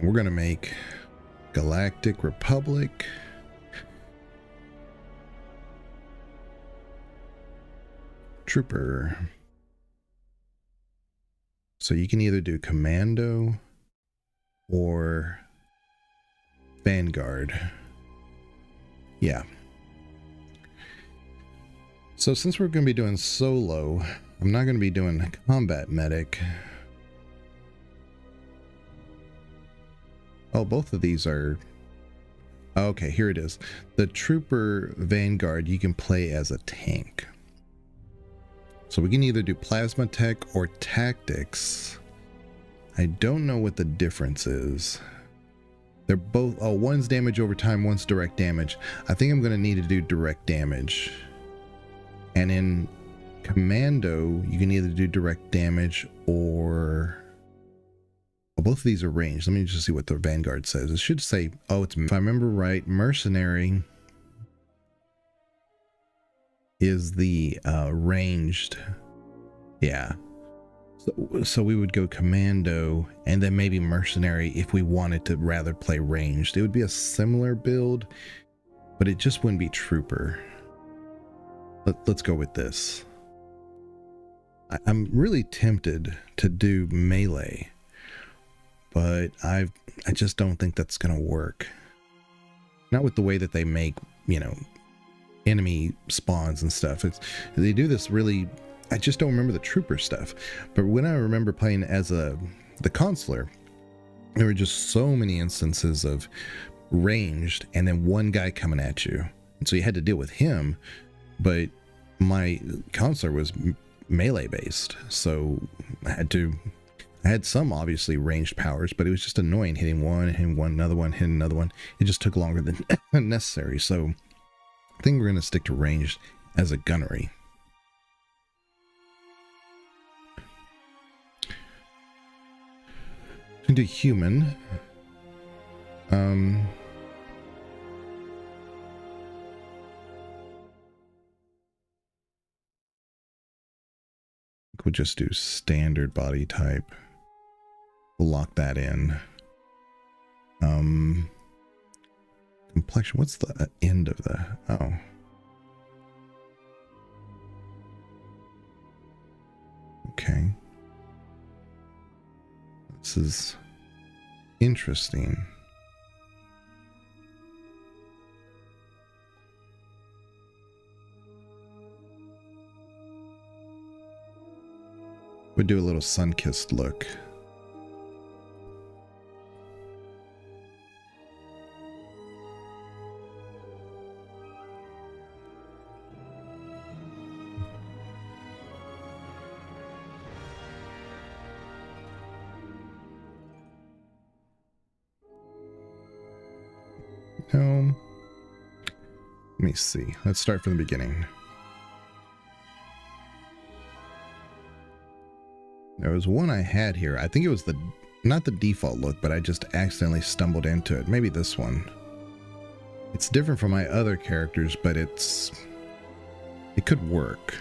We're going to make Galactic Republic. Trooper. So you can either do Commando or Vanguard. Yeah. So since we're going to be doing solo, I'm not going to be doing combat medic. Oh, both of these are... Okay, here it is. The Trooper Vanguard, you can play as a tank. So we can either do Plasma Tech or Tactics. I don't know what the difference is. They're both... Oh, one's damage over time, one's direct damage. I think I'm going to need to do direct damage. And in Commando, you can either do direct damage or... Well, both of these are ranged. Let me just see what the Vanguard says. It should say... Oh, it's... If I remember right, Mercenary is the ranged. Yeah. So we would go Commando and then maybe Mercenary if we wanted to rather play ranged. It would be a similar build, but it just wouldn't be Trooper. Let's go with this. I'm really tempted to do melee, but I just don't think that's going to work. Not with the way that they make, you know, enemy spawns and stuff. They do this really... I just don't remember the Trooper stuff. But when I remember playing as the Consular, there were just so many instances of ranged and then one guy coming at you. And so you had to deal with him, but my Consular was melee based. So I had some obviously ranged powers, but it was just annoying hitting one, another one, hitting another one. It just took longer than necessary. So I think we're going to stick to ranged as a gunnery. Into human. We'll just do standard body type. We'll lock that in. Complexion. What's the end of the... Oh. Okay. This is interesting. We'll do a little sun-kissed look. Let me see. Let's start from the beginning. There was one I had here. I think it was not the default look, but I just accidentally stumbled into it. Maybe this one. It's different from my other characters, but it could work.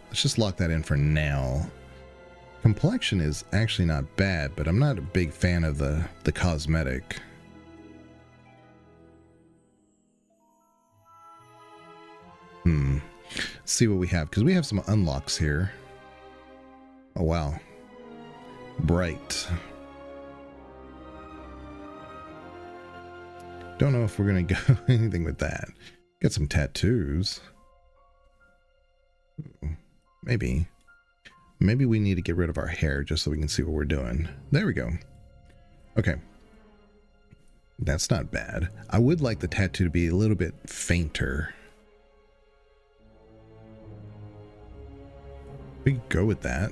Let's just lock that in for now. Complexion is actually not bad, but I'm not a big fan of the cosmetic. Let's see what we have, because we have some unlocks here. Oh, wow. Bright. Don't know if we're going to go anything with that. Got some tattoos. Maybe. Maybe we need to get rid of our hair just so we can see what we're doing. There we go. Okay. That's not bad. I would like the tattoo to be a little bit fainter. We can go with that.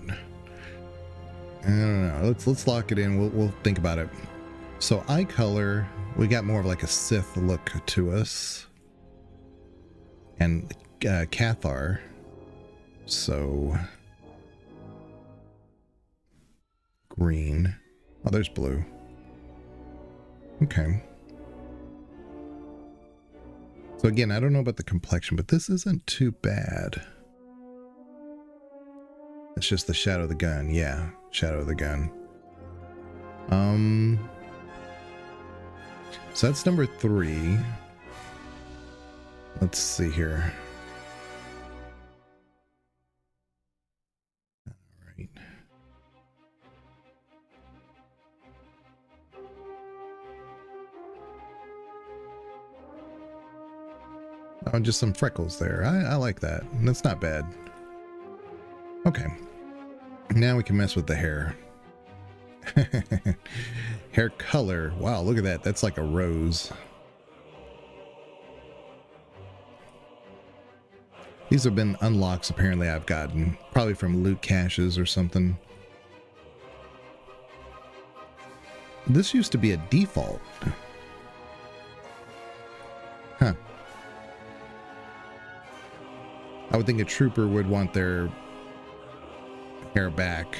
I don't know. Let's lock it in. We'll think about it. So eye color, we got more of like a Sith look to us. And Cathar. So green. Oh, there's blue. Okay. So again, I don't know about the complexion, but this isn't too bad. It's just the shadow of the gun. Yeah, shadow of the gun. So that's number 3. Let's see here. All right. Oh, just some freckles there. I like that. That's not bad. Okay. Now we can mess with the hair. Hair color. Wow, look at that. That's like a rose. These have been unlocks apparently I've gotten. Probably from loot caches or something. This used to be a default. Huh. I would think a trooper would want their hair back.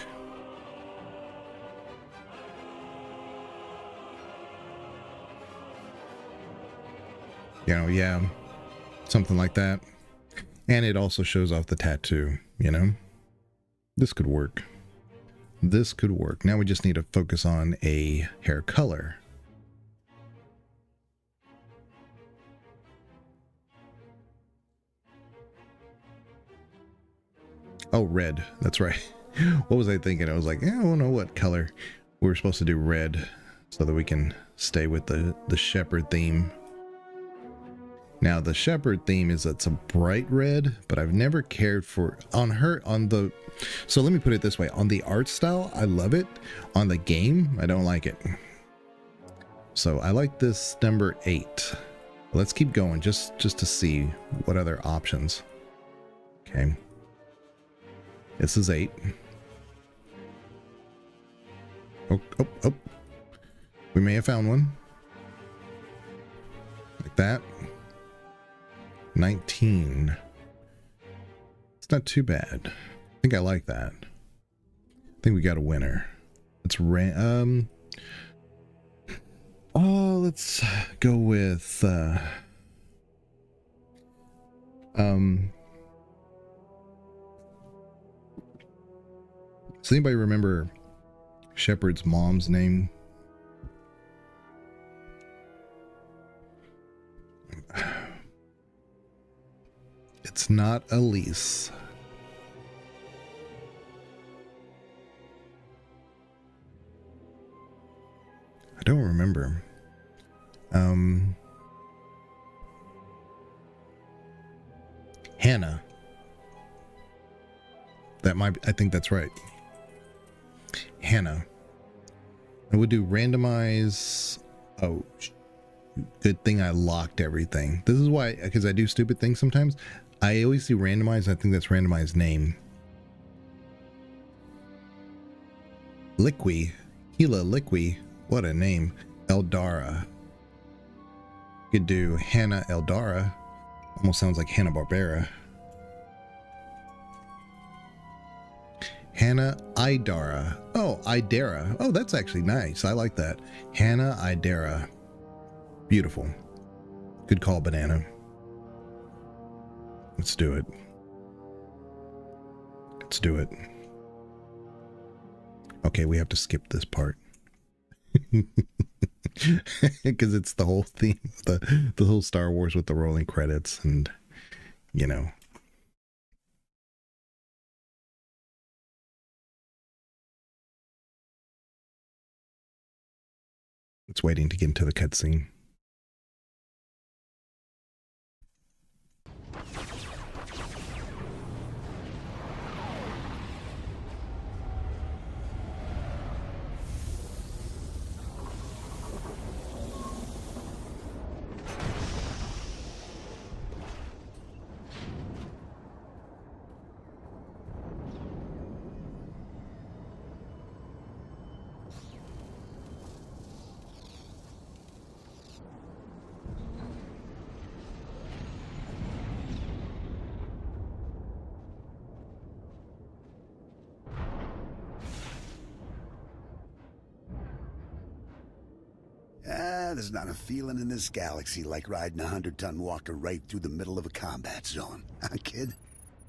You know, yeah, something like that. And it also shows off the tattoo, you know? This could work. This could work. Now we just need to focus on a hair color. Oh, red. That's right. What was I thinking? I was like, I don't know what color. We were supposed to do red so that we can stay with the Shepard theme. Now the Shepard theme is it's a bright red, but I've never cared for so let me put it this way. On the art style, I love it. On the game, I don't like it. So I like this number 8. Let's keep going just to see what other options. Okay. This is 8. Oh. We may have found one. Like that. 19. It's not too bad. I think I like that. I think we got a winner. Let's let's go with does anybody remember Shepard's mom's name? It's not Elise. I don't remember. Hannah. I think that's right. Hannah. I would do randomize. Oh, good thing I locked everything. This is why, because I do stupid things sometimes. I always do randomize. I think that's randomized name. Liqui. Hila Liqui. What a name. Eldara. Could do Hannah Eldara. Almost sounds like Hanna-Barbera. Hannah Idara. Oh, Idara. Oh, that's actually nice. I like that. Hannah Idara. Beautiful. Good call, Banana. Let's do it. Let's do it. Okay, we have to skip this part. Because it's the whole theme, the whole Star Wars with the rolling credits and, you know. It's waiting to get into the cutscene. There's not a feeling in this galaxy like riding a 100-ton walker right through the middle of a combat zone. Huh, kid?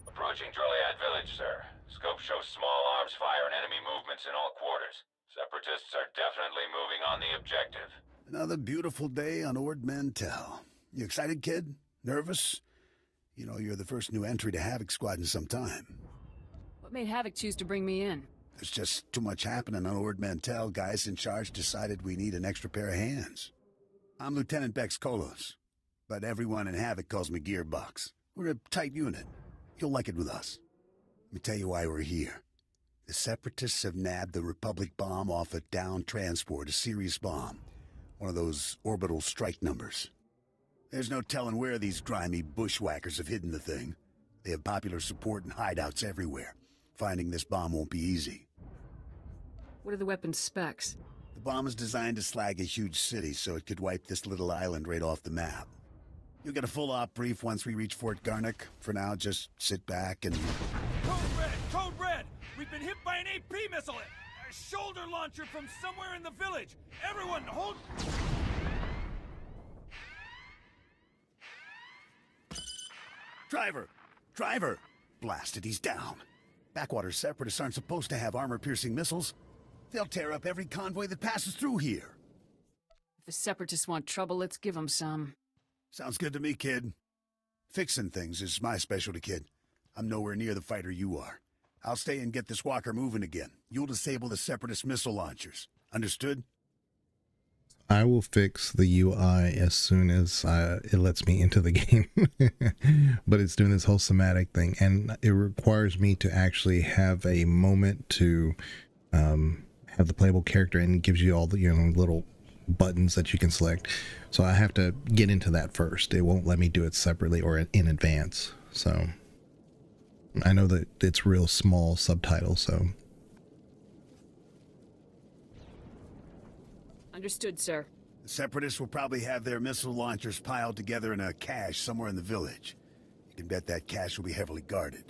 Approaching Droliad village, sir. Scope shows small arms fire and enemy movements in all quarters. Separatists are definitely moving on the objective. Another beautiful day on Ord Mantell. You excited, kid? Nervous? You know, you're the first new entry to Havoc Squad in some time. What made Havoc choose to bring me in? There's just too much happening on Ord Mantell. Guys in charge decided we need an extra pair of hands. I'm Lieutenant Bex Kolos, but everyone in Havoc calls me Gearbox. We're a tight unit. You'll like it with us. Let me tell you why we're here. The Separatists have nabbed the Republic bomb off a downed transport, a serious bomb. One of those orbital strike numbers. There's no telling where these grimy bushwhackers have hidden the thing. They have popular support and hideouts everywhere. Finding this bomb won't be easy. What are the weapon's specs? The bomb is designed to slag a huge city, so it could wipe this little island right off the map. You'll get a full op brief once we reach Fort Garnick. For now, just sit back and... Code Red! Code Red! We've been hit by an AP missile! A shoulder launcher from somewhere in the village! Everyone, hold... Driver! Driver! Blasted, he's down. Backwater Separatists aren't supposed to have armor-piercing missiles. They'll tear up every convoy that passes through here. If the Separatists want trouble, let's give them some. Sounds good to me, kid. Fixing things is my specialty, kid. I'm nowhere near the fighter you are. I'll stay and get this walker moving again. You'll disable the Separatist missile launchers. Understood? I will fix the UI as soon as it lets me into the game. But it's doing this whole somatic thing, and it requires me to actually have a moment to have the playable character, and it gives you all the little buttons that you can select. So I have to get into that first. It won't let me do it separately or in advance. So I know that it's real small subtitles, so... Understood, sir. The Separatists will probably have their missile launchers piled together in a cache somewhere in the village. You can bet that cache will be heavily guarded.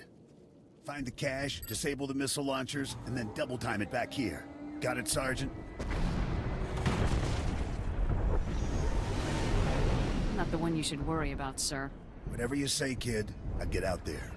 Find the cache, disable the missile launchers, and then double time it back here. Got it, Sergeant? Not the one you should worry about, sir. Whatever you say, kid. I'll get out there.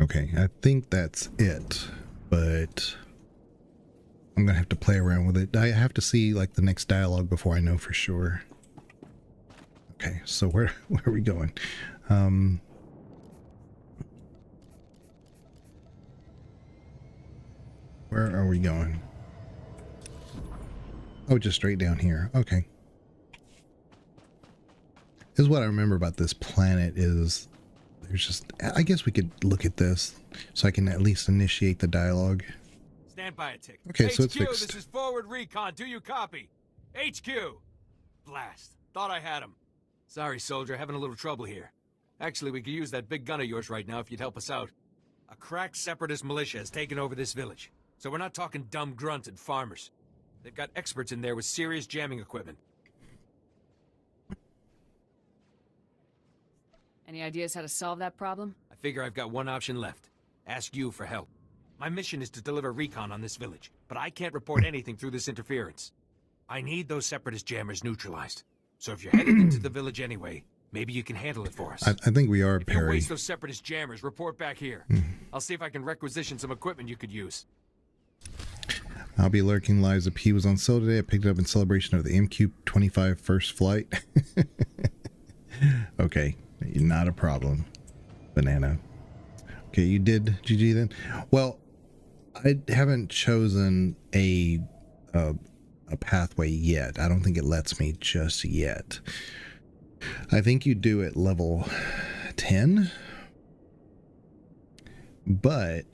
Okay, I think that's it, but I'm gonna have to play around with it. I have to see like the next dialogue before I know for sure. Okay, so where are we going? Where are we going? Oh, just straight down here. Okay. This is what I remember about this planet is there's just, I guess we could look at this so I can at least initiate the dialogue. Stand by a tick. Okay, HQ, so it's fixed. This is forward recon. Do you copy? HQ! Blast. Thought I had him. Sorry, soldier. Having a little trouble here. Actually, we could use that big gun of yours right now if you'd help us out. A cracked Separatist militia has taken over this village. So we're not talking dumb grunts and farmers. They've got experts in there with serious jamming equipment. Any ideas how to solve that problem? I figure I've got one option left. Ask you for help. My mission is to deliver recon on this village, but I can't report anything through this interference. I need those Separatist jammers neutralized. So if you're headed into the village anyway, maybe you can handle it for us. I think we are, if Perry. you waste those Separatist jammers, report back here. I'll see if I can requisition some equipment you could use. I'll be lurking lives. A P was on sale today. I picked it up in celebration of the MQ-25 first flight. Okay, not a problem. Banana. Okay, you did GG then? Well, I haven't chosen a pathway yet. I don't think it lets me just yet. I think you do at level 10. But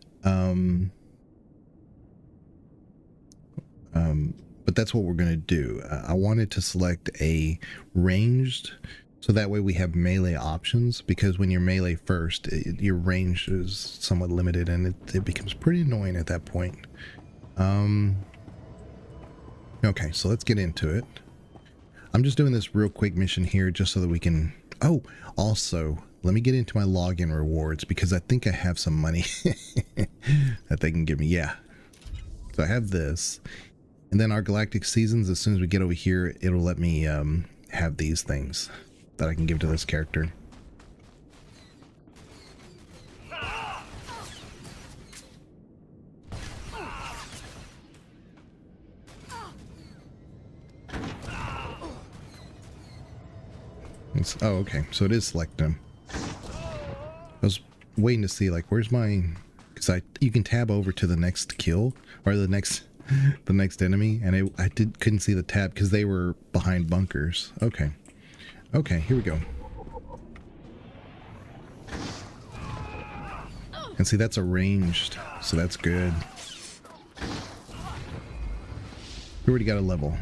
But that's what we're going to do. I wanted to select a ranged, so that way we have melee options, because when you're melee first, your range is somewhat limited, and it becomes pretty annoying at that point. Okay, so let's get into it. I'm just doing this real quick mission here just so that we can... Oh, also, let me get into my login rewards, because I think I have some money that they can give me. Yeah. So I have this. And then our galactic seasons, as soon as we get over here, it'll let me have these things that I can give to this character. Oh, okay. So it is select them. I was waiting to see, like, where's my... Because you can tab over to the next kill, or the next enemy, and I couldn't see the tab because they were behind bunkers. Okay. Okay, here we go. And see, that's arranged, so that's good. We already got a level.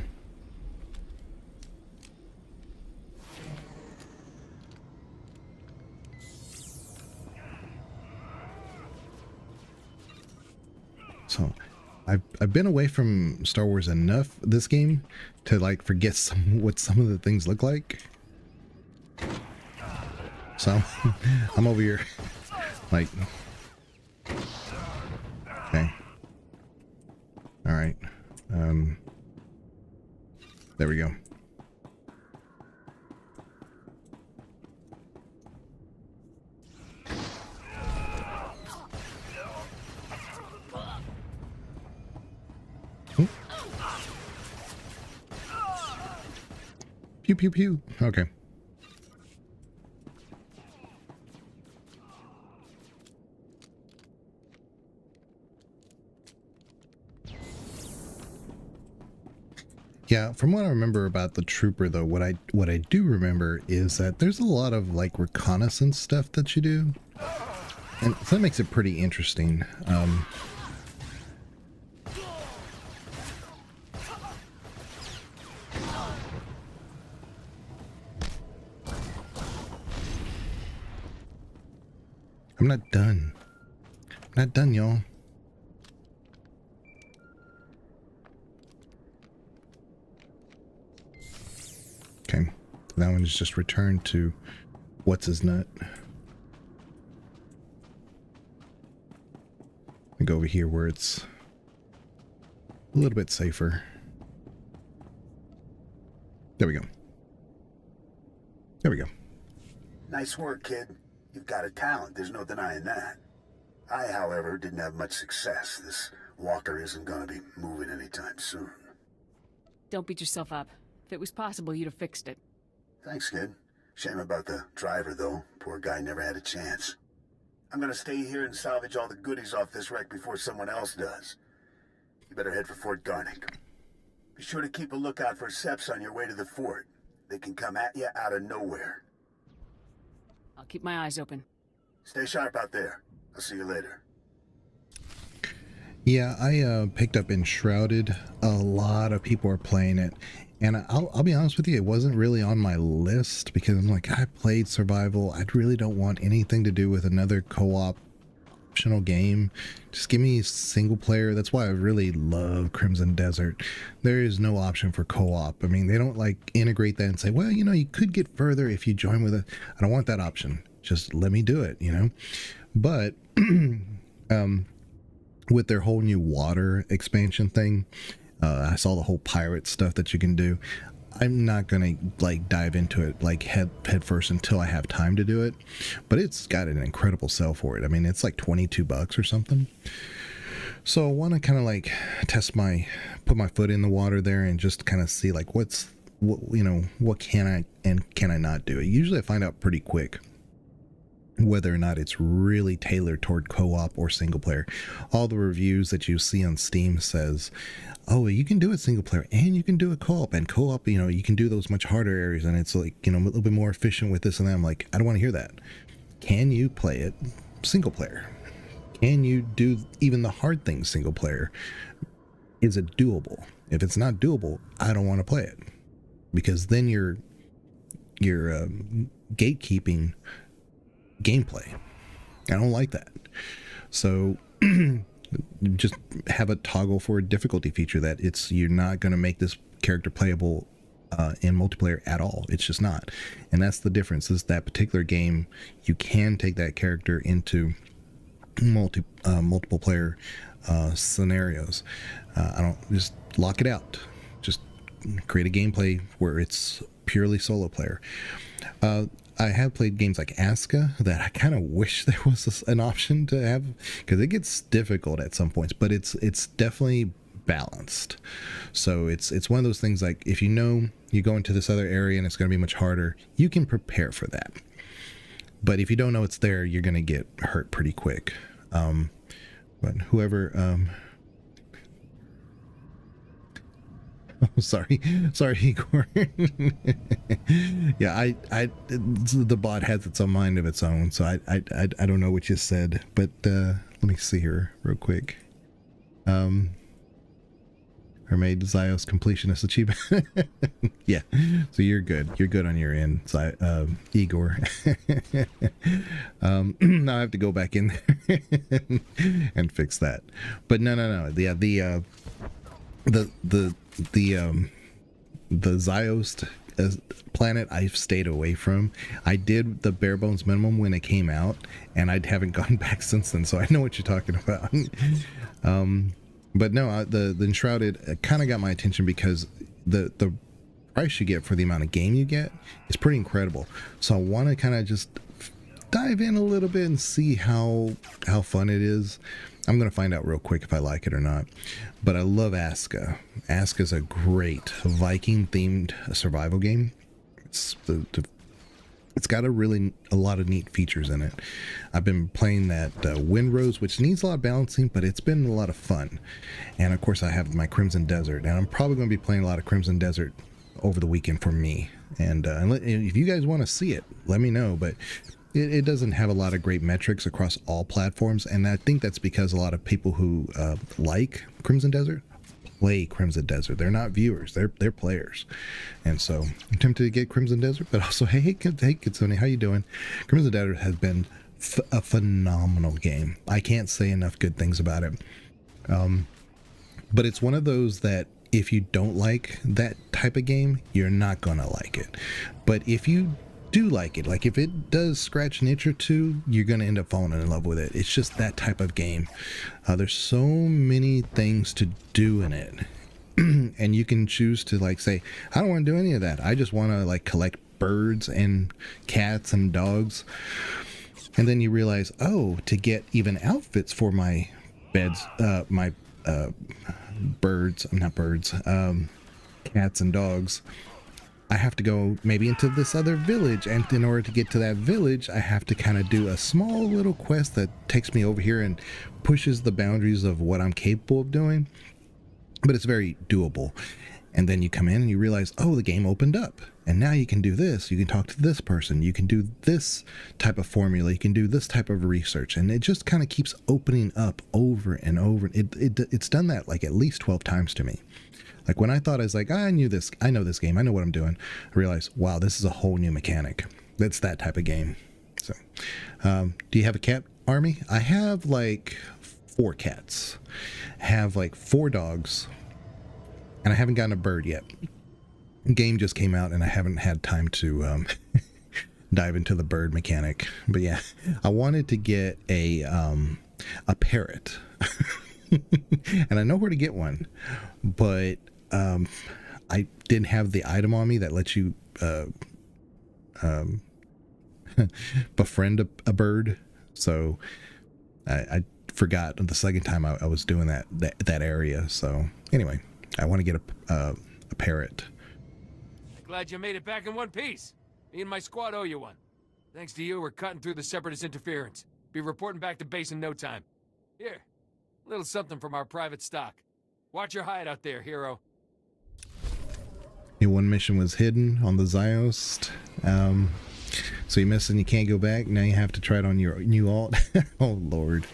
So I've been away from Star Wars enough this game to like forget what some of the things look like. So I'm over here like, okay, all right, there we go. Pew, pew, pew. Okay. Yeah, from what I remember about the trooper, though, what I do remember is that there's a lot of like reconnaissance stuff that you do, and so that makes it pretty interesting. I'm not done. I'm not done, y'all. Okay, that one is just returned to what's his nut. I go over here where it's a little bit safer. There we go. There we go. Nice work, kid. You've got a talent, there's no denying that. I, however, didn't have much success. This walker isn't gonna be moving anytime soon. Don't beat yourself up. If it was possible, you'd have fixed it. Thanks, kid. Shame about the driver, though. Poor guy never had a chance. I'm gonna stay here and salvage all the goodies off this wreck before someone else does. You better head for Fort Garnick. Be sure to keep a lookout for Seps on your way to the fort. They can come at you out of nowhere. I'll keep my eyes open. Stay sharp out there. I'll see you later. Yeah, I picked up Enshrouded. A lot of people are playing it, and I'll be honest with you, it wasn't really on my list because I'm like, I played survival. I really don't want anything to do with another co-op optional game. Just give me single player. That's why I really love Crimson Desert. There is no option for co-op. I mean, they don't like integrate that and say, well, you know, you could get further if you join with it. I don't want that option. Just let me do it, you know. But with their whole new water expansion thing, I saw the whole pirate stuff that you can do. I'm not gonna like dive into it like head first until I have time to do it, but it's got an incredible sell for it. I mean, it's like $22 or something. So I want to kind of like put my foot in the water there and just kind of see like what can I and can I not do. Usually I find out pretty quick whether or not it's really tailored toward co-op or single player. All the reviews that you see on Steam says, oh, you can do it single player and you can do it co-op, and co-op, you know, you can do those much harder areas and it's like, you know, a little bit more efficient with this and that. I'm like, I don't want to hear that. Can you play it single player? Can you do even the hard things single player? Is it doable? If it's not doable, I don't want to play it, because then you're gatekeeping gameplay. I don't like that. So just have a toggle for a difficulty feature that you're not going to make this character playable in multiplayer at all. It's just not. And that's the difference, is that particular game, you can take that character into multiple player scenarios. I don't just lock it out. Just create a gameplay where it's purely solo player. I have played games like Aska that I kind of wish there was an option to have, because it gets difficult at some points, but it's definitely balanced. So it's one of those things, like if you know you go into this other area and it's going to be much harder, you can prepare for that. But if you don't know it's there, you're going to get hurt pretty quick. But whoever sorry Igor. Yeah, the bot has its own mind of its own, so I don't know what you said, but let me see here real quick. Made Zios completionist achievement. Yeah, so you're good on your end, Igor. Now I have to go back in there and fix that. But no, the Zios planet I've stayed away from. I did the bare bones minimum when it came out, and I haven't gone back since then, so I know what you're talking about. But no, the Enshrouded kind of got my attention because the price you get for the amount of game you get is pretty incredible. So I want to kind of just dive in a little bit and see how fun it is. I'm going to find out real quick if I like it or not. But I love Aska. Aska's a great Viking-themed survival game. It's got a lot of neat features in it. I've been playing that Windrose, which needs a lot of balancing, but it's been a lot of fun. And of course I have my Crimson Desert, and I'm probably going to be playing a lot of Crimson Desert over the weekend for me. And if you guys want to see it, let me know. But it doesn't have a lot of great metrics across all platforms, and I think that's because a lot of people who like Crimson Desert play Crimson Desert. They're not viewers, they're players. And so I'm tempted to get Crimson Desert, but also hey Kitsune, how you doing? Crimson Desert has been a phenomenal game. I can't say enough good things about it. But it's one of those that if you don't like that type of game, you're not gonna like it. But if you do like it, like if it does scratch an itch or two, you're gonna end up falling in love with it. It's just that type of game. There's so many things to do in it, and you can choose to like say, I don't want to do any of that. I just want to like collect birds and cats and dogs. And then you realize, oh, to get even outfits for my beds, my cats and dogs, I have to go maybe into this other village, and in order to get to that village, I have to kind of do a small little quest that takes me over here and pushes the boundaries of what I'm capable of doing, but it's very doable. And then you come in and you realize, oh, the game opened up, and now you can do this, you can talk to this person, you can do this type of formula, you can do this type of research, and it just kind of keeps opening up over and over. It's done that like at least 12 times to me. Like when I thought I was like, I know this game, I know what I'm doing, I realized, wow, this is a whole new mechanic. That's that type of game. So, do you have a cat army? I have like 4 cats, I have like 4 dogs, and I haven't gotten a bird yet. Game just came out and I haven't had time to dive into the bird mechanic. But yeah, I wanted to get a parrot. And I know where to get one, but I didn't have the item on me that lets you befriend a bird, so I forgot the second time I was doing that area. So anyway, I want to get a parrot. Glad you made it back in one piece. Me and my squad owe you one. Thanks to you, we're cutting through the Separatist interference. Be reporting back to base in no time. Here, a little something from our private stock. Watch your hide out there, hero. One mission was hidden on the Zios. So you missed and you can't go back. Now you have to try it on your new alt. Oh Lord.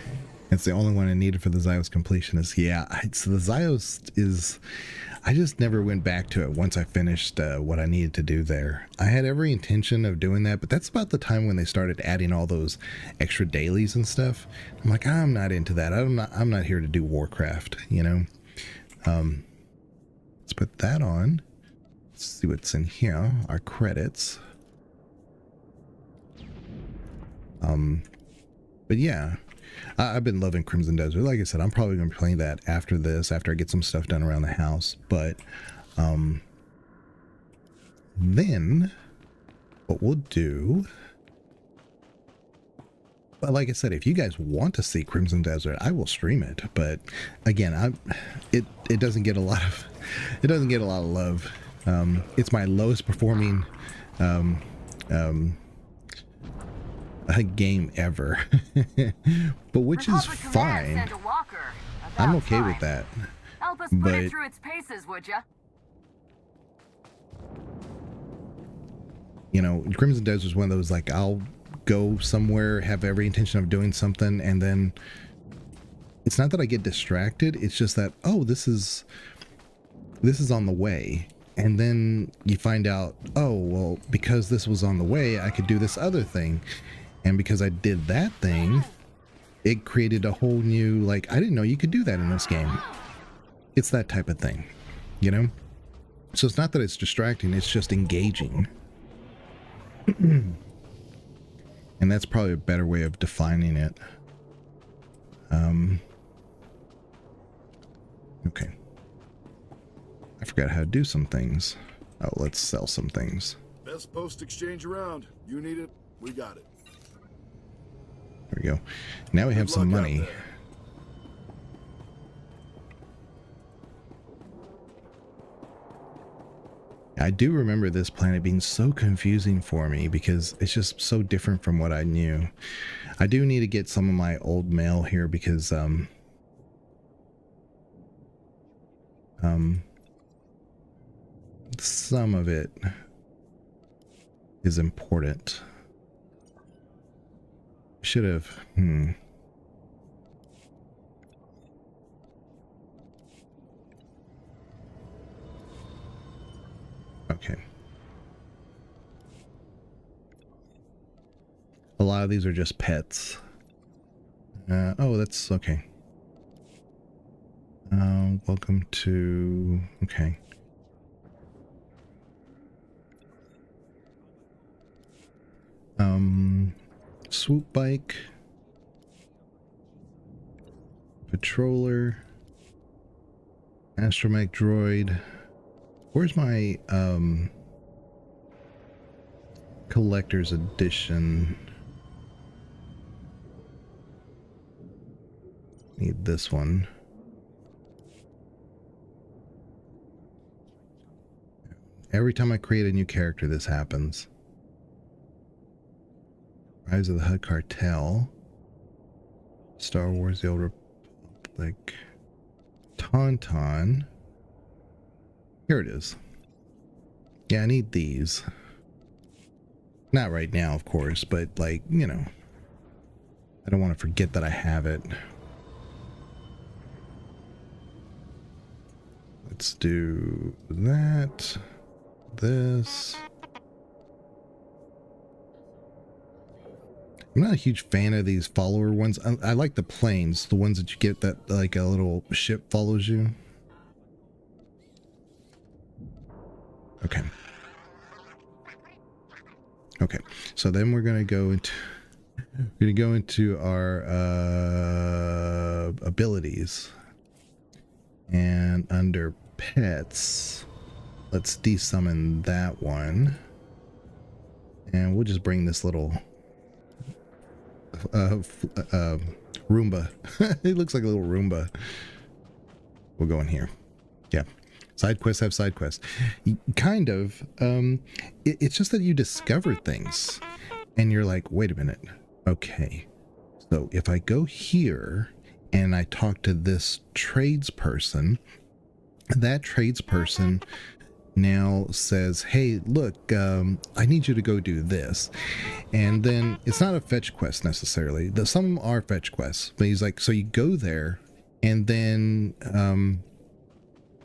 It's the only one I needed for the Zios completionist. Yeah, so the Zios is, I just never went back to it once I finished what I needed to do there. I had every intention of doing that, but that's about the time when they started adding all those extra dailies and stuff. I'm like, I'm not into that. I'm not here to do Warcraft, you know. Let's put that on. Let's see what's in here. Our credits. But yeah, I've been loving Crimson Desert. Like I said, I'm probably going to be playing that after this, after I get some stuff done around the house. But then what we'll do, but like I said, if you guys want to see Crimson Desert, I will stream it. But again, it doesn't get a lot of love. It's my lowest performing a game ever. But which is fine. I'm okay with that. Help us put it through its paces, would ya? You know, Crimson Desert is one of those, like, I'll go somewhere, have every intention of doing something, and then it's not that I get distracted, it's just that, oh, this is on the way. And then you find out, oh, well, because this was on the way, I could do this other thing. And because I did that thing, it created a whole new, like, I didn't know you could do that in this game. It's that type of thing, you know? So it's not that it's distracting, it's just engaging. And that's probably a better way of defining it. Okay. I forgot how to do some things. Oh, let's sell some things. Best post exchange around. You need it, we got it. There we go. Now we have some money. I do remember this planet being so confusing for me because it's just so different from what I knew. I do need to get some of my old mail here because some of it is important. Should have, Okay. A lot of these are just pets. Oh, that's okay. Welcome to, okay. Swoop bike, patroller, astromech droid. Where's my collector's edition? Need this one. Every time I create a new character, this happens. Rise of the Hut Cartel, Star Wars, the Old Republic, Tauntaun. Here it is. Yeah, I need these. Not right now, of course, but, like, you know, I don't want to forget that I have it. Let's do that, this. I'm not a huge fan of these follower ones. I like the planes, the ones that you get that, like, a little ship follows you. Okay. Okay. So then we're gonna go into our abilities, and under pets, let's desummon that one, and we'll just bring this little Roomba. It looks like a little Roomba. We'll go in here. Yeah. Side quests have side quests. Kind of. It's just that you discover things and you're like, wait a minute. Okay. So if I go here and I talk to this tradesperson, that tradesperson now says, hey, look, I need you to go do this. And then it's not a fetch quest necessarily. Some of them are fetch quests, but he's like, so you go there and then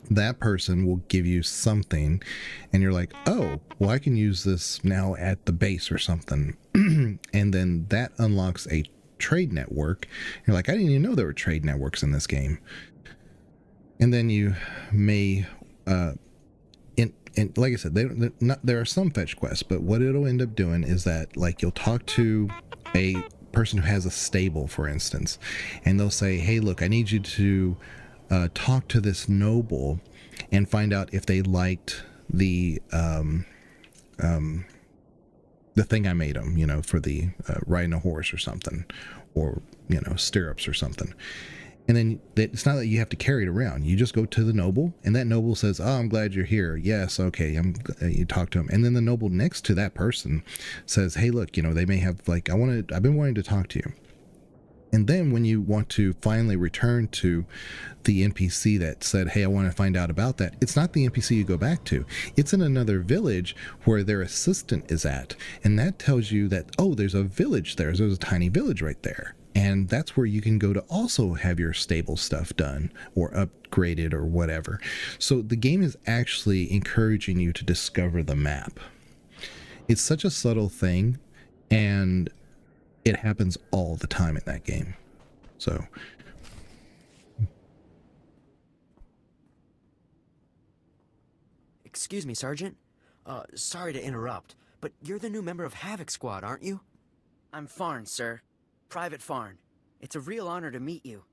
that person will give you something, and you're like, oh, well, I can use this now at the base or something. And then that unlocks a trade network. You're like, I didn't even know there were trade networks in this game. And then you may, and like I said, there are some fetch quests, but what it'll end up doing is that, like, you'll talk to a person who has a stable, for instance, and they'll say, hey, look, I need you to talk to this noble and find out if they liked the thing I made them, you know, for the riding a horse or something, or, you know, stirrups or something. And then it's not that you have to carry it around. You just go to the noble, and that noble says, oh, I'm glad you're here. Yes, okay. You talk to him. And then the noble next to that person says, hey, look, you know, they may have, like, I've been wanting to talk to you. And then when you want to finally return to the NPC that said, hey, I want to find out about that, it's not the NPC you go back to. It's in another village where their assistant is at. And that tells you that, oh, there's a village there. There's a tiny village right there. And that's where you can go to also have your stable stuff done or upgraded or whatever. So the game is actually encouraging you to discover the map. It's such a subtle thing, and it happens all the time in that game. So Excuse me, Sergeant. Sorry to interrupt, but you're the new member of Havoc Squad, aren't you? I'm Farn, sir. Private Farn. It's a real honor to meet you.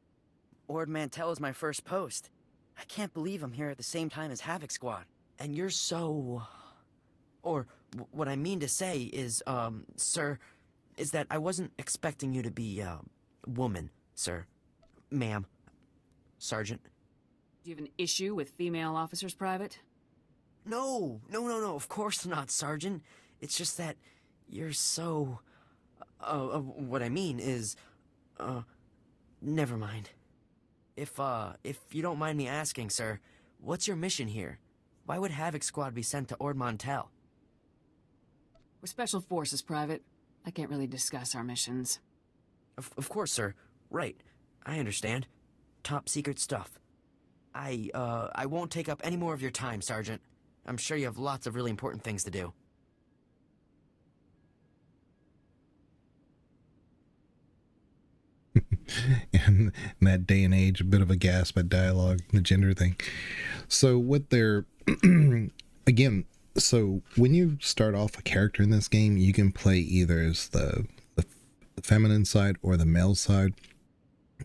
Ord Mantell is my first post. I can't believe I'm here at the same time as Havoc Squad. And you're so... Or, what I mean to say is, sir, is that I wasn't expecting you to be, woman, sir. Ma'am. Sergeant. Do you have an issue with female officers, Private? No, of course not, Sergeant. It's just that you're so... what I mean is, never mind. If you don't mind me asking, sir, what's your mission here? Why would Havoc Squad be sent to Ord Mantell? We're Special Forces, Private. I can't really discuss our missions. Of course, sir. Right. I understand. Top secret stuff. I won't take up any more of your time, Sergeant. I'm sure you have lots of really important things to do. in that day and age, a bit of a gasp at dialogue, the gender thing. So what they're again, so when you start off a character in this game, you can play either as the feminine side or the male side.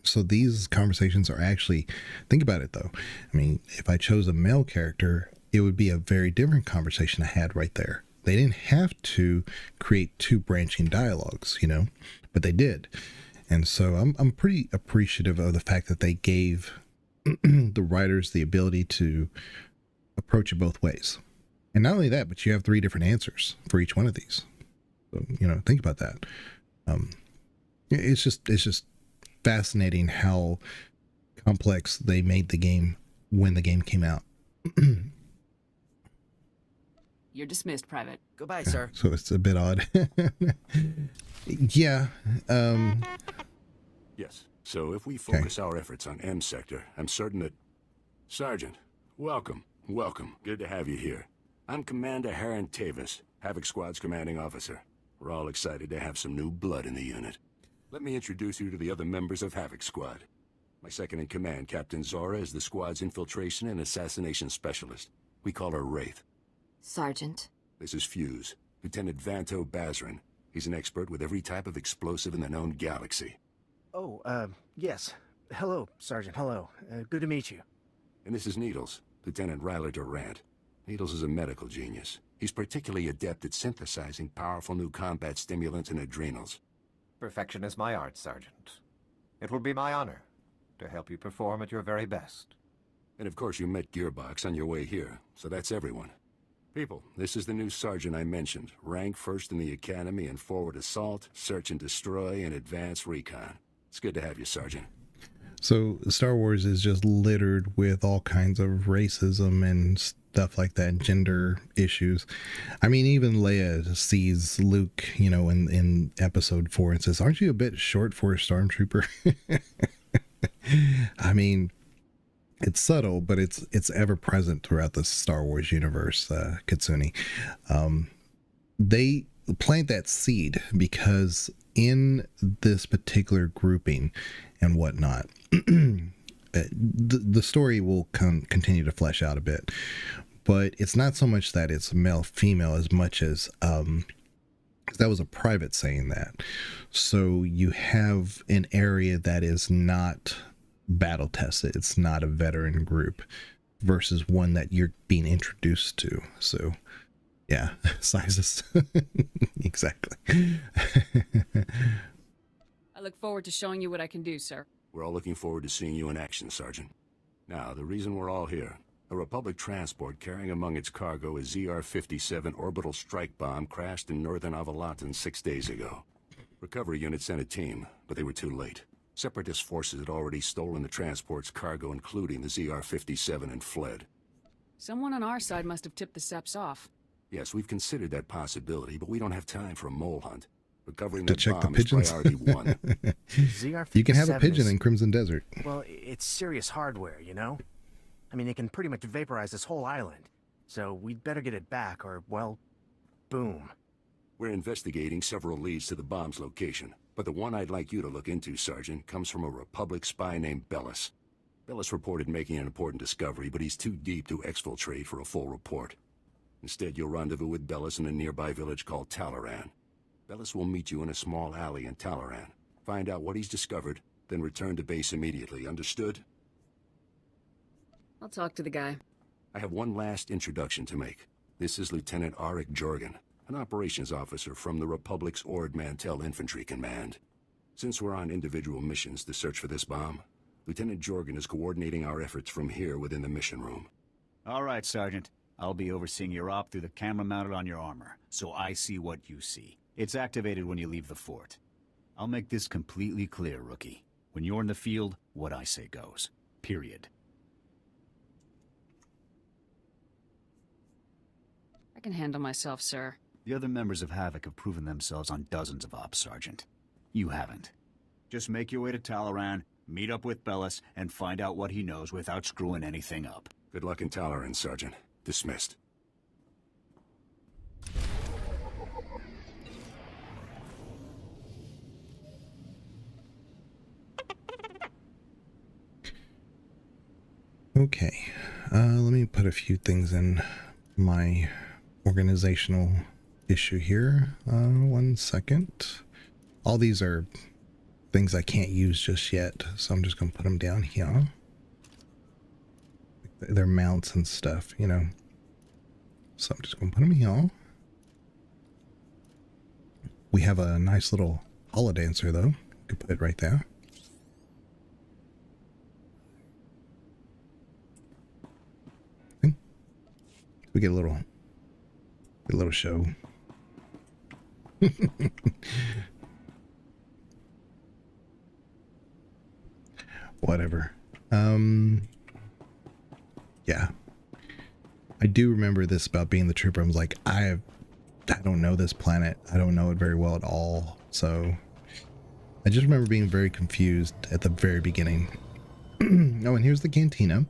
So these conversations are actually, think about it though, I mean, if I chose a male character, it would be a very different conversation I had right there. They didn't have to create two branching dialogues, you know, but they did. And so I'm pretty appreciative of the fact that they gave the writers the ability to approach it both ways. And not only that, but you have 3 different answers for each one of these. So, you know, think about that. It's just fascinating how complex they made the game when the game came out. You're dismissed, Private. Goodbye, sir. So it's a bit odd. Yeah. Yes. So if we focus our efforts on M sector, I'm certain that... Sergeant, welcome. Good to have you here. I'm Commander Haran Tavis, Havoc Squad's commanding officer. We're all excited to have some new blood in the unit. Let me introduce you to the other members of Havoc Squad. My second-in-command, Captain Zora, is the squad's infiltration and assassination specialist. We call her Wraith. Sergeant. This is Fuse, Lieutenant Vanto Bazrin. He's an expert with every type of explosive in the known galaxy. Oh, yes. Hello, Sergeant, hello. Good to meet you. And this is Needles, Lieutenant Ryler Durant. Needles is a medical genius. He's particularly adept at synthesizing powerful new combat stimulants and adrenals. Perfection is my art, Sergeant. It will be my honor to help you perform at your very best. And of course you met Gearbox on your way here, so that's everyone. People, this is the new sergeant I mentioned. Rank first in the academy in forward assault, search and destroy, and advanced recon. It's good to have you, Sergeant. So Star Wars is just littered with all kinds of racism and stuff like that, gender issues. I mean, even Leia sees Luke, you know, in episode 4 and says, aren't you a bit short for a stormtrooper? I mean, It's subtle, but it's ever present throughout the Star Wars universe, Katsuni. They plant that seed because in this particular grouping and whatnot, the story will continue to flesh out a bit, but it's not so much that it's male female as much as that was a private saying that. So you have an area that is not battle tested, it's not a veteran group versus one that you're being introduced to. So yeah, sizes. Exactly. I look forward to showing you what I can do, sir. We're all looking forward to seeing you in action, Sergeant. Now, the reason we're all here. A Republic transport carrying among its cargo a ZR-57 orbital strike bomb crashed in northern Avalatan 6 days ago. Recovery units sent a team, but they were too late. Separatist forces had already stolen the transport's cargo, including the ZR-57, and fled. Someone on our side must have tipped the Seps off. Yes, we've considered that possibility, but we don't have time for a mole hunt. Recovering To that check the bomb is pigeons. priority one. You can have a pigeon in Crimson Desert. Well, it's serious hardware, you know? I mean, it can pretty much vaporize this whole island. So we'd better get it back, or, well, boom. We're investigating several leads to the bomb's location, but the one I'd like you to look into, Sergeant, comes from a Republic spy named Bellis. Bellis reported making an important discovery, but he's too deep to exfiltrate for a full report. Instead, you'll rendezvous with Bellis in a nearby village called Talaran. Bellis will meet you in a small alley in Talaran. Find out what he's discovered, then return to base immediately. Understood? I'll talk to the guy. I have one last introduction to make. This is Lieutenant Arik Jorgen, an operations officer from the Republic's Ord Mantell Infantry Command. Since we're on individual missions to search for this bomb, Lieutenant Jorgen is coordinating our efforts from here within the mission room. All right, Sergeant. I'll be overseeing your op through the camera mounted on your armor, so I see what you see. It's activated when you leave the fort. I'll make this completely clear, Rookie. When you're in the field, what I say goes. Period. I can handle myself, sir. The other members of Havoc have proven themselves on dozens of ops, Sergeant. You haven't. Just make your way to Talaran, meet up with Bellis, and find out what he knows without screwing anything up. Good luck in Talaran, Sergeant. Dismissed. Okay, let me put a few things in my organizational issue here. 1 second. All these are things I can't use just yet, so I'm just gonna put them down here. They're mounts and stuff, you know. So I'm just gonna put them here. We have a nice little holodancer though. Could put it right there. We get a little show. Whatever. Yeah. I do remember this about being the trooper. I was like, I don't know this planet. I don't know it very well at all. So I just remember being very confused at the very beginning. Oh, and here's the cantina.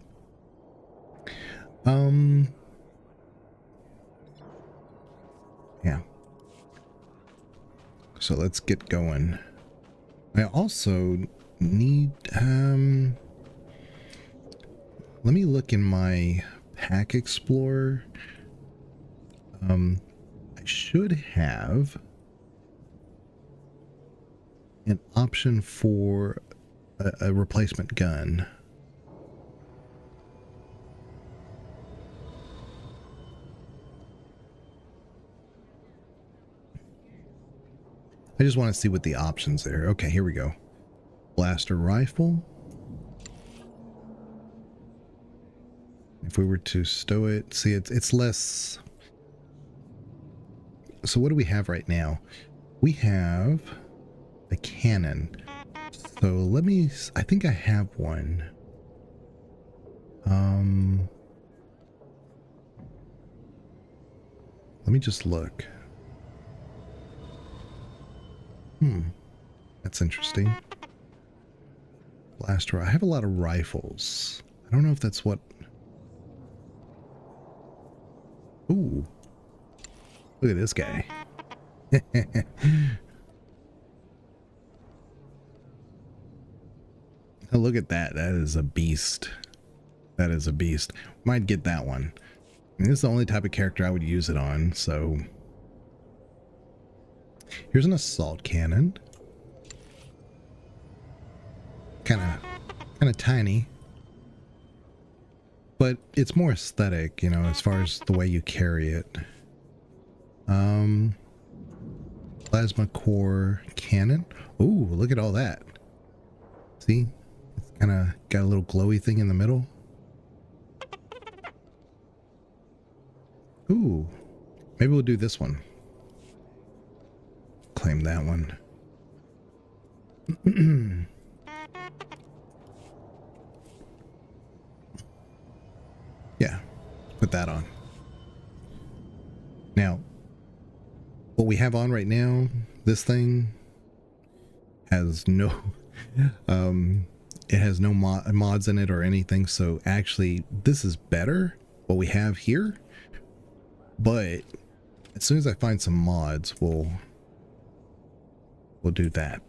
Yeah. So let's get going. I also need, let me look in my Pack Explorer. I should have an option for a replacement gun. I just want to see what the options there. Okay, here we go. Blaster rifle. If we were to stow it, see, it's less. So what do we have right now? We have a cannon. So let me, I think I have one. Let me just look. That's interesting. Blaster. I have a lot of rifles. I I don't know if that's what... Ooh. Look at this guy. Oh, look at that. That is a beast. That is a beast. Might get that one. And this is the only type of character I would use it on, so... Here's an assault cannon. Kinda tiny. But it's more aesthetic, you know, as far as the way you carry it. Plasma core cannon. Ooh, look at all that. See? It's kind of got a little glowy thing in the middle. Ooh. Maybe we'll do this one. Claim that one. Yeah. Put that on. Now, what we have on right now, this thing has no it has no mods in it or anything, so actually this is better what we have here, but as soon as I find some mods, we'll do that.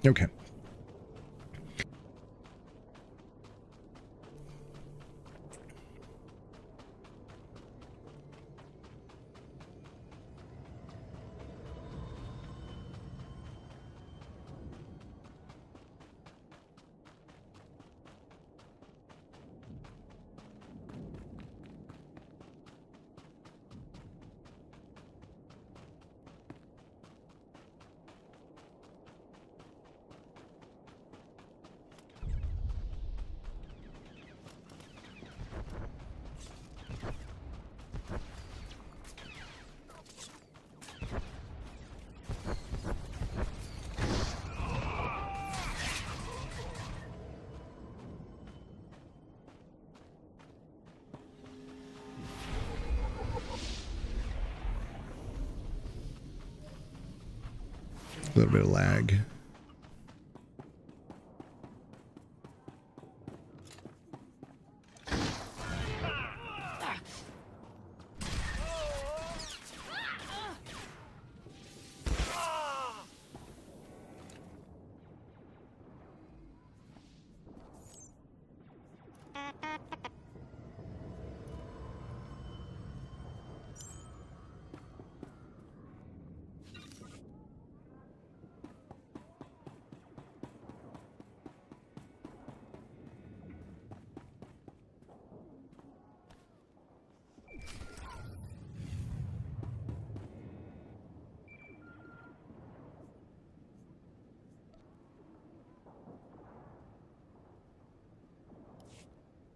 Okay. A little bit of lag.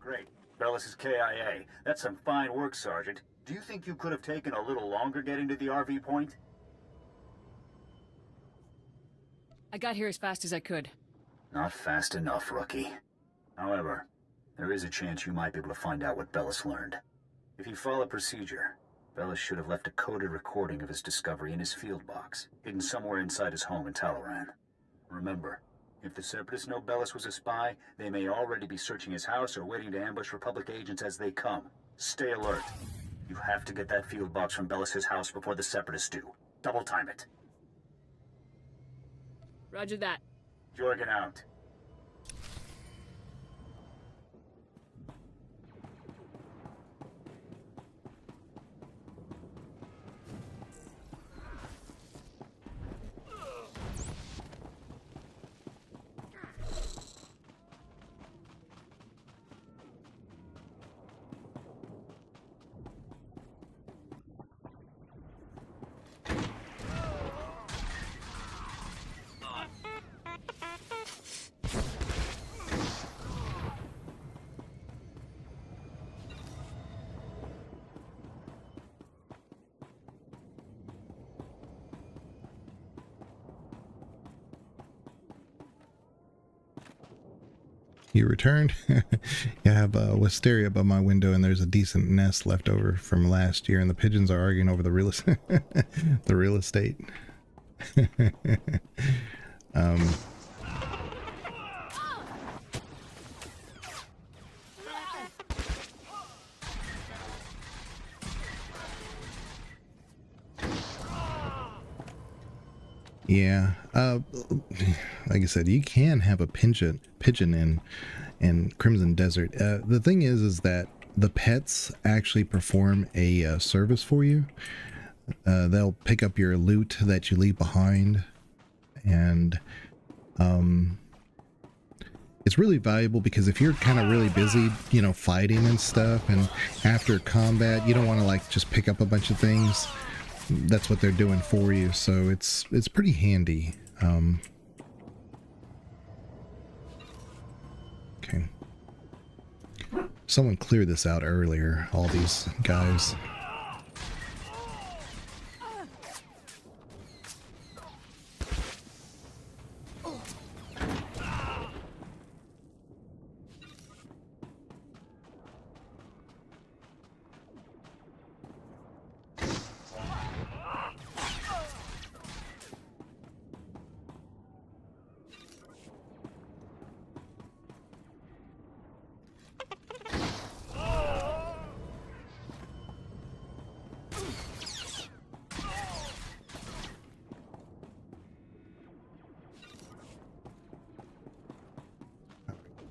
Great. Bellis is KIA. That's some fine work, Sergeant. Do you think you could have taken a little longer getting to the RV point? I got here as fast as I could. Not fast enough, rookie. However, there is a chance you might be able to find out what Bellis learned. If you follow procedure, Bellis should have left a coded recording of his discovery in his field box, hidden somewhere inside his home in Talaran. Remember, if the Separatists know Bellis was a spy, they may already be searching his house or waiting to ambush Republic agents as they come. Stay alert. You have to get that field box from Bellis' house before the Separatists do. Double time it. Roger that. Jorgen out. You returned? I have wisteria above my window, and there's a decent nest left over from last year, and the pigeons are arguing over the real estate. Yeah. Like I said, you can have a pigeon in Crimson Desert. The thing is that the pets actually perform a service for you. They'll pick up your loot that you leave behind, and it's really valuable because if you're kind of really busy, you know, fighting and stuff, and after combat, you don't want to like just pick up a bunch of things. That's what they're doing for you, so it's pretty handy. Okay. Someone cleared this out earlier, all these guys.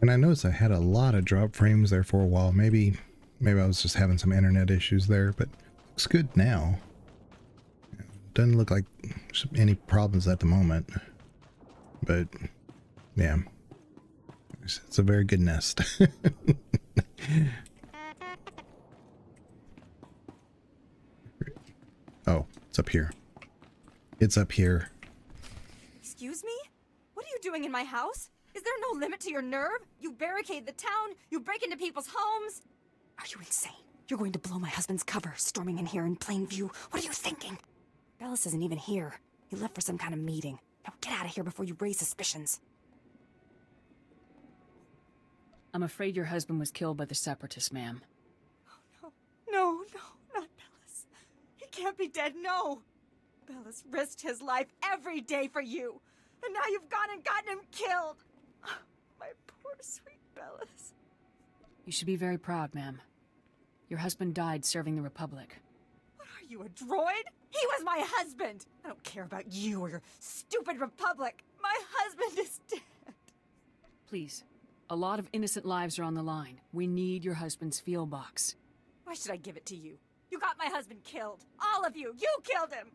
And I noticed I had a lot of drop frames there for a while. Maybe I was just having some internet issues there, but looks good now. Doesn't look like any problems at the moment. But yeah, it's a very good nest. Oh, it's up here. It's up here. Excuse me? What are you doing in my house? Is there no limit to your nerve? You barricade the town, you break into people's homes. Are you insane? You're going to blow my husband's cover, storming in here in plain view. What are you thinking? Bellis isn't even here. He left for some kind of meeting. Now get out of here before you raise suspicions. I'm afraid your husband was killed by the Separatists, ma'am. Oh, no, not Bellis. He can't be dead, no. Bellis risked his life every day for you. And now you've gone and gotten him killed. My poor, sweet Bellis. You should be very proud, ma'am. Your husband died serving the Republic. What are you, a droid? He was my husband! I don't care about you or your stupid Republic. My husband is dead. Please. A lot of innocent lives are on the line. We need your husband's field box. Why should I give it to you? You got my husband killed. All of you. You killed him!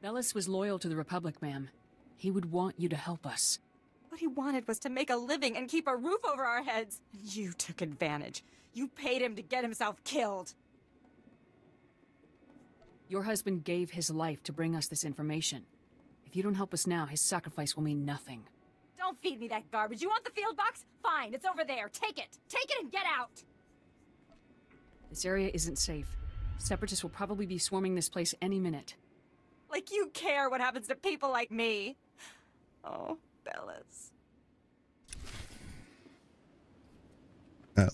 Bellis was loyal to the Republic, ma'am. He would want you to help us. What he wanted was to make a living and keep a roof over our heads. And you took advantage. You paid him to get himself killed. Your husband gave his life to bring us this information. If you don't help us now, his sacrifice will mean nothing. Don't feed me that garbage. You want the field box? Fine, it's over there. Take it. Take it and get out. This area isn't safe. Separatists will probably be swarming this place any minute. Like you care what happens to people like me. Oh, Bellis.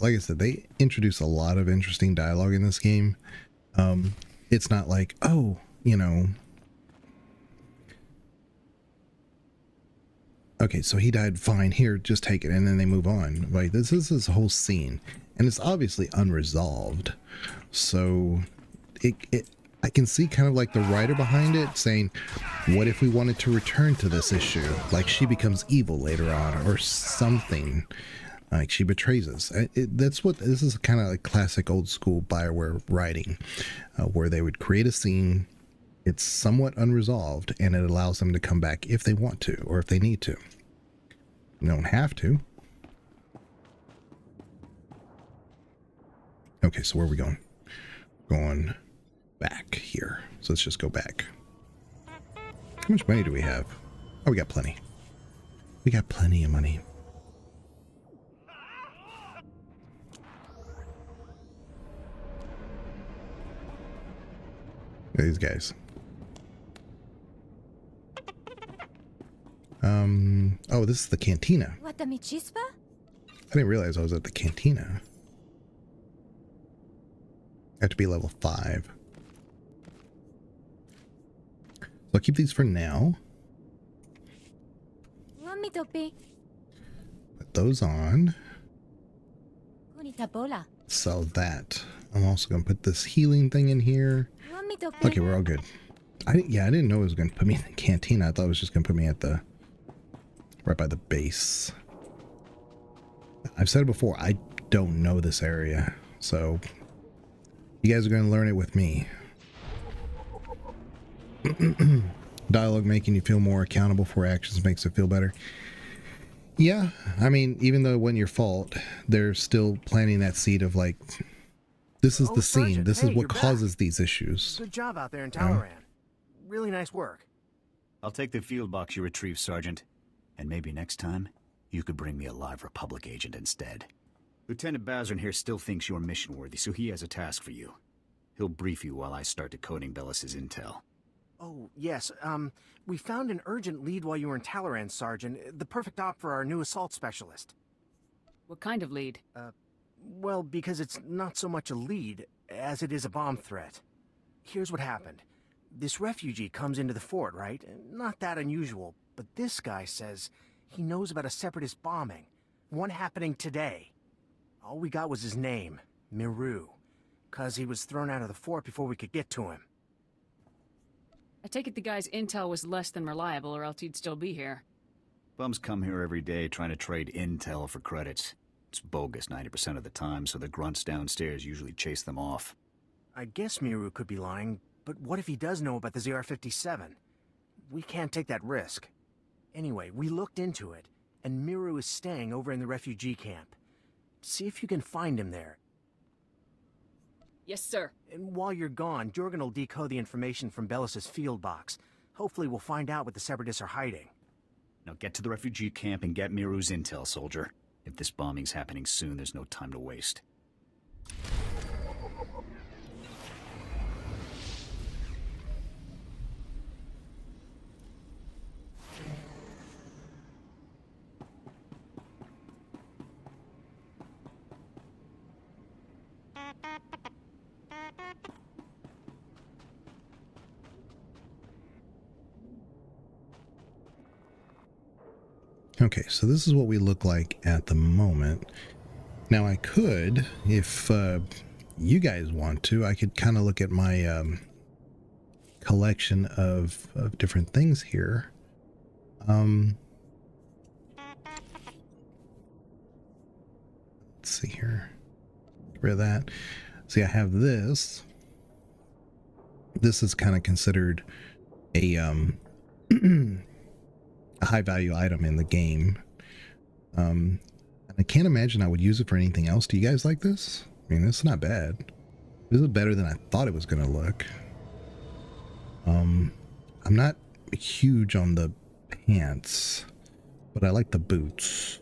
Like I said, they introduce a lot of interesting dialogue in this game. It's not like, oh, you know, okay, so he died, fine, here, just take it, and then they move on. Like, this is this whole scene, and it's obviously unresolved. So I can see kind of like the writer behind it saying, what if we wanted to return to this issue? Like she becomes evil later on or something. Like she betrays us. That's what this is, kind of like classic old school BioWare writing, where they would create a scene. It's somewhat unresolved and it allows them to come back if they want to or if they need to. You don't have to. Okay, so where are we going? Going back here. So let's just go back. How much money do we have? Oh, we got plenty. We got plenty of money. These guys. Oh, this is the cantina. I didn't realize I was at the cantina. I have to be level 5. So I'll keep these for now. Put those on. Sell that. I'm also going to put this healing thing in here. Okay, we're all good. I didn't know it was going to put me in the cantina. I thought it was just going to put me at the right by the base. I've said it before, I don't know this area, so you guys are going to learn it with me. Dialogue making you feel more accountable for actions makes it feel better. Yeah, I mean, even though it wasn't your fault, they're still planting that seed of like, this is the scene, Sergeant, this hey, is what you're causes back. these issues. Good job out there in Talaran. Really nice work. I'll take the field box you retrieved, Sergeant. And maybe next time, you could bring me a live Republic agent instead. Lieutenant Bazrin here still thinks you're mission-worthy, so he has a task for you. He'll brief you while I start decoding Bellis's intel. Oh, yes, we found an urgent lead while you were in Talaran, Sergeant. The perfect op for our new assault specialist. What kind of lead? Well, because it's not so much a lead as it is a bomb threat. Here's what happened. This refugee comes into the fort, right? Not that unusual, but this guy says he knows about a Separatist bombing. One happening today. All we got was his name, Miru. 'Cause he was thrown out of the fort before we could get to him. I take it the guy's intel was less than reliable, or else he'd still be here. Bums come here every day trying to trade intel for credits. It's bogus 90% of the time, so the grunts downstairs usually chase them off. I guess Miru could be lying, but what if he does know about the ZR-57? We can't take that risk. Anyway, we looked into it, and Miru is staying over in the refugee camp. See if you can find him there. Yes, sir. And while you're gone, Jorgen will decode the information from Bellis's field box. Hopefully we'll find out what the Separatists are hiding. Now get to the refugee camp and get Miru's intel, soldier. If this bombing's happening soon, there's no time to waste. Okay, so this is what we look like at the moment. Now I could, if you guys want to, I could kind of look at my collection of different things here. Let's see here. Get rid of that. See, I have this. This is kind of considered a a high value item in the game. And I can't imagine I would use it for anything else. Do you guys like this? I mean, it's not bad. This is better than I thought it was going to look. I'm not huge on the pants, but I like the boots.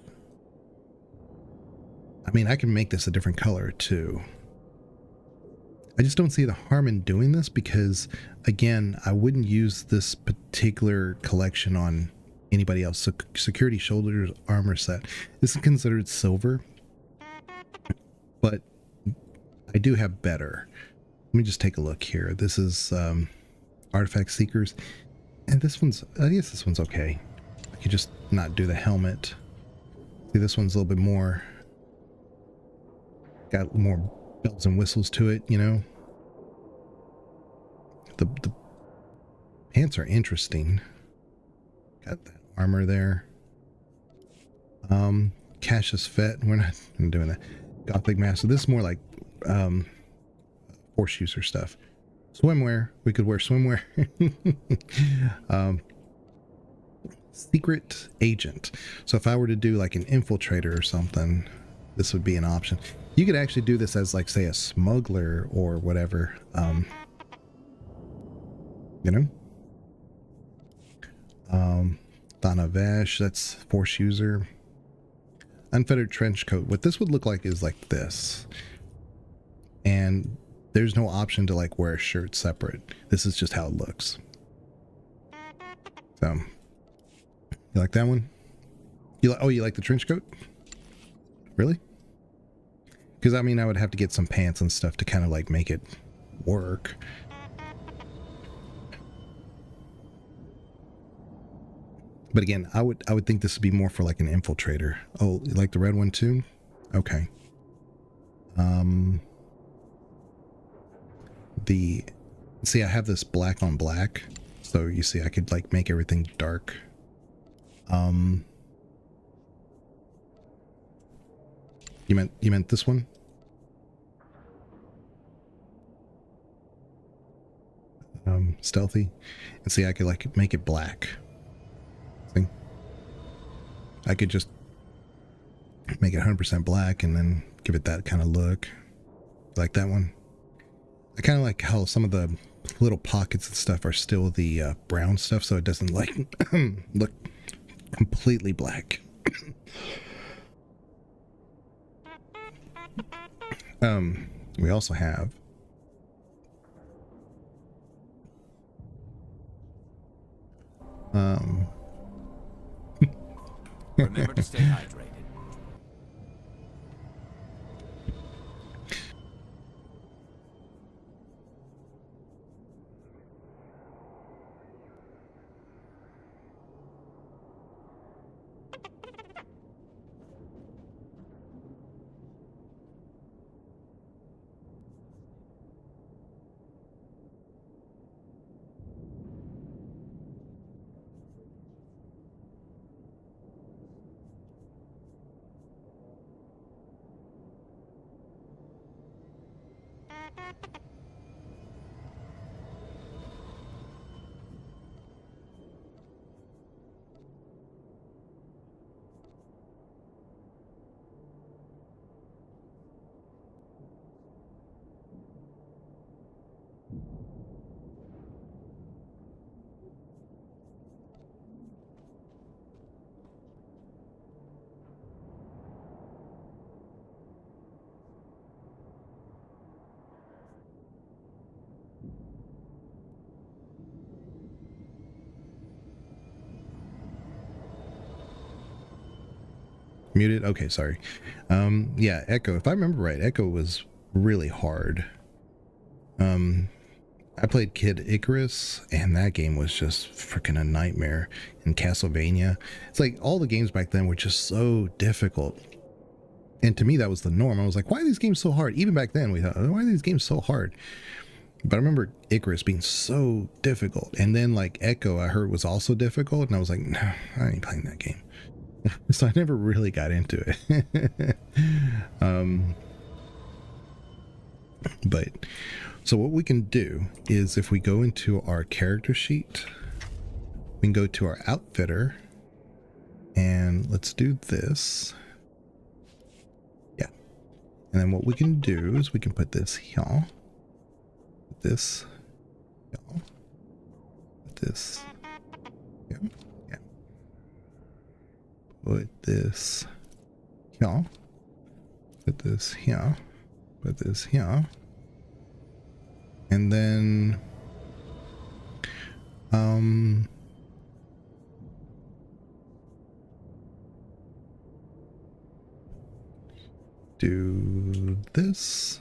I mean, I can make this a different color too. I just don't see the harm in doing this because, again, I wouldn't use this particular collection on anybody else. So security shoulders armor set. This is considered silver, but I do have better. Let me just take a look here. This is Artifact Seekers, and this one's, I guess this one's okay. I could just not do the helmet. See, this one's a little bit more, got more bells and whistles to it, you know. The pants are interesting. Got that armor there. Cassius Fett, we're not doing that. Gothic mask. So this is more like force user stuff. Swimwear, we could wear swimwear. Secret agent. So if I were to do like an infiltrator or something, this would be an option. You could actually do this as like, say, a smuggler or whatever. You know? Thana Vesh, that's force user. Unfettered trench coat. What this would look like is like this. And there's no option to like wear a shirt separate. This is just how it looks. So, you like that one? Oh, you like the trench coat? Really? Because I mean, I would have to get some pants and stuff to kind of like make it work. But again, I would think this would be more for like an infiltrator. Oh, you like the red one too? Okay. See, I have this black on black, so you see I could like make everything dark. You meant this one? Stealthy. And see, I could like make it black. See? I could just make it 100% black and then give it that kind of look. Like that one. I kind of like how some of the little pockets and stuff are still the brown stuff, so it doesn't like look completely black. We also have remember to stay hydrated. Muted? Okay, sorry. Yeah, Echo. If I remember right, Echo was really hard. I played Kid Icarus, and that game was just freaking a nightmare. And Castlevania. It's like all the games back then were just so difficult. And to me, that was the norm. I was like, why are these games so hard? Even back then, we thought, why are these games so hard? But I remember Icarus being so difficult. And then, like, Echo, I heard was also difficult. And I was like, no, I ain't playing that game. So I never really got into it. But so what we can do is if we go into our character sheet, we can go to our outfitter and let's do this. Yeah. And then what we can do is we can put this here, put this here, put this here. Put this here, put this here, put this here, and then do this.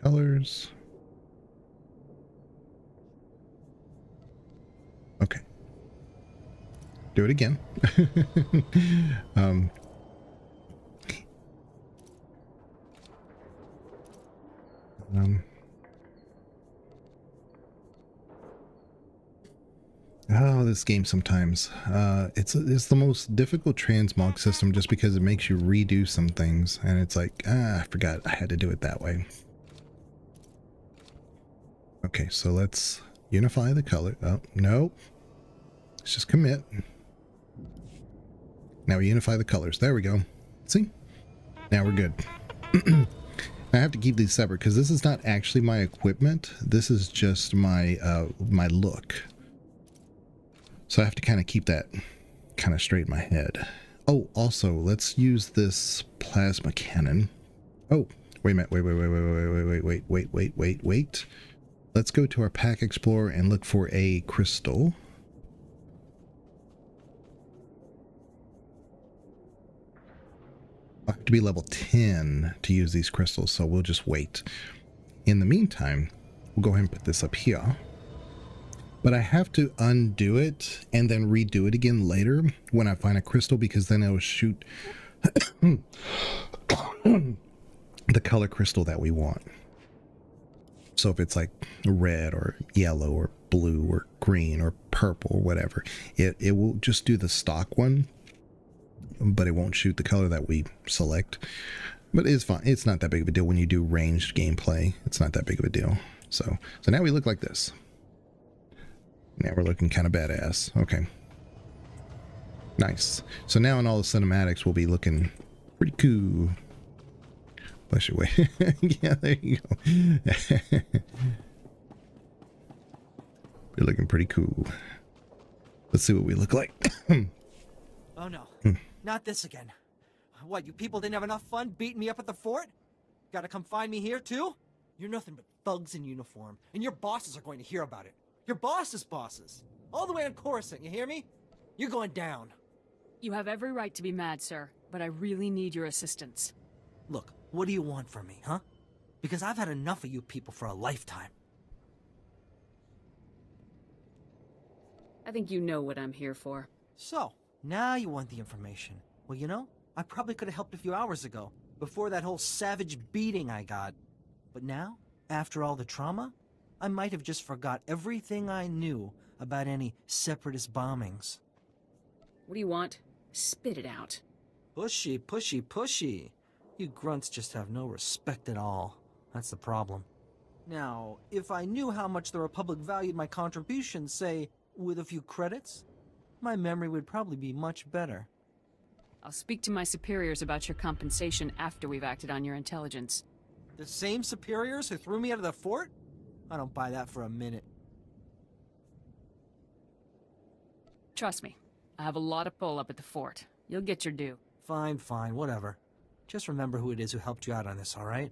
Colors. Okay. Do it again. Oh, this game sometimes. It's the most difficult transmog system just because it makes you redo some things, and it's like, I forgot I had to do it that way. Okay, so let's unify the color. Oh, no. Let's just commit. Now we unify the colors. There we go. See? Now we're good. I have to keep these separate because this is not actually my equipment. This is just my my look. So I have to kind of keep that kind of straight in my head. Oh, also, let's use this plasma cannon. Oh, wait a minute. Wait. Let's go to our Pack Explorer and look for a crystal. I have to be level 10 to use these crystals, so we'll just wait. In the meantime, we'll go ahead and put this up here. But I have to undo it and then redo it again later when I find a crystal, because then it'll shoot the color crystal that we want. So if it's like red or yellow or blue or green or purple or whatever, it will just do the stock one, but it won't shoot the color that we select. But it's fine. It's not that big of a deal when you do ranged gameplay. It's not that big of a deal. So now we look like this. Now we're looking kind of badass. Okay. Nice. So now in all the cinematics, we'll be looking pretty cool. Bless your way. Yeah, there you go. We're looking pretty cool. Let's see what we look like. Oh no, not this again. What, you people didn't have enough fun beating me up at the fort? Gotta come find me here too? You're nothing but thugs in uniform, and your bosses are going to hear about it. Your boss's bosses. All the way on Coruscant, you hear me? You're going down. You have every right to be mad, sir, but I really need your assistance. Look, what do you want from me, huh? Because I've had enough of you people for a lifetime. I think you know what I'm here for. So, now you want the information. Well, you know, I probably could have helped a few hours ago, before that whole savage beating I got. But now, after all the trauma, I might have just forgot everything I knew about any Separatist bombings. What do you want? Spit it out. Pushy, pushy, pushy. You grunts just have no respect at all. That's the problem. Now, if I knew how much the Republic valued my contribution, say, with a few credits, my memory would probably be much better. I'll speak to my superiors about your compensation after we've acted on your intelligence. The same superiors who threw me out of the fort? I don't buy that for a minute. Trust me, I have a lot of pull up at the fort. You'll get your due. Fine, fine, whatever. Just remember who it is who helped you out on this, all right?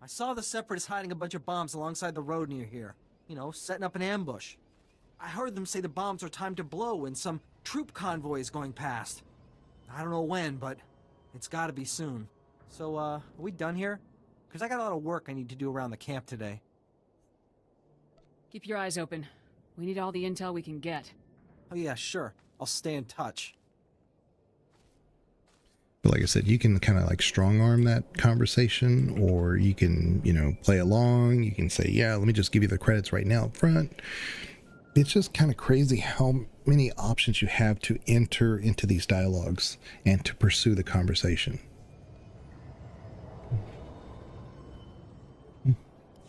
I saw the Separatists hiding a bunch of bombs alongside the road near here. You know, setting up an ambush. I heard them say the bombs are timed to blow when some troop convoy is going past. I don't know when, but it's gotta be soon. So, are we done here? Because I got a lot of work I need to do around the camp today. Keep your eyes open. We need all the intel we can get. Oh yeah, sure. I'll stay in touch. But like I said, you can kind of like strong arm that conversation, or you can, you know, play along. You can say, yeah, let me just give you the credits right now up front. It's just kind of crazy how many options you have to enter into these dialogues and to pursue the conversation.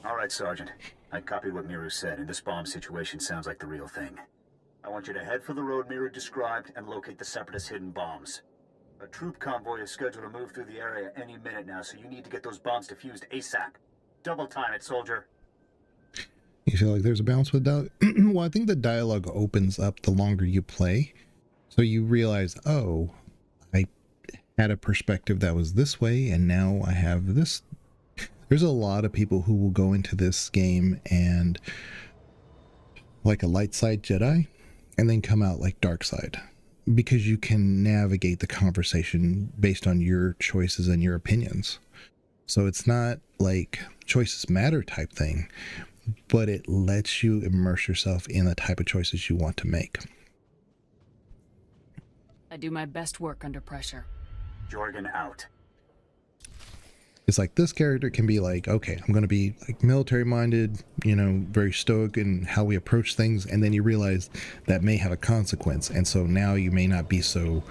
All right, Sergeant. I copied what Miru said, and this bomb situation sounds like the real thing. I want you to head for the road Miru described and locate the Separatist hidden bombs. A troop convoy is scheduled to move through the area any minute now, so you need to get those bombs defused ASAP. Double time it, soldier. You feel like there's a balance with dialogue? Well, I think the dialogue opens up the longer you play. So you realize, oh, I had a perspective that was this way, and now I have this. There's a lot of people who will go into this game and like a light side Jedi and then come out like dark side, because you can navigate the conversation based on your choices and your opinions. So it's not like choices matter type thing, but it lets you immerse yourself in the type of choices you want to make. I do my best work under pressure. Jorgen out. It's like this character can be like, okay, I'm going to be like military minded, you know, very stoic in how we approach things. And then you realize that may have a consequence. And so now you may not be so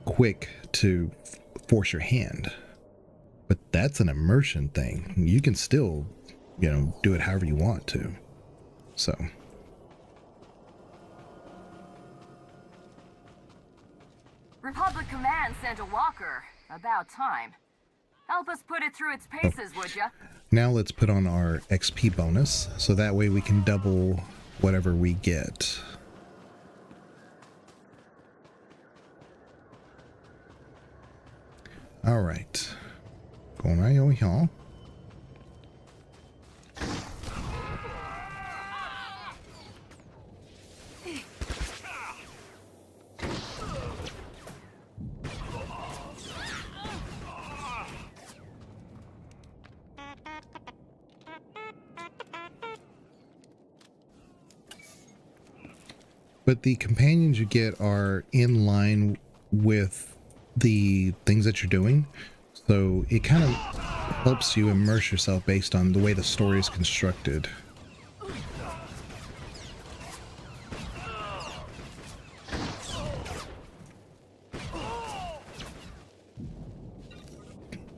quick to force your hand. But that's an immersion thing. You can still, you know, do it however you want to. So. Republic Command sent a walker. About time. Help us put it through its paces, would ya? Now let's put on our XP bonus, so that way we can double whatever we get. All right. Going right over here. But the companions you get are in line with the things that you're doing. So it kind of helps you immerse yourself based on the way the story is constructed.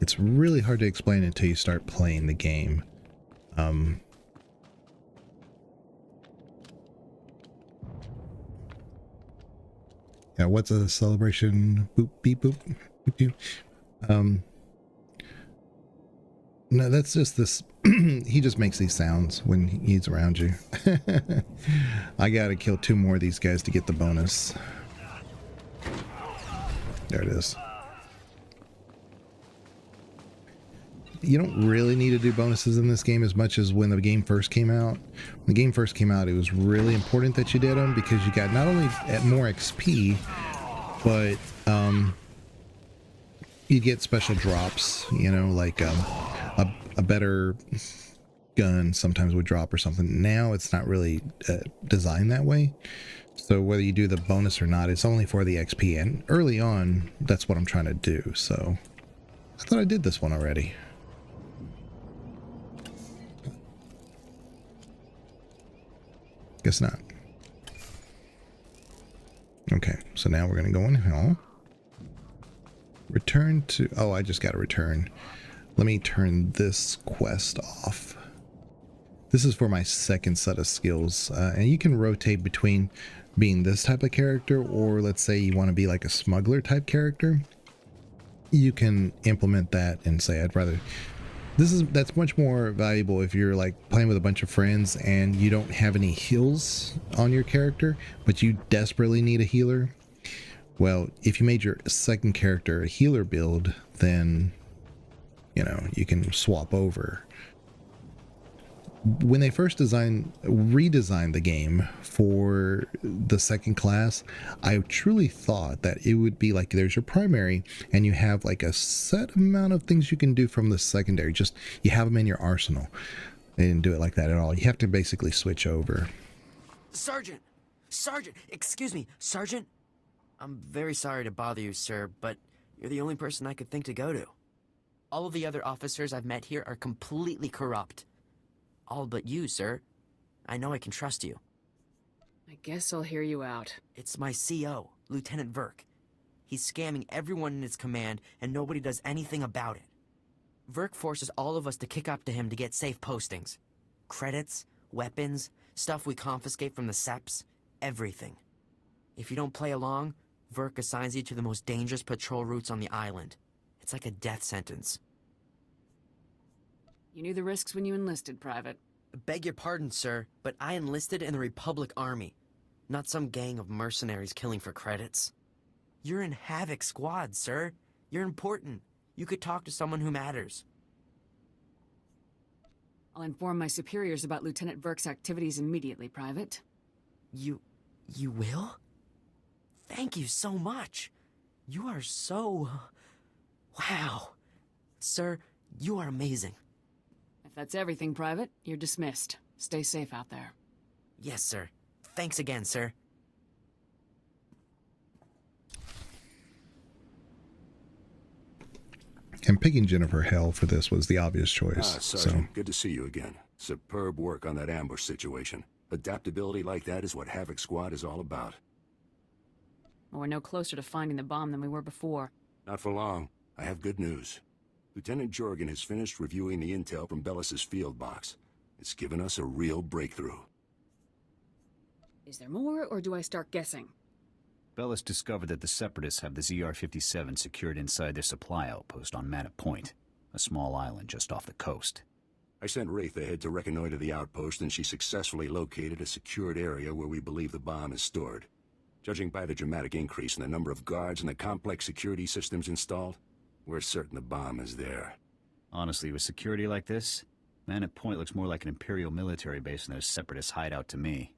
It's really hard to explain until you start playing the game. Yeah, what's a celebration? Boop, beep, boop, boop, boop. No, that's just this. He just makes these sounds when he's around you. I gotta kill 2 more of these guys to get the bonus. There it is. You don't really need to do bonuses in this game as much as when the game first came out. When the game first came out, it was really important that you did them because you got not only more XP, but you get special drops, you know, like a better gun sometimes would drop or something. Now it's not really designed that way. So whether you do the bonus or not, it's only for the XP. And early on, that's what I'm trying to do. So I thought I did this one already. Guess not. Okay, so now we're going to go in hell. Return to... Oh, I just got to return. Let me turn this quest off. This is for my second set of skills. And you can rotate between being this type of character, or let's say you want to be like a smuggler type character. You can implement that and say, I'd rather... That's much more valuable if you're like playing with a bunch of friends and you don't have any heals on your character, but you desperately need a healer. Well, if you made your second character a healer build, then, you know, you can swap over. When they first redesigned the game for the second class, I truly thought that it would be like there's your primary and you have like a set amount of things you can do from the secondary. Just you have them in your arsenal. They didn't do it like that at all. You have to basically switch over. Sergeant! Sergeant! Excuse me, Sergeant? I'm very sorry to bother you, sir, but you're the only person I could think to go to. All of the other officers I've met here are completely corrupt. All but you, sir. I know I can trust you. I guess I'll hear you out. It's my CO, Lieutenant Verk. He's scamming everyone in his command, and nobody does anything about it. Verk forces all of us to kick up to him to get safe postings. Credits, weapons, stuff we confiscate from the SEPs, everything. If you don't play along, Verk assigns you to the most dangerous patrol routes on the island. It's like a death sentence. You knew the risks when you enlisted, Private. Beg your pardon, sir, but I enlisted in the Republic Army, not some gang of mercenaries killing for credits. You're in Havoc Squad, sir. You're important. You could talk to someone who matters. I'll inform my superiors about Lieutenant Verk's activities immediately, Private. You will? Thank you so much. You are so... Wow. Sir, you are amazing. If that's everything, Private, you're dismissed. Stay safe out there. Yes, sir. Thanks again, sir. And picking Jennifer Hale for this was the obvious choice. Sergeant, good to see you again. Superb work on that ambush situation. Adaptability like that is what Havoc Squad is all about. Well, we're no closer to finding the bomb than we were before. Not for long. I have good news. Lieutenant Jorgen has finished reviewing the intel from Bellis's field box. It's given us a real breakthrough. Is there more, or do I start guessing? Bellis discovered that the Separatists have the ZR-57 secured inside their supply outpost on Manor Point, a small island just off the coast. I sent Wraith ahead to reconnoiter the outpost, and she successfully located a secured area where we believe the bomb is stored. Judging by the dramatic increase in the number of guards and the complex security systems installed, we're certain the bomb is there. Honestly, with security like this, Manor Point looks more like an Imperial military base than a Separatist hideout to me.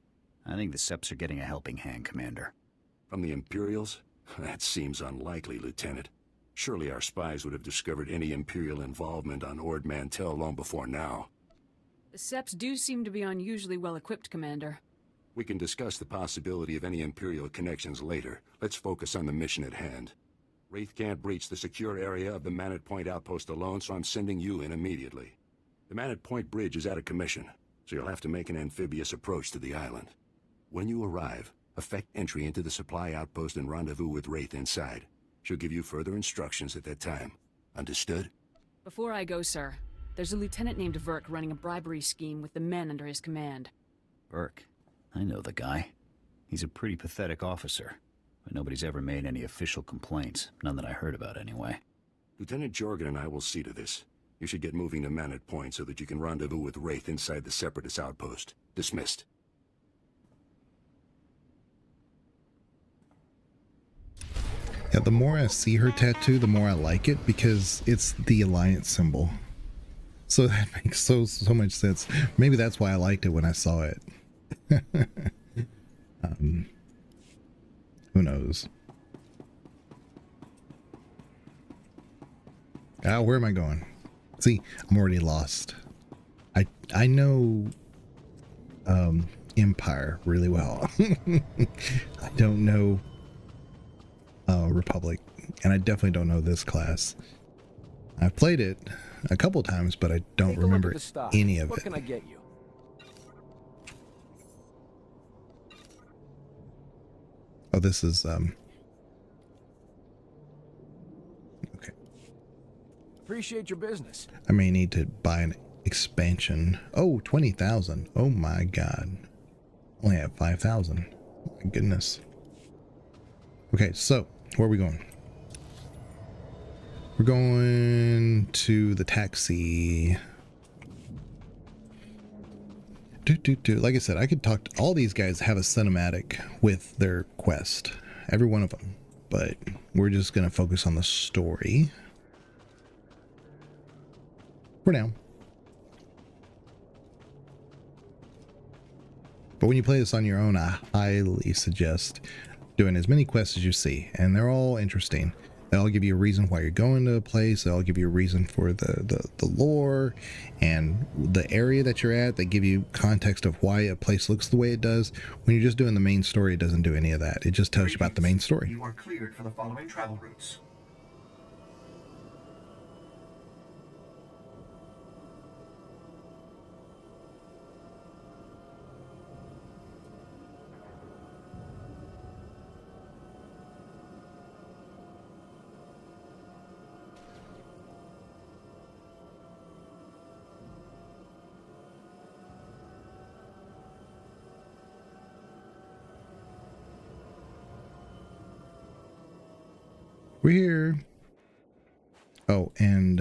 I think the Seps are getting a helping hand, Commander. From the Imperials? That seems unlikely, Lieutenant. Surely our spies would have discovered any Imperial involvement on Ord Mantell long before now. The Seps do seem to be unusually well-equipped, Commander. We can discuss the possibility of any Imperial connections later. Let's focus on the mission at hand. Wraith can't breach the secure area of the Manat Point outpost alone, so I'm sending you in immediately. The Manat Point bridge is out of commission, so you'll have to make an amphibious approach to the island. When you arrive, effect entry into the supply outpost and rendezvous with Wraith inside. She'll give you further instructions at that time. Understood? Before I go, sir, there's a lieutenant named Verk running a bribery scheme with the men under his command. Verk? I know the guy. He's a pretty pathetic officer, but nobody's ever made any official complaints. None that I heard about, anyway. Lieutenant Jorgen and I will see to this. You should get moving to Manat Point so that you can rendezvous with Wraith inside the Separatist outpost. Dismissed. Yeah, the more I see her tattoo, the more I like it because it's the Alliance symbol. So that makes so much sense. Maybe that's why I liked it when I saw it. Who knows? Ah, where am I going? See, I'm already lost. I know Empire really well. I don't know Republic, and I definitely don't know this class. I've played it a couple times, but I don't remember any of it. What can I get you? Oh, this is okay. Appreciate your business. I may need to buy an expansion. Oh, 20,000. Oh my god. Only have 5,000. My goodness. Okay, so where are we going? We're going to the taxi. Like I said, I could talk to all these guys, have a cinematic with their quest, every one of them, but we're just going to focus on the story for now. But when you play this on your own, I highly suggest doing as many quests as you see, and they're all interesting. They'll give you a reason why you're going to a place. They'll give you a reason for the lore and the area that you're at. They give you context of why a place looks the way it does. When you're just doing the main story, it doesn't do any of that. It just tells you about the main story. You are cleared for the following travel routes. We're here. Oh, and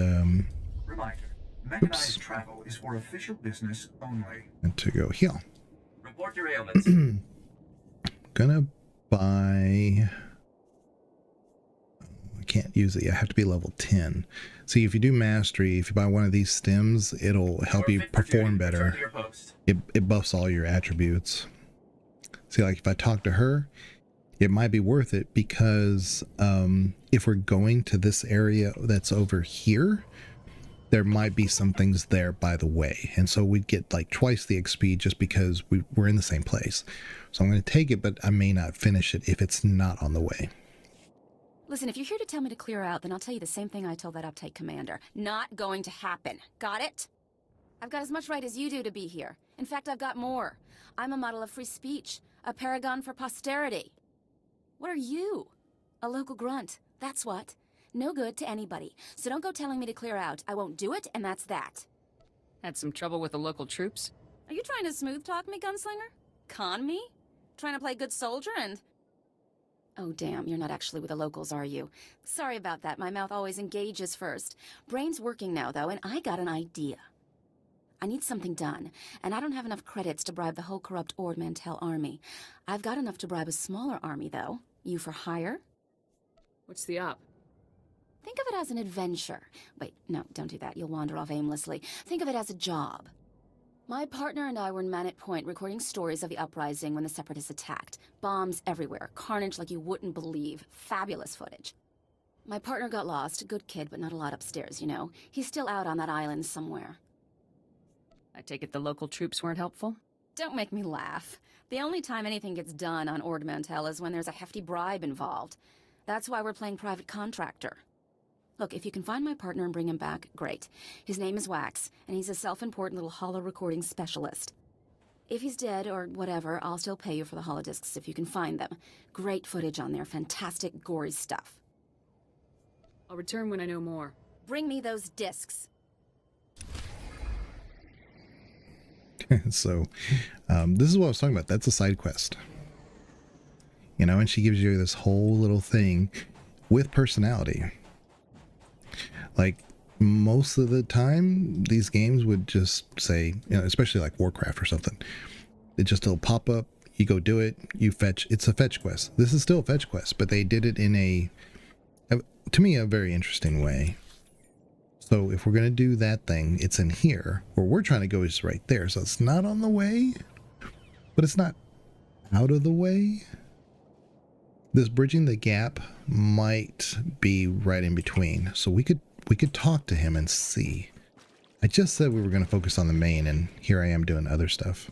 Reminder: mechanized travel is for official business only. and to go here. Report your ailments. Gonna buy. I can't use it. I have to be level 10. See, if you do mastery, if you buy one of these stems, it'll help you perform better. It buffs all your attributes. See, like if I talk to her, it might be worth it because if we're going to this area that's over here, there might be some things there by the way. And so we'd get like twice the XP just because we're in the same place. So I'm going to take it, but I may not finish it if it's not on the way. Listen, if you're here to tell me to clear out, then I'll tell you the same thing I told that uptight commander. Not going to happen. Got it? I've got as much right as you do to be here. In fact, I've got more. I'm a model of free speech, a paragon for posterity. What are you? A local grunt. That's what. No good to anybody. So don't go telling me to clear out. I won't do it, and that's that. Had some trouble with the local troops? Are you trying to smooth talk me, gunslinger? Con me? Trying to play good soldier and... Oh, damn, you're not actually with the locals, are you? Sorry about that. My mouth always engages first. Brain's working now, though, and I got an idea. I need something done, and I don't have enough credits to bribe the whole corrupt Ord Mantell army. I've got enough to bribe a smaller army, though. You for hire? What's the op? Think of it as an adventure. Wait, no, don't do that. You'll wander off aimlessly. Think of it as a job. My partner and I were in Manat Point recording stories of the uprising when the Separatists attacked. Bombs everywhere. Carnage like you wouldn't believe. Fabulous footage. My partner got lost. Good kid, but not a lot upstairs, you know. He's still out on that island somewhere. I take it the local troops weren't helpful? Don't make me laugh. The only time anything gets done on Ord Mantell is when there's a hefty bribe involved. That's why we're playing private contractor. Look, if you can find my partner and bring him back, great. His name is Wax, and he's a self-important little holo recording specialist. If he's dead or whatever, I'll still pay you for the holodiscs if you can find them. Great footage on there, fantastic, gory stuff. I'll return when I know more. Bring me those discs. So, this is what I was talking about. That's a side quest. You know, and she gives you this whole little thing with personality. Like, most of the time, these games would just say, you know, especially like Warcraft or something, it'll pop up, you go do it, you fetch. It's a fetch quest. This is still a fetch quest, but they did it in a to me, a very interesting way. So if we're going to do that thing, it's in here. Where we're trying to go is right there. So it's not on the way, but it's not out of the way. This bridging the gap might be right in between. So we could talk to him and see. I just said we were going to focus on the main, and here I am doing other stuff.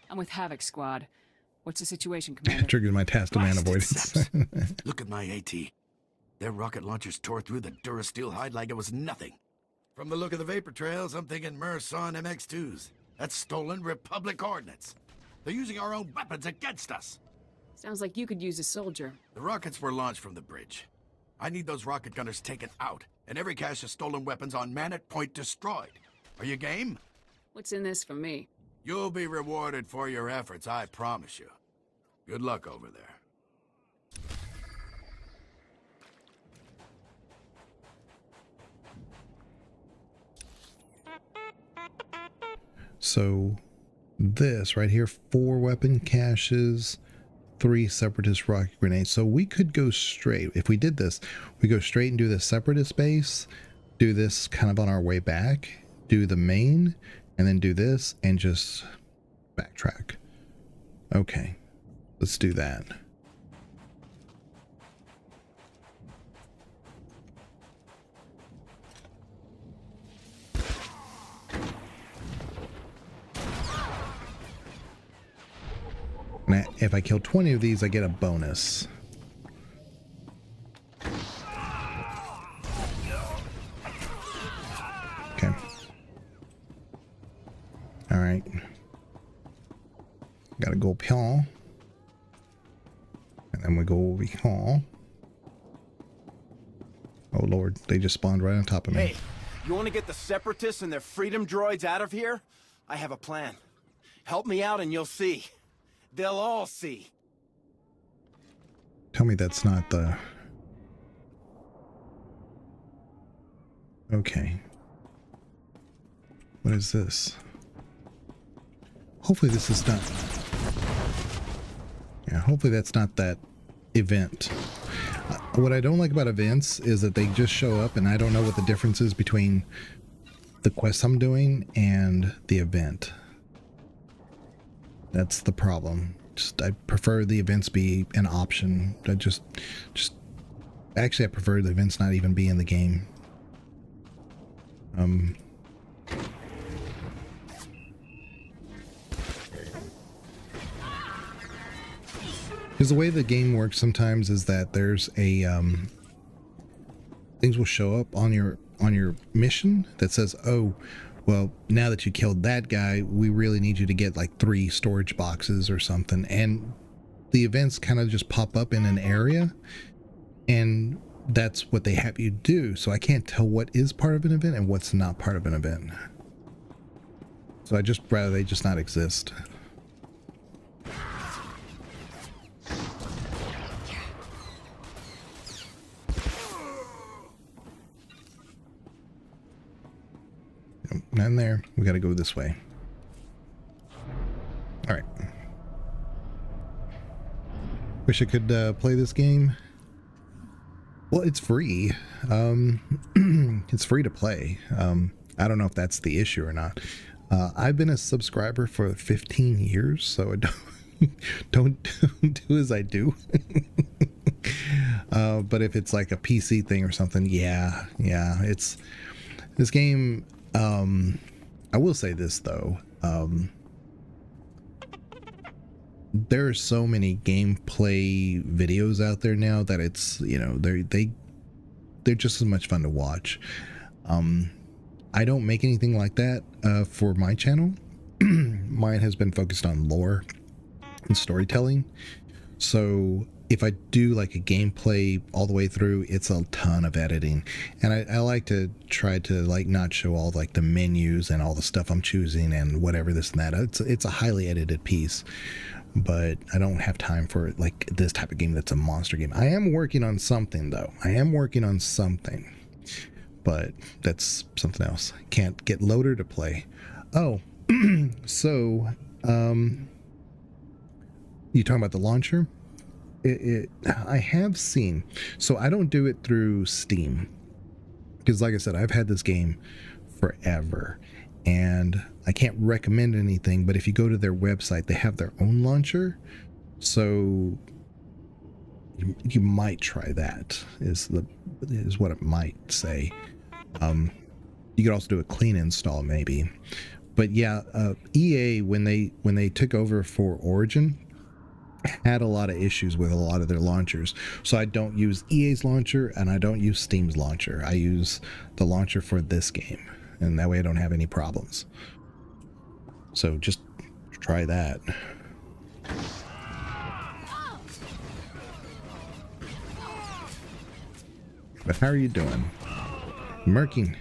I'm with Havoc Squad. What's the situation, Commander? Triggered my task demand avoidance. Look at my AT. Their rocket launchers tore through the Durasteel hide like it was nothing. From the look of the vapor trails, I'm thinking Merson MX-2s. That's stolen Republic ordnance. They're using our own weapons against us. Sounds like you could use a soldier. The rockets were launched from the bridge. I need those rocket gunners taken out, and every cache of stolen weapons on Man-at Point destroyed. Are you game? What's in this for me? You'll be rewarded for your efforts, I promise you. Good luck over there. So this right here, 4 weapon caches, 3 Separatist rocket grenades. So we could go straight. If we did this, we go straight and do the Separatist base, do this kind of on our way back, do the main, and then do this and just backtrack. Okay, let's do that. And if I kill 20 of these, I get a bonus. Okay. All right. Gotta go up here. And then we go over here. Oh Lord, they just spawned right on top of me. Hey, you want to get the Separatists and their freedom droids out of here? I have a plan. Help me out and you'll see. They'll all see. Tell me that's not the... Okay. What is this? Hopefully this is not... Yeah, hopefully that's not that event. What I don't like about events is that they just show up and I don't know what the difference is between the quest I'm doing and the event. That's the problem. I prefer the events be an option. Actually, I prefer the events not even be in the game. Because the way the game works sometimes is that there's a things will show up on your mission that says, oh, well, now that you killed that guy, we really need you to get like 3 storage boxes or something. And the events kind of just pop up in an area, and that's what they have you do. So I can't tell what is part of an event and what's not part of an event. So I just rather they just not exist. Not in there. We got to go this way. All right. Wish I could play this game. Well, it's free. It's free to play. I don't know if that's the issue or not. I've been a subscriber for 15 years, so I don't do as I do. But if it's like a PC thing or something, yeah, it's this game. I will say this though, there are so many gameplay videos out there now that it's, you know, they're just as much fun to watch. I don't make anything like that for my channel. Mine has been focused on lore and storytelling. So if I do like a gameplay all the way through, it's a ton of editing, and I like to try to like not show all like the menus and all the stuff I'm choosing and whatever this and that. It's a highly edited piece, but I don't have time for like this type of game that's a monster game. I am working on something though. I am working on something, but that's something else. Can't get loader to play. Oh, so you talking about the launcher? I have seen, so I don't do it through Steam because like I said, I've had this game forever and I can't recommend anything, but if you go to their website, they have their own launcher, so you might try that is what it might say. You could also do a clean install maybe, but yeah, EA when they took over for Origin had a lot of issues with a lot of their launchers, so I don't use EA's launcher and I don't use Steam's launcher. I use the launcher for this game, and that way I don't have any problems. So just try that. But how are you doing? Merking.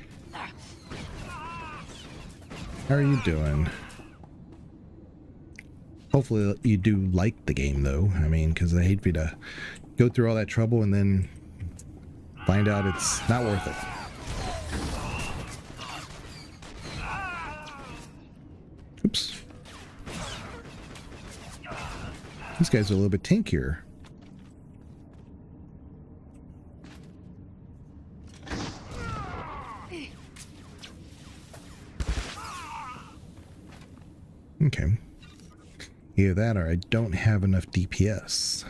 How are you doing? Hopefully you do like the game though. I mean, because I hate for you to go through all that trouble and then find out it's not worth it. Oops. These guys are a little bit tankier. Okay. Either that or I don't have enough DPS.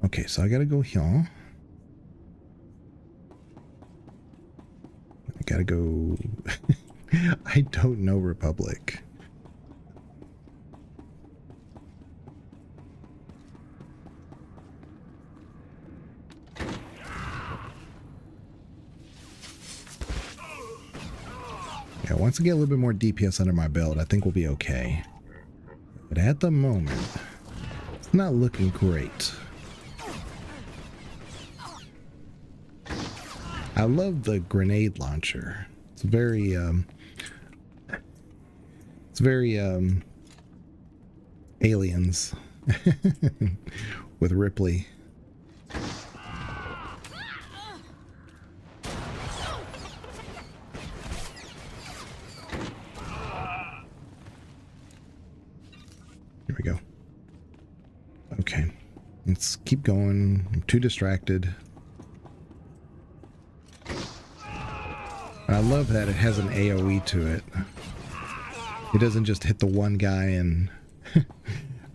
Okay, so I gotta go here. I gotta go... I don't know Republic. Yeah, once I get a little bit more DPS under my belt, I think we'll be okay. But at the moment, it's not looking great. I love the grenade launcher. It's very Aliens with Ripley. Here we go. Okay, let's keep going. I'm too distracted. I love that it has an AoE to it. It doesn't just hit the one guy and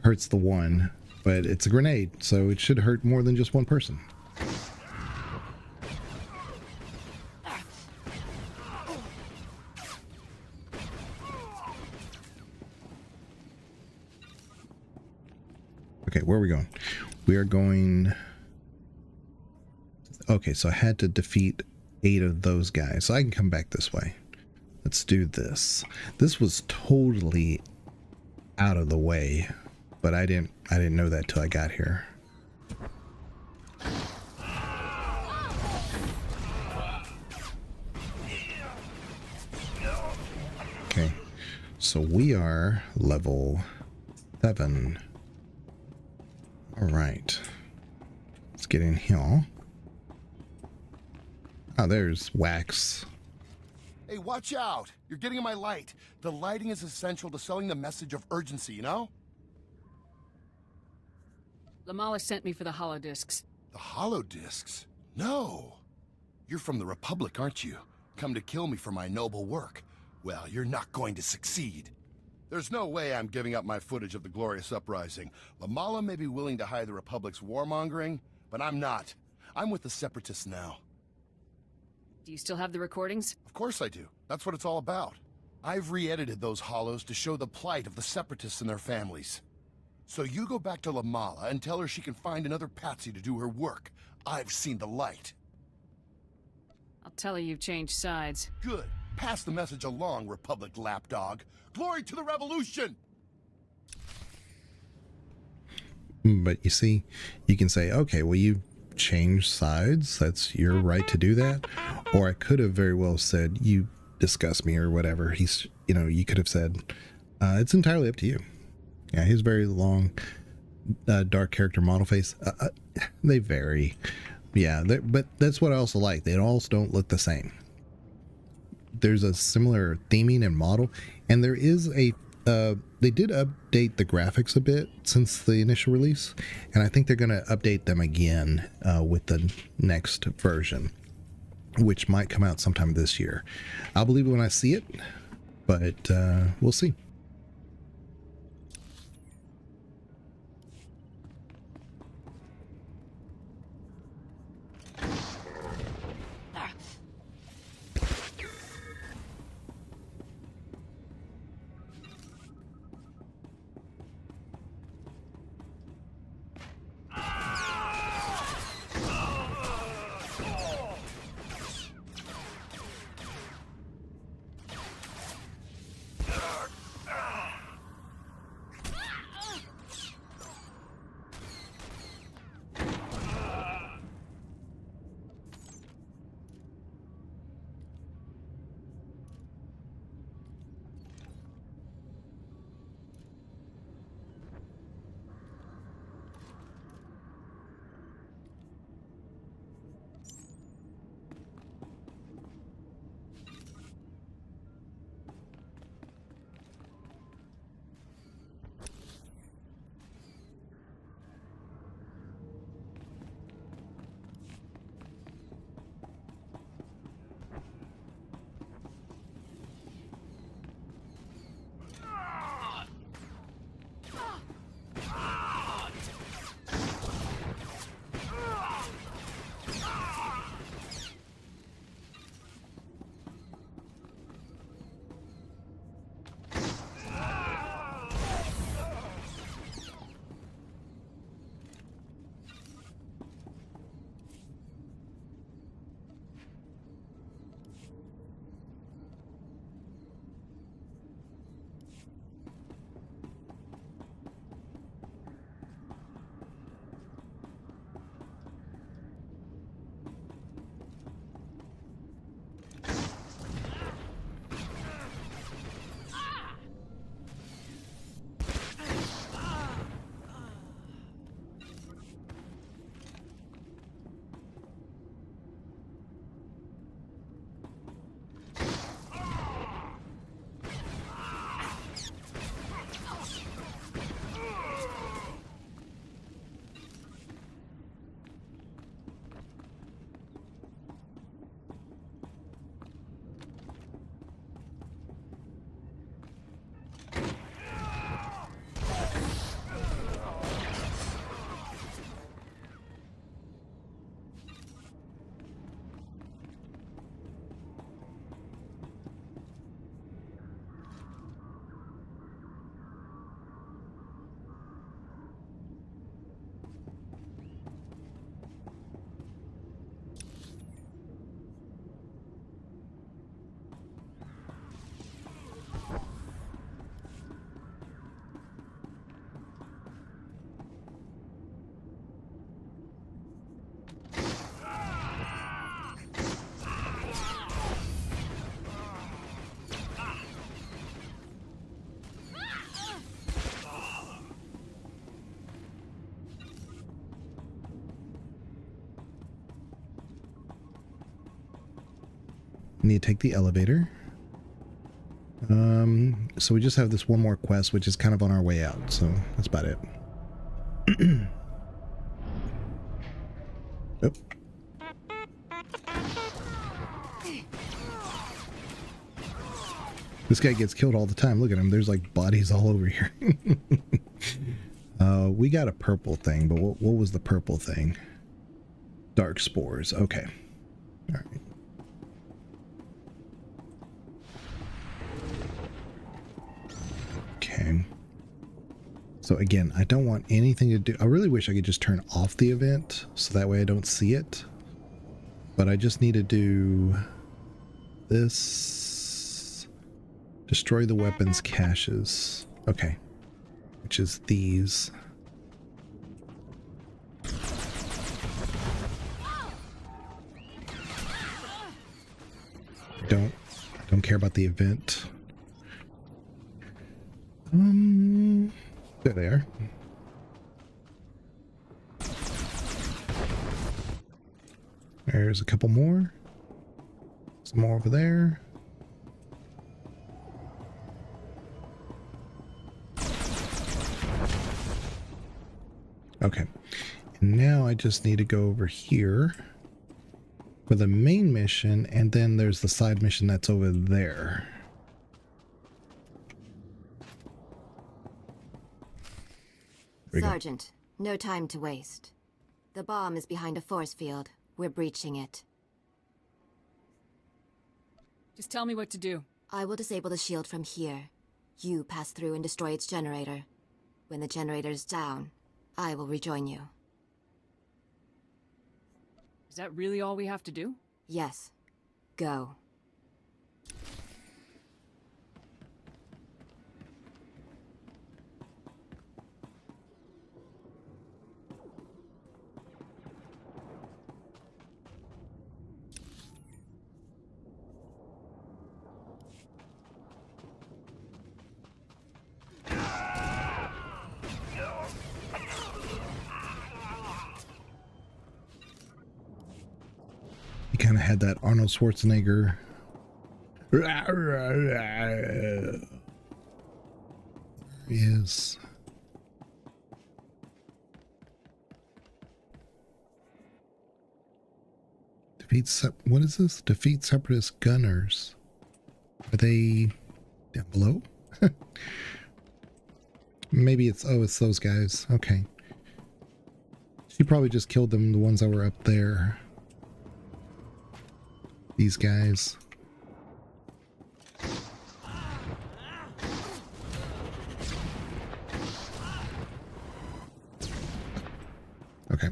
hurts the one, but it's a grenade, so it should hurt more than just one person. Okay, where are we going? We are going... Okay, so I had to defeat 8 of those guys, so I can come back this way. Let's do this. This was totally out of the way, but I didn't know that till I got here. Okay, so we are level 7. All right, let's get in here. Oh, there's Wax. Hey, watch out! You're getting in my light. The lighting is essential to selling the message of urgency, you know? Lamala sent me for the holodiscs. The holodiscs? No! You're from the Republic, aren't you? Come to kill me for my noble work. Well, you're not going to succeed. There's no way I'm giving up my footage of the glorious uprising. Lamala may be willing to hide the Republic's warmongering, but I'm not. I'm with the Separatists now. Do you still have the recordings? Of course I do. That's what it's all about. I've re-edited those hollows to show the plight of the Separatists and their families. So you go back to Lamala and tell her she can find another patsy to do her work. I've seen the light. I'll tell her you've changed sides. Good. Pass the message along, Republic lapdog. Glory to the revolution! But you see, you can say, okay, well, you changed sides. That's your right to do that. Or I could have very well said, you disgust me or whatever. He's, you know, you could have said, it's entirely up to you. Yeah, his very long, dark character model face, they vary. Yeah, but that's what I also like. They all don't look the same. There's a similar theming and model, and there is a they did update the graphics a bit since the initial release, and I think they're going to update them again with the next version, which might come out sometime this year. I'll believe it when I see it, but we'll see. Need to take the elevator. So we just have this one more quest, which is kind of on our way out, so that's about it. Oh. This guy gets killed all the time. Look at him. There's like bodies all over here. We got a purple thing, but what was the purple thing? Dark spores. Okay. All right. So again, I don't want anything to do. I really wish I could just turn off the event so that way I don't see it. But I just need to do this. Destroy the weapons caches. Okay. Which is these. I don't care about the event. There they are. There's a couple more. Some more over there. Okay. And now I just need to go over here for the main mission, and then there's the side mission that's over there. Sergeant, no time to waste. The bomb is behind a force field. We're breaching it. Just tell me what to do. I will disable the shield from here. You pass through and destroy its generator. When the generator is down, I will rejoin you. Is that really all we have to do? Yes. Go. He kind of had that Arnold Schwarzenegger. He is. What is this? Defeat Separatist gunners. Are they down below? Maybe it's, oh, it's those guys. Okay. She probably just killed them, the ones that were up there. These guys. Okay.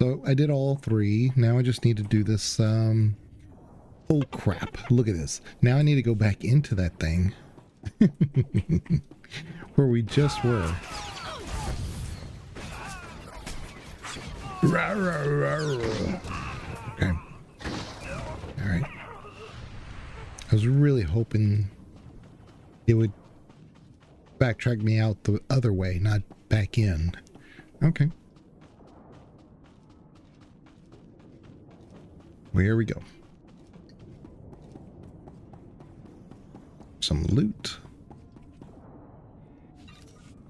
So I did all three. Now I just need to do this. Oh crap. Look at this. Now I need to go back into that thing. Where we just were. Okay. Alright. I was really hoping it would backtrack me out the other way, not back in. Okay. Well, here we go. Some loot.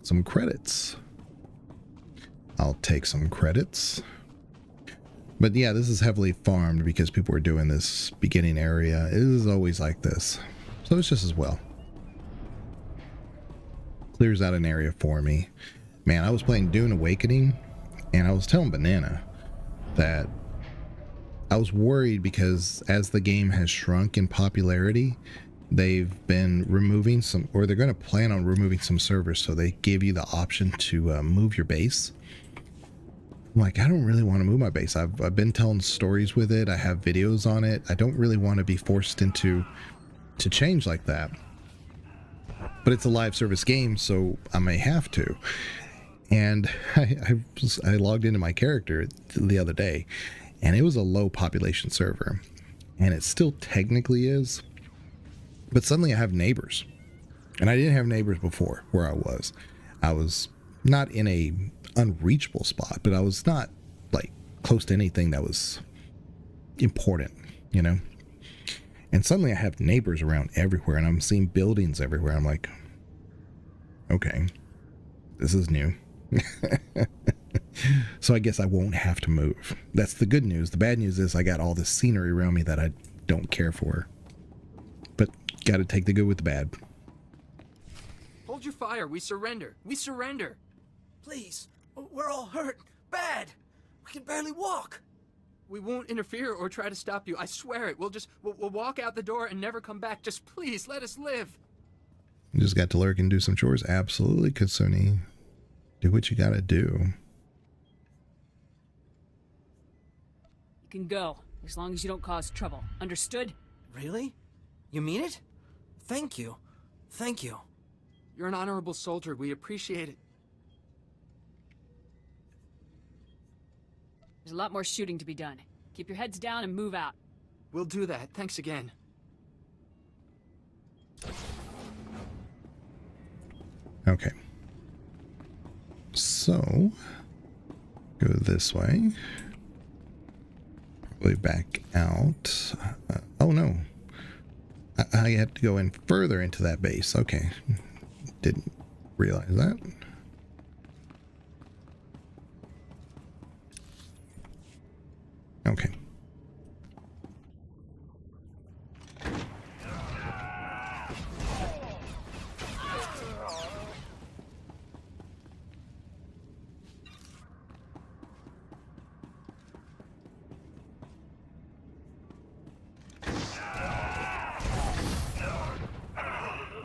Some credits. I'll take some credits. But yeah, this is heavily farmed because people are doing this beginning area. It is always like this. So it's just as well. Clears out an area for me. Man, I was playing Dune Awakening, and I was telling Banana that I was worried because as the game has shrunk in popularity, they've been removing some, or they're going to plan on removing some servers, so they give you the option to move your base. I'm like, I don't really want to move my base. I've been telling stories with it. I have videos on it. I don't really want to be forced into to change like that. But it's a live service game, so I may have to. And I logged into my character the other day, and it was a low population server, and it still technically is. But suddenly I have neighbors, and I didn't have neighbors before where I was. I was not in a unreachable spot, but I was not like close to anything that was important, you know. And suddenly I have neighbors around everywhere, and I'm seeing buildings everywhere. I'm like, okay, this is new. So I guess I won't have to move. That's the good news. The bad news is I got all this scenery around me that I don't care for. But got to take the good with the bad. Hold your fire. We surrender. We surrender. Please. We're all hurt. Bad. We can barely walk. We won't interfere or try to stop you. I swear it. We'll walk out the door and never come back. Just please let us live. You just got to lurk and do some chores? Absolutely, Kasuni. Do what you gotta do. You can go, as long as you don't cause trouble. Understood? Really? You mean it? Thank you. Thank you. You're an honorable soldier. We appreciate it. There's a lot more shooting to be done. Keep your heads down and move out. We'll do that. Thanks again. Okay. So, go this way. Probably back out. Oh no. I had to go in further into that base. Okay. Didn't realize that. Okay.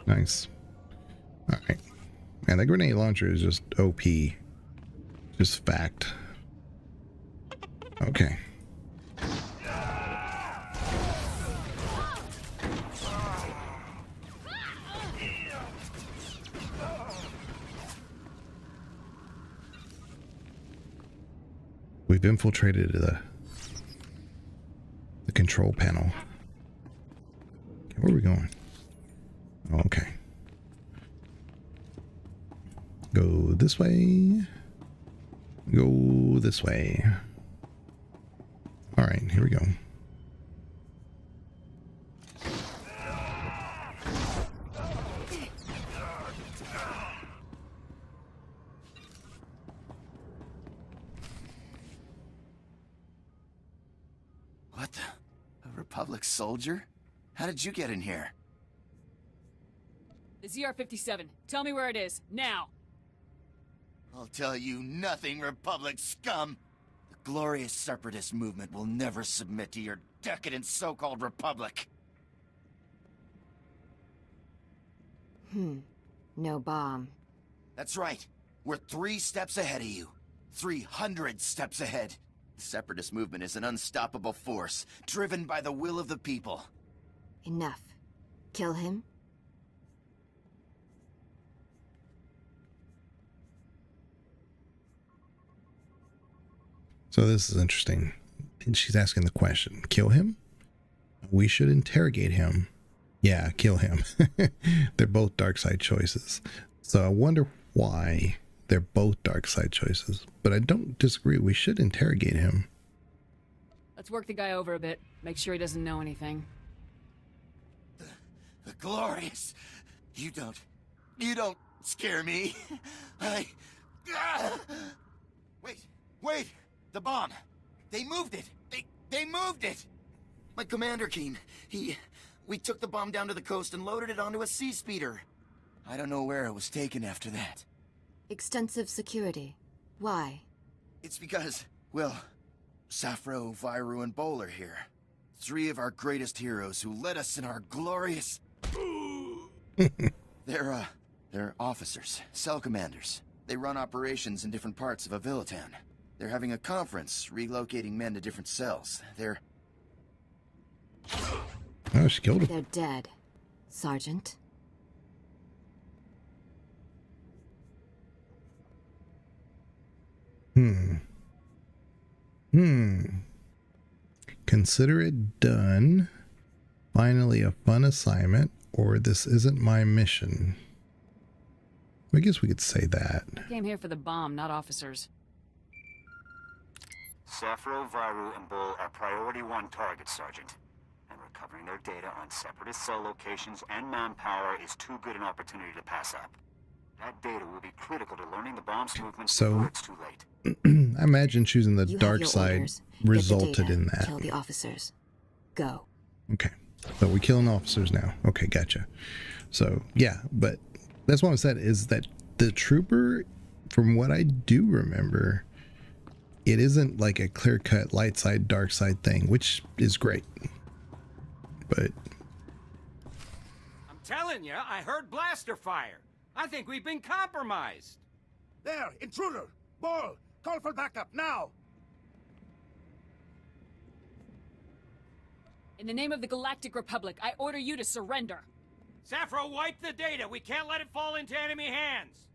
Nice. All right. Man, that grenade launcher is just OP. Just fact. Okay. We've infiltrated the control panel. Okay, where are we going? Okay. Go this way. Go this way. All right, here we go. What the? A Republic soldier? How did you get in here? The ZR-57. Tell me where it is, now! I'll tell you nothing, Republic scum! The glorious Separatist movement will never submit to your decadent so-called Republic! No bomb. That's right. We're 3 steps ahead of you. 300 steps ahead. The Separatist movement is an unstoppable force, driven by the will of the people. Enough. Kill him? So this is interesting. And she's asking the question, kill him? We should interrogate him. Yeah, kill him. They're both dark side choices. So I wonder why they're both dark side choices. But I don't disagree. We should interrogate him. Let's work the guy over a bit. Make sure he doesn't know anything. The glorious. You don't scare me. Wait. The bomb. They moved it. They moved it. My commander came. We took the bomb down to the coast and loaded it onto a sea speeder. I don't know where it was taken after that. Extensive security. Why? It's because, well, Safro, Viru, and Bol are here. 3 of our greatest heroes who led us in our glorious... They're officers, cell commanders. They run operations in different parts of Avilitan. They're having a conference, relocating men to different cells. They're... Oh, she killed him. They're dead, Sergeant. Consider it done. Finally a fun assignment, or this isn't my mission. I guess we could say that. Came here for the bomb, not officers. Safro, Viru, and Bol are priority 1 targets, Sergeant. And recovering their data on Separatist cell locations and manpower is too good an opportunity to pass up. That data will be critical to learning the bomb's movement before it's too late. I imagine choosing the dark side orders. resulted in that. Kill the officers. Go. Okay. So we're killing officers now. Okay, gotcha. So, yeah, but that's what I said, is that the trooper, from what I do remember, it isn't like a clear-cut light side, dark side thing, which is great. But... I'm telling you, I heard blaster fire. I think we've been compromised. There, intruder! Ball, call for backup, now! In the name of the Galactic Republic, I order you to surrender. Sappho, wipe the data. We can't let it fall into enemy hands.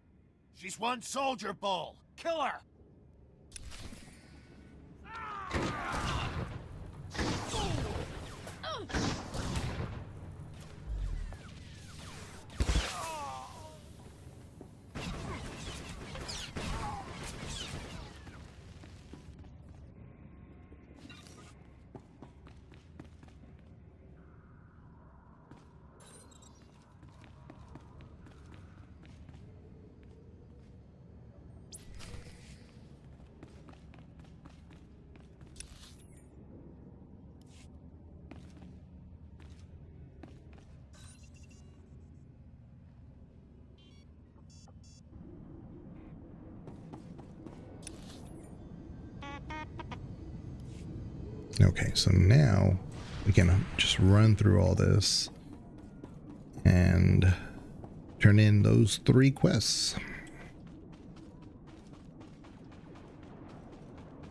She's one soldier, Bull. Kill her! Okay, so now we can just run through all this and turn in those 3 quests.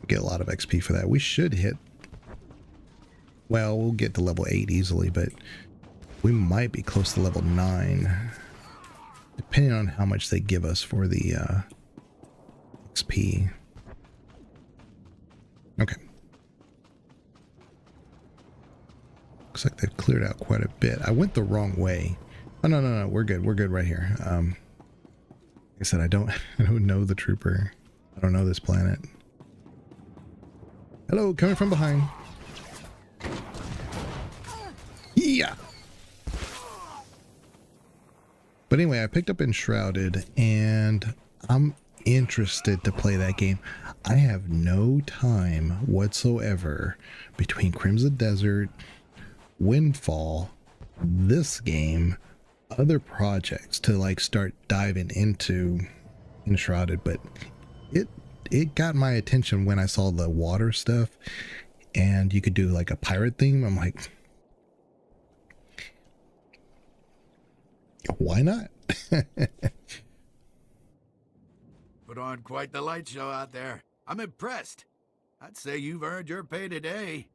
Get a lot of XP for that. We should hit, well, we'll get to level 8 easily, but we might be close to level 9, depending on how much they give us for the XP. Okay. Looks like they've cleared out quite a bit. I went the wrong way. Oh, no, we're good. We're good right here. Like I said, I don't know the trooper. I don't know this planet. Hello, coming from behind. Yeah. But anyway, I picked up Enshrouded, and I'm interested to play that game. I have no time whatsoever between Crimson Desert, Windfall, this game, other projects to like start diving into Enshrouded, but it got my attention when I saw the water stuff and you could do like a pirate theme. I'm like, why not? Put on quite the light show out there. I'm impressed. I'd say you've earned your pay today.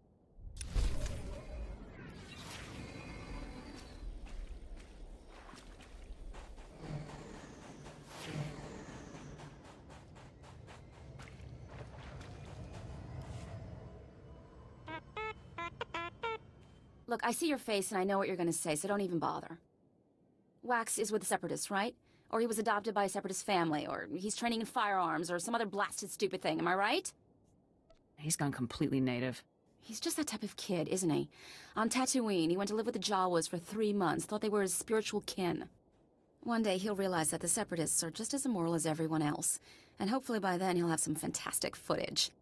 Look, I see your face and I know what you're gonna say, so don't even bother. Wax is with the Separatists, right? Or he was adopted by a Separatist family, or he's training in firearms, or some other blasted stupid thing, am I right? He's gone completely native. He's just that type of kid, isn't he? On Tatooine, he went to live with the Jawas for 3 months, thought they were his spiritual kin. One day he'll realize that the Separatists are just as immoral as everyone else, and hopefully by then he'll have some fantastic footage.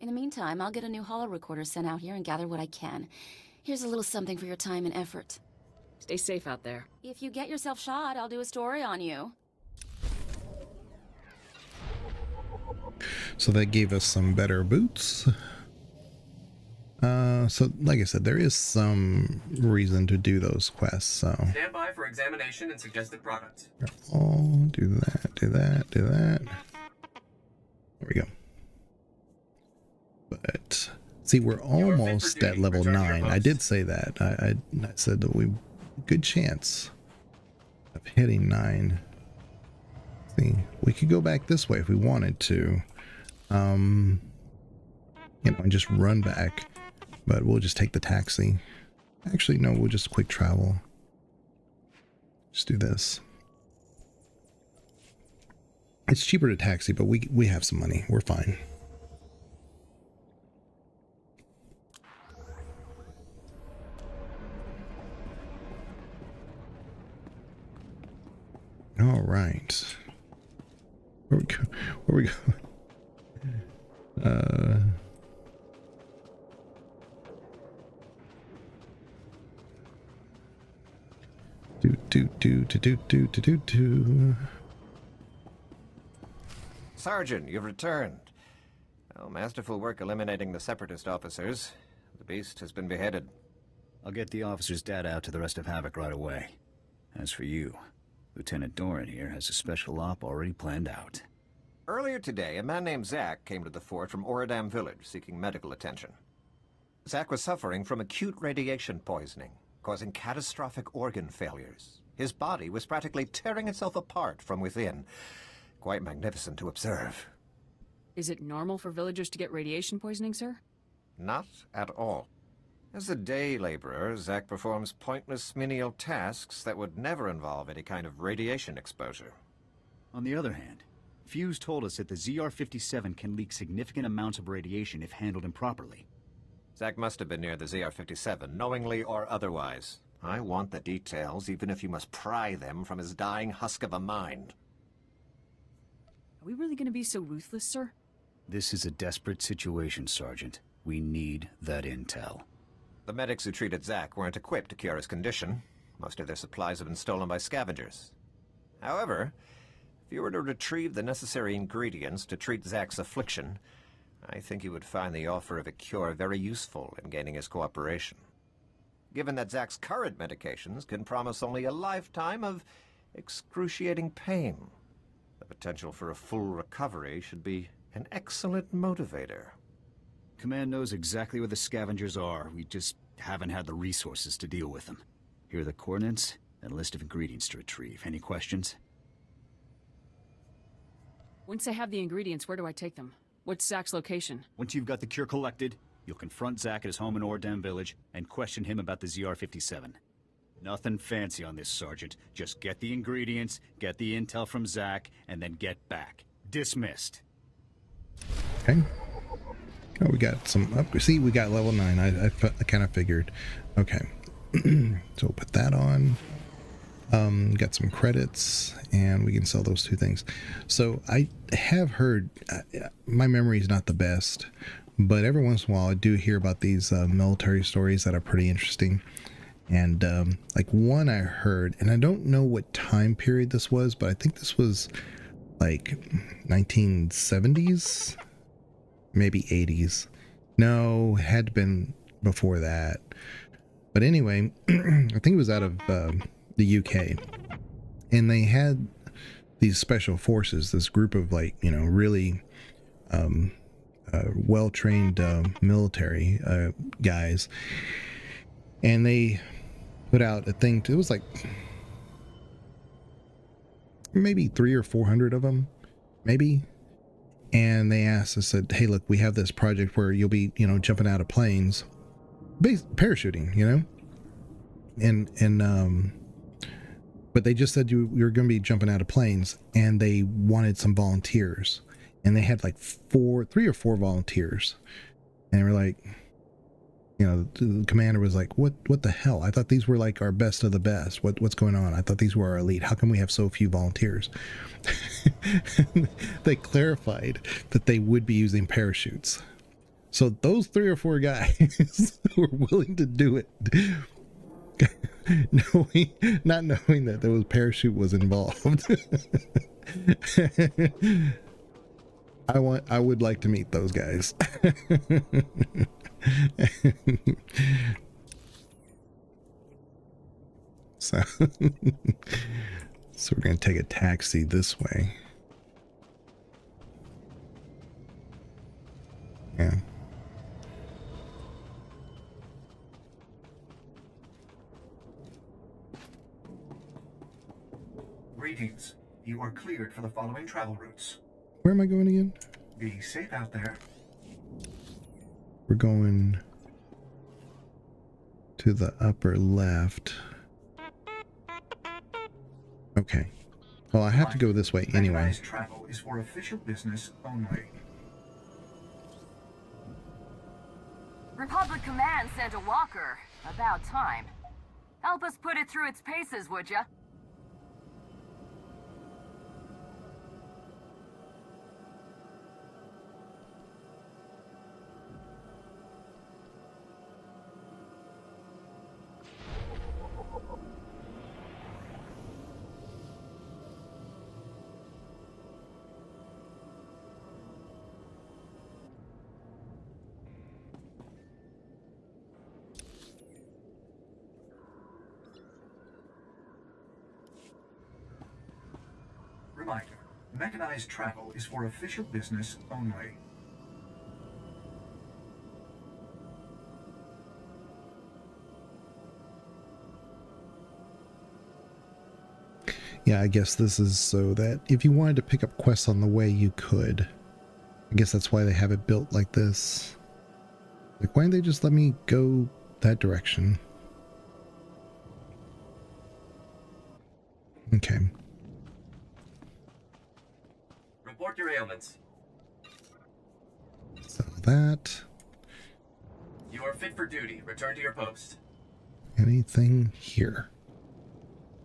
In the meantime, I'll get a new holo recorder sent out here and gather what I can. Here's a little something for your time and effort. Stay safe out there. If you get yourself shot, I'll do a story on you. So that gave us some better boots. So like I said, there is some reason to do those quests, so. Stand by for examination and suggested products. Oh, do that, do that, do that. There we go. But see, we're almost at level 9. I did say that. I said that we good chance of hitting 9. See, we could go back this way if we wanted to. You know, and just run back. But we'll just take the taxi. Actually, no, we'll just quick travel. Just do this. It's cheaper to taxi, but we have some money. We're fine. All right. Where we go? Where we go? Do. Sergeant, you've returned. Oh, masterful work eliminating the Separatist officers. The beast has been beheaded. I'll get the officer's data out to the rest of Havoc right away. As for you, Lieutenant Doran here has a special op already planned out. Earlier today, a man named Zach came to the fort from Oradam village seeking medical attention. Zach was suffering from acute radiation poisoning, causing catastrophic organ failures. His body was practically tearing itself apart from within. Quite magnificent to observe. Is it normal for villagers to get radiation poisoning, sir? Not at all. As a day laborer, Zach performs pointless menial tasks that would never involve any kind of radiation exposure. On the other hand, Fuse told us that the ZR-57 can leak significant amounts of radiation if handled improperly. Zach must have been near the ZR-57, knowingly or otherwise. I want the details, even if you must pry them from his dying husk of a mind. Are we really going to be so ruthless, sir? This is a desperate situation, Sergeant. We need that intel. The medics who treated Zach weren't equipped to cure his condition. Most of their supplies have been stolen by scavengers. However, if you were to retrieve the necessary ingredients to treat Zach's affliction, I think you would find the offer of a cure very useful in gaining his cooperation. Given that Zach's current medications can promise only a lifetime of excruciating pain, the potential for a full recovery should be an excellent motivator. Command knows exactly where the scavengers are. We just haven't had the resources to deal with them. Here are the coordinates and a list of ingredients to retrieve. Any questions? Once I have the ingredients, where do I take them? What's Zach's location? Once you've got the cure collected, you'll confront Zach at his home in Oradam village and question him about the ZR-57. Nothing fancy on this, Sergeant. Just get the ingredients, get the intel from Zach, and then get back. Dismissed. Okay. Oh, we got some up. See, we got level 9. I kind of figured. Okay. So we'll put that on. Got some credits, and we can sell those 2 things. So I have heard, my memory is not the best, but every once in a while I do hear about these military stories that are pretty interesting. And like one I heard, and I don't know what time period this was, but I think this was like 1970s, maybe 80s. No, it had been before that. But anyway, I think it was out of the UK, and they had these special forces, this group of like, you know, really well-trained military guys, and they put out a thing it was like maybe 300 or 400 of them, maybe. And they asked us, said, hey, look, we have this project where you'll be, you know, jumping out of planes, parachuting, you know, and but they just said you're going to be jumping out of planes, and they wanted some volunteers, and they had like 3 or 4 volunteers, and they were like, you know, the commander was like, what the hell? I thought these were like our best of the best. What's going on? I thought these were our elite. How come we have so few volunteers? They clarified that they would be using parachutes. So those 3 or 4 guys were willing to do it, not knowing that there was parachute was involved. I would like to meet those guys. So we're gonna take a taxi this way. Yeah. Greetings. You are cleared for the following travel routes. Where am I going again? Be safe out there. We're going to the upper left. Okay. Well, I have to go this way anyway. Mechanized travel is for official business only. Republic Command sent a walker. About time. Help us put it through its paces, would ya? Reminder, mechanized travel is for official business only. Yeah, I guess this is so that if you wanted to pick up quests on the way, you could. I guess that's why they have it built like this. Like, why didn't they just let me go that direction? Okay. Report your ailments. So that. You are fit for duty. Return to your post. Anything here?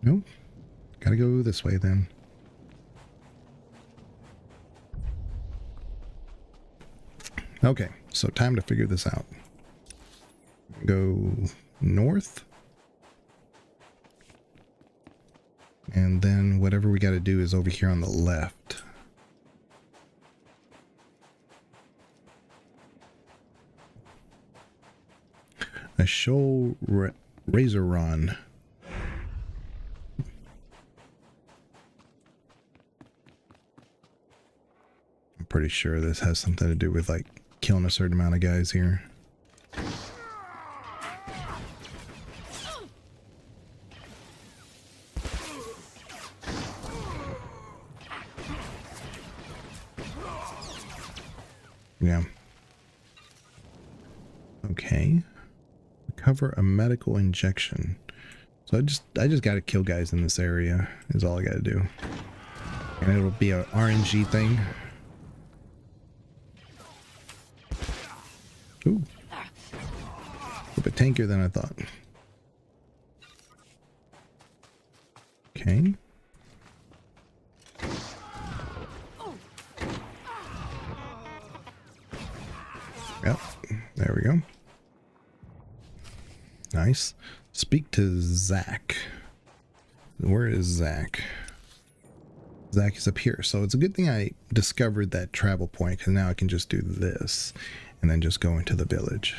Nope. Gotta go this way then. Okay, so time to figure this out. Go north. And then whatever we gotta do is over here on the left. A shoal razor run. I'm pretty sure this has something to do with like killing a certain amount of guys here. Yeah. Okay. Recover a medical injection. So I just gotta kill guys in this area is all I gotta do. And it'll be a RNG thing. Ooh. A bit tankier than I thought. Okay. Yep. There we go. Nice. Speak to Zach. Where is Zach? Zach is up here. So it's a good thing I discovered that travel point, because now I can just do this and then just go into the village.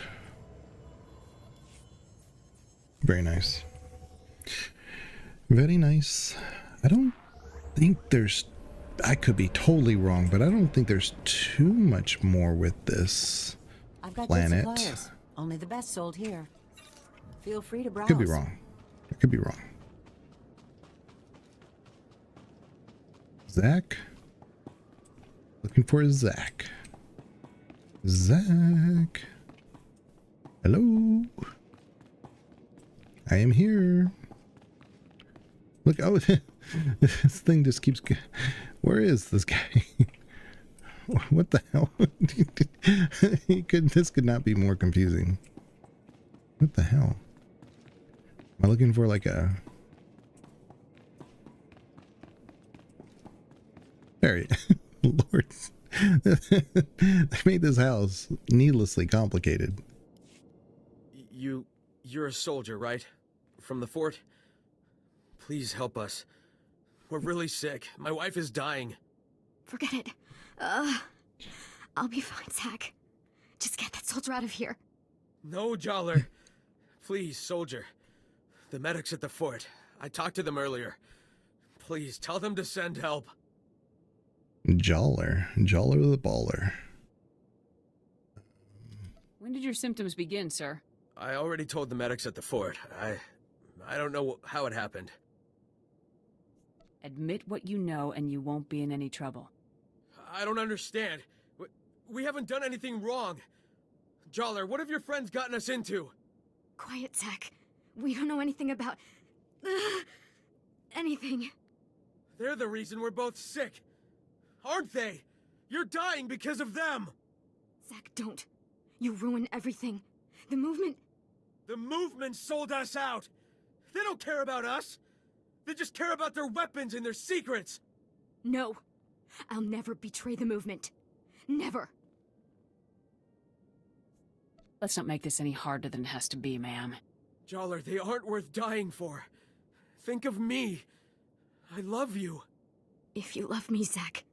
Very nice. Very nice. I don't think there's... I could be totally wrong, but I don't think there's too much more with this I've got planet. good suppliers. Only the best sold here. Feel free to browse. Could be wrong. I could be wrong. Zach? Looking for Zach. Zach? Hello? I am here. Look, oh, this thing just keeps... Where is this guy? What the hell? This could not be more confusing. What the hell? Am I looking for like a... There he is. Lord. They made this house needlessly complicated. You're a soldier, right? From the fort? Please help us. We're really sick. My wife is dying. Forget it. I'll be fine, Zach. Just get that soldier out of here. No, Joller. Please, soldier. The medics at the fort. I talked to them earlier. Please, tell them to send help. Joller the baller. When did your symptoms begin, sir? I already told the medics at the fort. I don't know how it happened. Admit what you know and you won't be in any trouble. I don't understand. We haven't done anything wrong. Joller, what have your friends gotten us into? Quiet, Zach. We don't know anything about... anything. They're the reason we're both sick. Aren't they? You're dying because of them. Zach, don't. You ruin everything. The movement... The movement sold us out. They don't care about us. They just care about their weapons and their secrets. No. I'll never betray the movement. Never. Let's not make this any harder than it has to be, ma'am. Joller, they aren't worth dying for. Think of me. I love you. If you love me, Zach,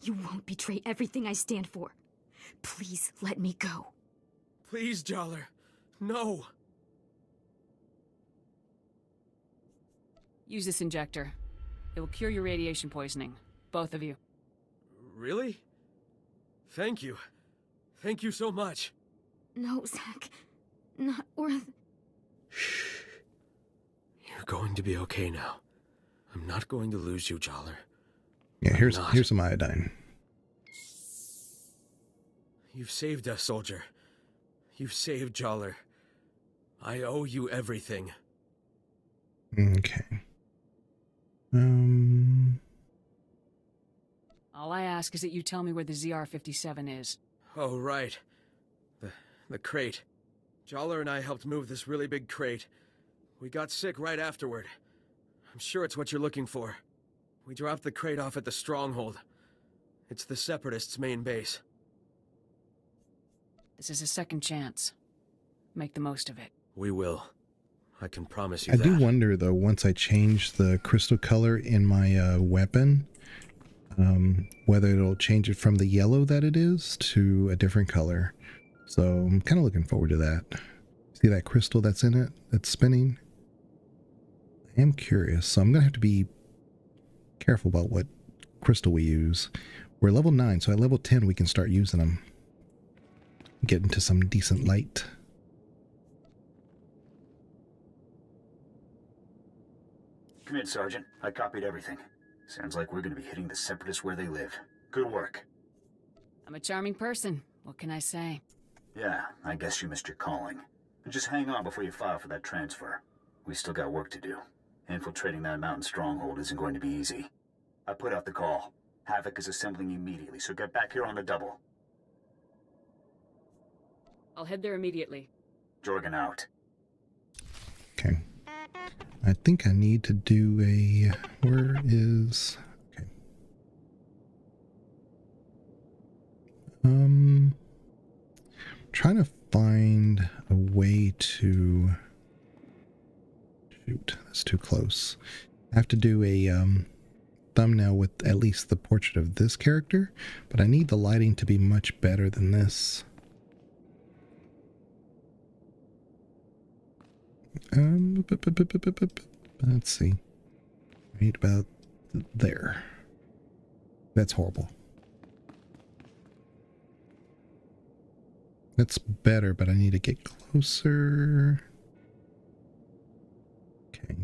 you won't betray everything I stand for. Please let me go. Please, Joller. No. Use this injector. It will cure your radiation poisoning. Both of you. Really? Thank you. Thank you so much. No, Zach. Not worth... You're going to be okay now. I'm not going to lose you, Jollar. Yeah, here's some iodine. You've saved us, soldier. You've saved Jollar. I owe you everything. Okay. All I ask is that you tell me where the ZR-57 is. Oh, right. The crate. Jollar and I helped move this really big crate. We got sick right afterward. I'm sure it's what you're looking for. We dropped the crate off at the stronghold. It's the Separatists' main base. This is a second chance. Make the most of it. We will. I can promise you I that. do wonder, though, once I change the crystal color in my weapon, whether it'll change it from the yellow that it is to a different color. So I'm kind of looking forward to that. See that crystal that's in it, that's spinning? I am curious, so I'm going to have to be careful about what crystal we use. We're level 9, so at level 10 we can start using them. Get into some decent light. Come in, Sergeant. I copied everything. Sounds like we're going to be hitting the Separatists where they live. Good work. I'm a charming person. What can I say? Yeah, I guess you missed your calling. Just hang on before you file for that transfer. We still got work to do. Infiltrating that mountain stronghold isn't going to be easy. I put out the call. Havoc is assembling immediately, so get back here on the double. I'll head there immediately. Jorgen out. Okay. I think I need to do a... Where is... Okay. Trying to find a way to... Shoot, that's too close. I have to do a thumbnail with at least the portrait of this character, but I need the lighting to be much better than this. Let's see. Right about there. That's horrible. That's better, but I need to get closer. Okay.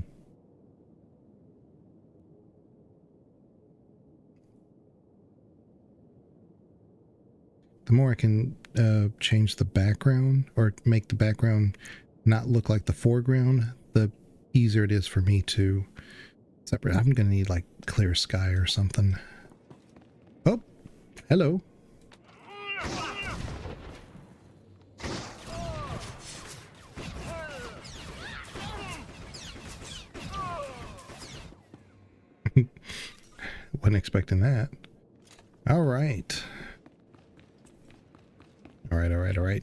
The more I can change the background or make the background not look like the foreground, the easier it is for me to separate. I'm gonna need like clear sky or something. Oh, hello. Wasn't expecting that. All right. All right.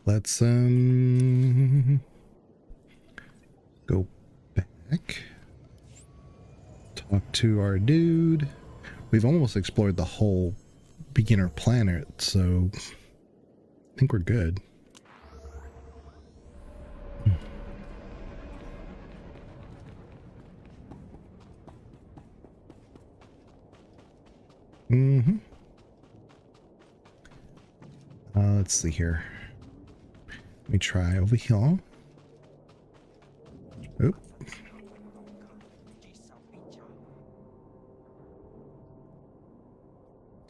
Let's go back. Talk to our dude. We've almost explored the whole beginner planet, so I think we're good. Let's see here. Let me try over here. Oop.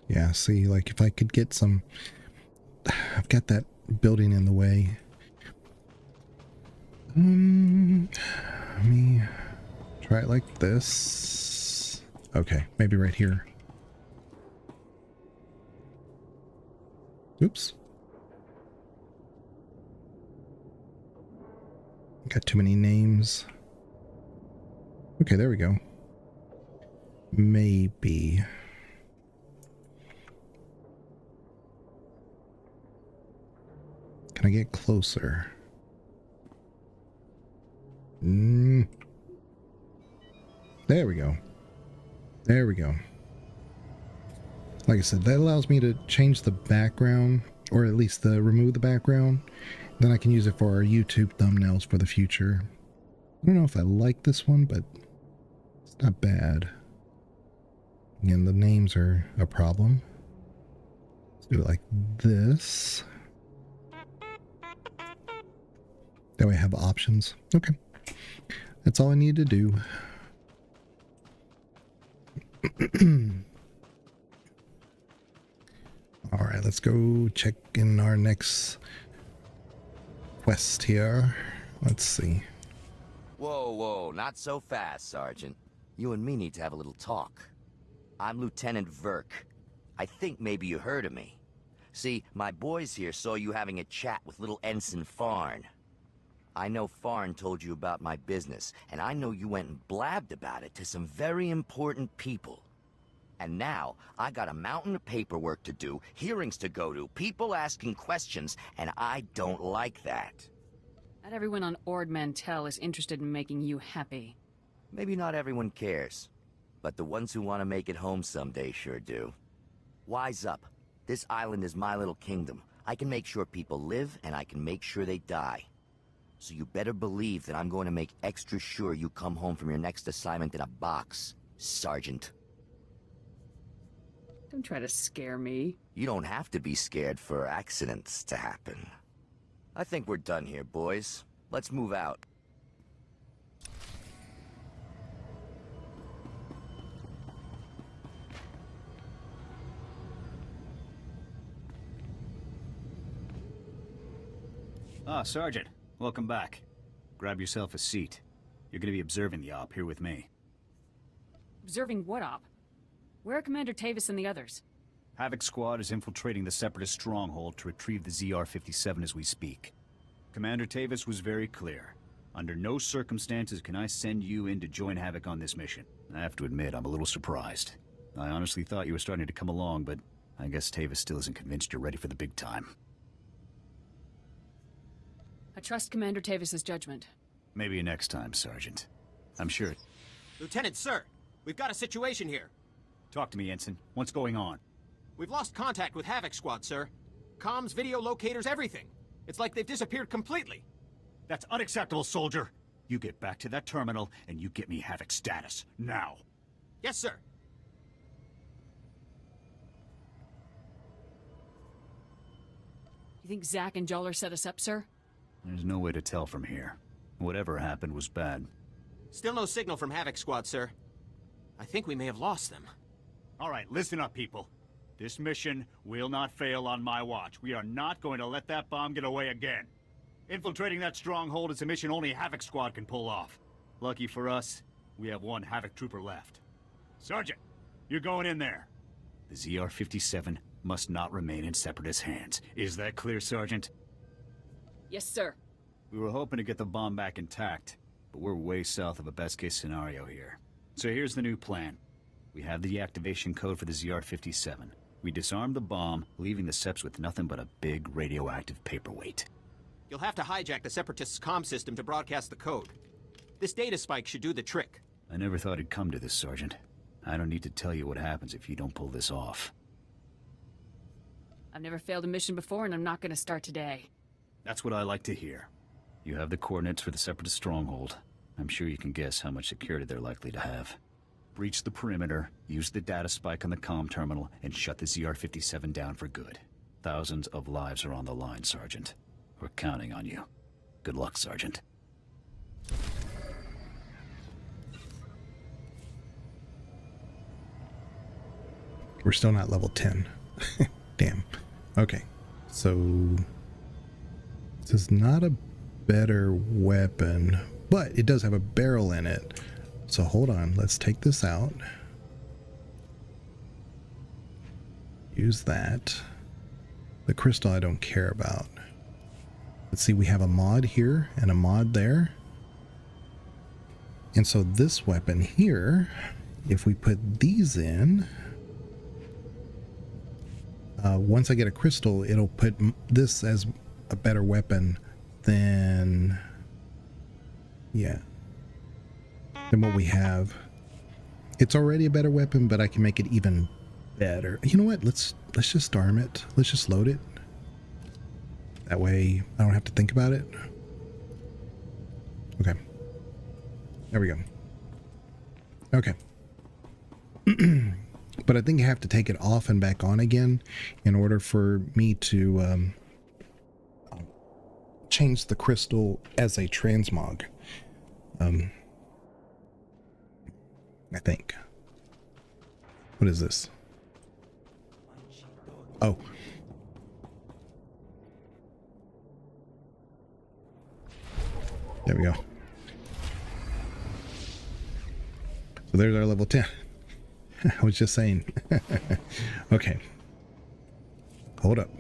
Yeah, see, like if I could get some... I've got that building in the way. Let me try it like this. Okay, maybe right here. Oops. Got too many names. Okay, there we go. Maybe. Can I get closer? There we go. There we go. Like I said, that allows me to change the background, or at least remove the background. Then I can use it for our YouTube thumbnails for the future. I don't know if I like this one, but it's not bad. Again, the names are a problem. Let's do it like this. That way I have options. Okay. That's all I need to do. All right, let's go check in our next quest here. Let's see. Whoa, whoa, not so fast, Sergeant. You and me need to have a little talk. I'm Lieutenant Verk. I think maybe you heard of me. See, my boys here saw you having a chat with little Ensign Farn. I know Farn told you about my business, and I know you went and blabbed about it to some very important people. And now, I got a mountain of paperwork to do, hearings to go to, people asking questions, and I don't like that. Not everyone on Ord Mantell is interested in making you happy. Maybe not everyone cares, but the ones who want to make it home someday sure do. Wise up. This island is my little kingdom. I can make sure people live, and I can make sure they die. So you better believe that I'm going to make extra sure you come home from your next assignment in a box, Sergeant. Don't try to scare me. You don't have to be scared for accidents to happen. I think we're done here, boys. Let's move out. Ah, Sergeant. Welcome back. Grab yourself a seat. You're gonna be observing the op here with me. Observing what op? Where are Commander Tavis and the others? Havoc Squad is infiltrating the Separatist stronghold to retrieve the ZR-57 as we speak. Commander Tavis was very clear. Under no circumstances can I send you in to join Havoc on this mission. I have to admit, I'm a little surprised. I honestly thought you were starting to come along, but I guess Tavis still isn't convinced you're ready for the big time. I trust Commander Tavis's judgment. Maybe next time, Sergeant. I'm sure. Lieutenant, sir, we've got a situation here. Talk to me, Ensign. What's going on? We've lost contact with Havoc Squad, sir. Comms, video locators, everything. It's like they've disappeared completely. That's unacceptable, soldier. You get back to that terminal, and you get me Havoc status, now. Yes, sir. You think Zack and Joller set us up, sir? There's no way to tell from here. Whatever happened was bad. Still no signal from Havoc Squad, sir. I think we may have lost them. All right, listen up, people. This mission will not fail on my watch. We are not going to let that bomb get away again. Infiltrating that stronghold is a mission only Havoc Squad can pull off. Lucky for us, we have one Havoc trooper left. Sergeant, you're going in there. The ZR-57 must not remain in Separatist hands. Is that clear, Sergeant? Yes, sir. We were hoping to get the bomb back intact, but we're way south of a best-case scenario here. So here's the new plan. We have the activation code for the ZR-57. We disarm the bomb, leaving the Seps with nothing but a big radioactive paperweight. You'll have to hijack the Separatists' comm system to broadcast the code. This data spike should do the trick. I never thought it'd come to this, Sergeant. I don't need to tell you what happens if you don't pull this off. I've never failed a mission before, and I'm not going to start today. That's what I like to hear. You have the coordinates for the Separatist stronghold. I'm sure you can guess how much security they're likely to have. Breach the perimeter, use the data spike on the comm terminal, and shut the ZR-57 down for good. Thousands of lives are on the line, Sergeant. We're counting on you. Good luck, Sergeant. We're still not level 10. Damn. Okay. So this is not a better weapon, but it does have a barrel in it. So hold on. Let's take this out. Use that. The crystal I don't care about. Let's see, we have a mod here and a mod there. And so this weapon here, if we put these in, once I get a crystal, it'll put this as a better weapon than, yeah, than what we have. It's already a better weapon, but I can make it even better. You know what? Let's just arm it. Let's just load it. That way I don't have to think about it. Okay. There we go. Okay. But I think you have to take it off and back on again in order for me to change the crystal as a transmog. I think. What is this? Oh. There we go. So there's our level 10. I was just saying. Okay. Hold up.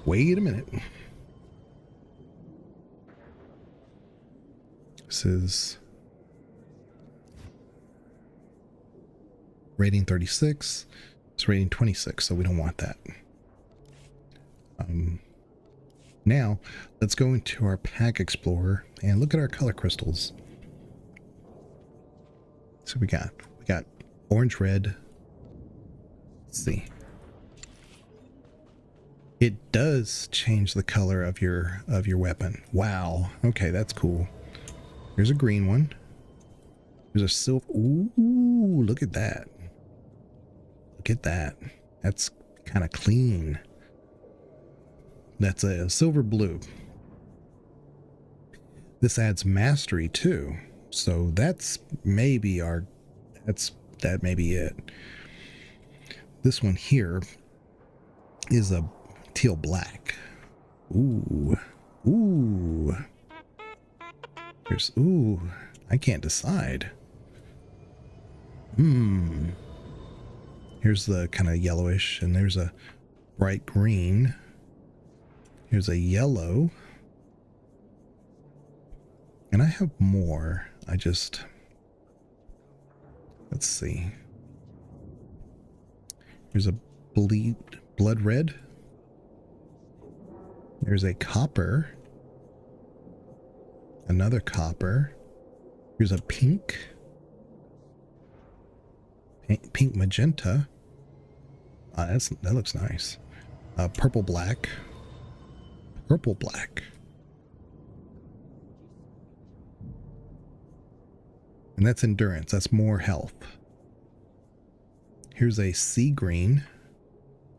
Wait a minute. This is rating 36. It's rating 26, so we don't want that. Now, let's go into our pack explorer and look at our color crystals. So we got orange, red. Let's see. It does change the color of your weapon. Wow. Okay, that's cool. Here's a green one. There's a silver. Ooh, look at that. Look at that. That's kind of clean. That's a silver blue. This adds mastery too. So that's maybe that may be it. This one here is a teal black. Ooh. Ooh. There's, ooh, I can't decide. Here's the kind of yellowish, and there's a bright green. Here's a yellow. And I have more. Let's see. Here's a blood red. There's a copper. Another copper. Here's a pink. Pink magenta. That looks nice. Purple black. Purple black. And that's endurance. That's more health. Here's a sea green.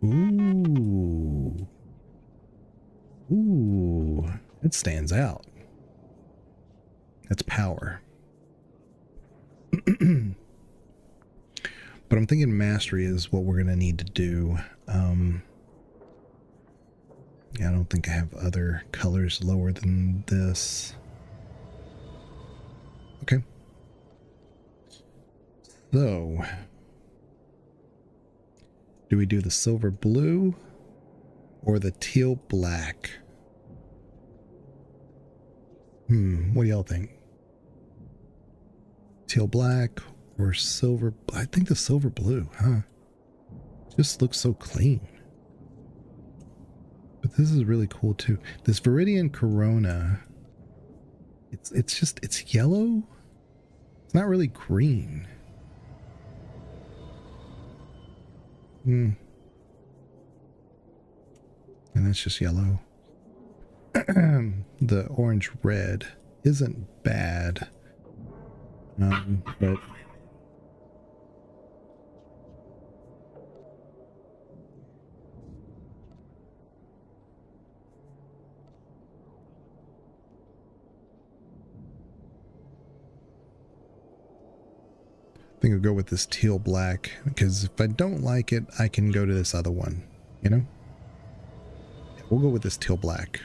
Ooh. Ooh. It stands out. That's power. But I'm thinking mastery is what we're going to need to do. Yeah, I don't think I have other colors lower than this. Okay. So, do we do the silver blue or the teal black? What do y'all think? Teal black or silver? I think the silver blue, huh? Just looks so clean. But this is really cool too. This Viridian Corona, it's yellow. It's not really green. And that's just yellow. The orange red isn't bad. But I think I'll go with this teal black, because if I don't like it, I can go to this other one, you know? Yeah, we'll go with this teal black.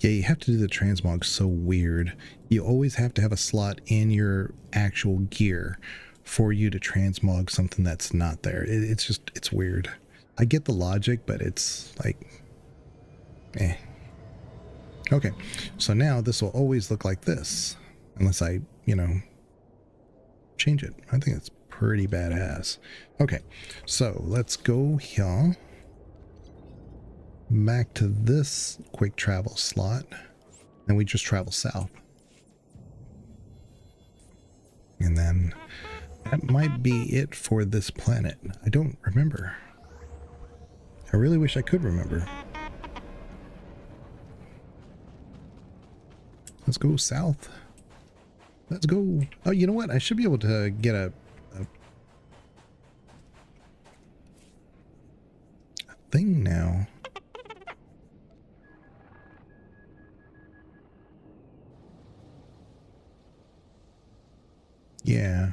Yeah, you have to do the transmog so weird. You always have to have a slot in your actual gear for you to transmog something that's not there. It's just, it's weird. I get the logic, but it's like, eh. Okay, so now this will always look like this, unless I, you know, change it. I think it's pretty badass. Okay, so let's go here. Back to this quick travel slot, and we just travel south. And then that might be it for this planet. I don't remember. I really wish I could remember. Let's go south. Let's go. Oh, you know what? I should be able to get a thing now. Yeah,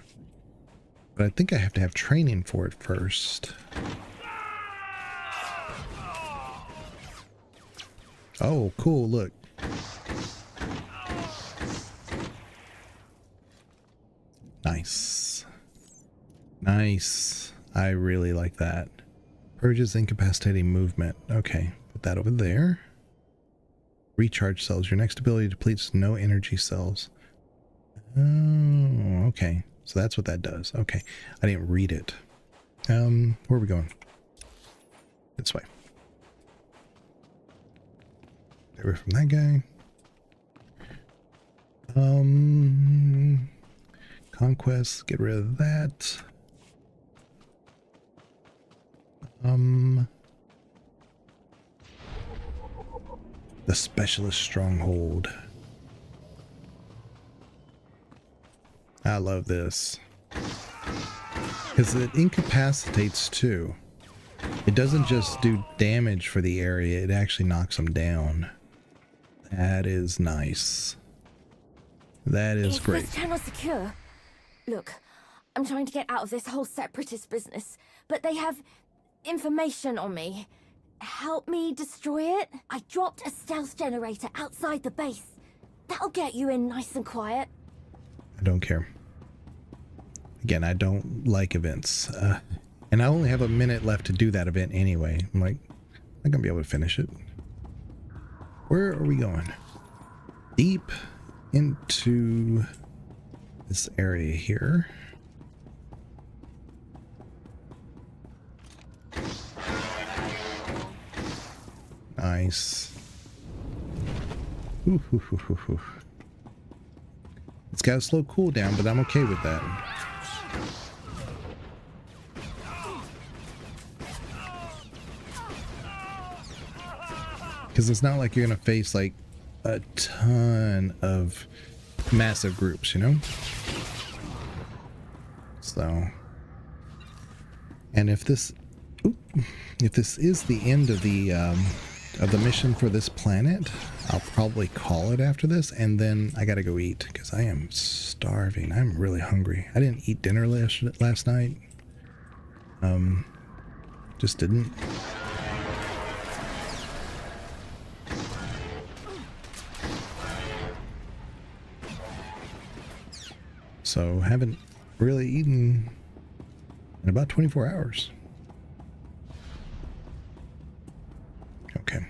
but I think I have to have training for it first. Oh, cool, look. Nice. Nice. I really like that. Purges incapacitating movement. Okay, put that over there. Recharge cells. Your next ability depletes no energy cells. Oh, okay. So that's what that does. Okay. I didn't read it. Where are we going? This way. Get rid from that guy. Conquest, get rid of that. The Specialist Stronghold. I love this. Because it incapacitates too. It doesn't just do damage for the area, it actually knocks them down. That is nice. That is great. Is this channel secure? Look, I'm trying to get out of this whole Separatist business, but they have information on me. Help me destroy it? I dropped a stealth generator outside the base. That'll get you in nice and quiet. I don't care. Again, I don't like events. And I only have a minute left to do that event anyway. I'm like, I'm not gonna be able to finish it. Where are we going? Deep into this area here. Nice. Ooh, ooh, ooh, ooh, ooh. It's got a slow cooldown, but I'm okay with that. Because it's not like you're gonna face like a ton of massive groups, you know? So, and if this is the end of the mission for this planet, I'll probably call it after this, and then I gotta go eat because I am starving. I'm really hungry. I didn't eat dinner last night. Just didn't. So haven't really eaten in about 24 hours. Okay.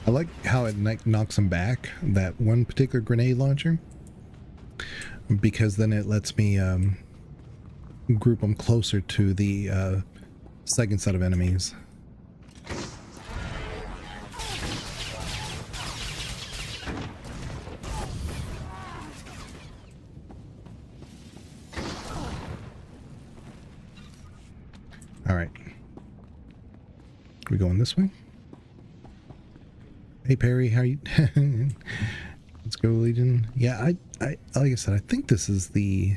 I like how it knocks them back, that one particular grenade launcher, because then it lets me group them closer to the second set of enemies. All right. We going this way? Hey Perry, how you? Let's go, Legion. Yeah, I like I said, I think this is the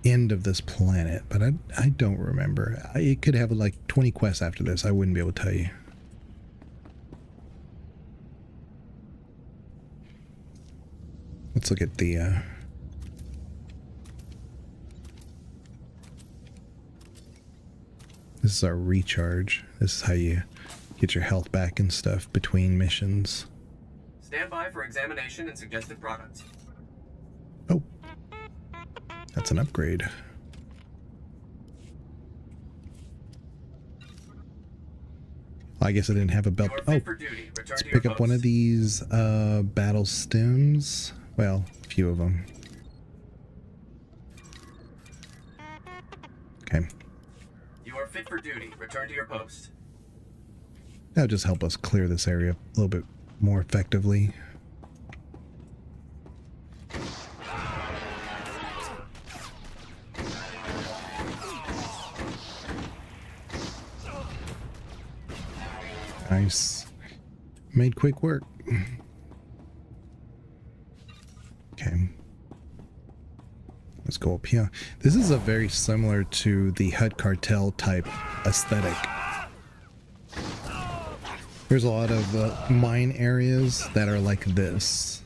end of this planet, but I don't remember. It could have like 20 quests after this. I wouldn't be able to tell you. Let's look at the This is our recharge. This is how you get your health back and stuff between missions. Stand by for examination and suggested products. Oh. That's an upgrade. I guess I didn't have a belt. Oh, let's pick up one of these battle stems. Well, a few of them. Okay. You are fit for duty. Return to your post. That'll just help us clear this area a little bit more effectively. Nice. Made quick work. Okay. Let's go up here. This is a very similar to the HUD cartel type aesthetic. There's a lot of mine areas that are like this.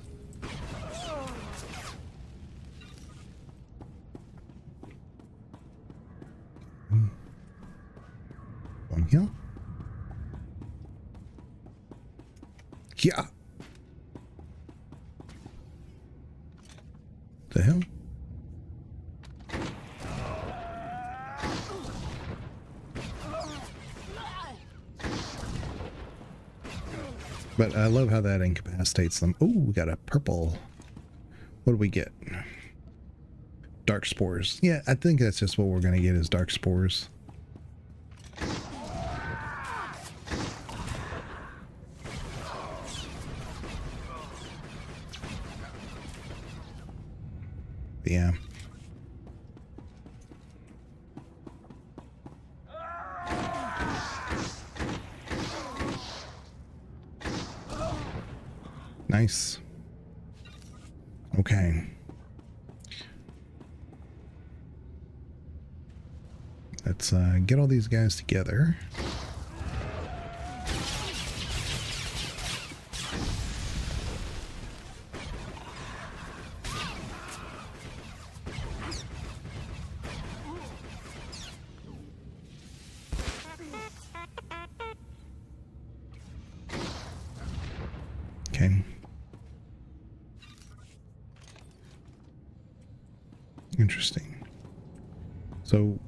One here. Yeah. The hell? But I love how that incapacitates them. Oh, we got a purple. What do we get? Dark spores. Yeah, I think that's just what we're gonna get is dark spores. Yeah. Nice. Okay. Let's get all these guys together. Okay. Interesting. So,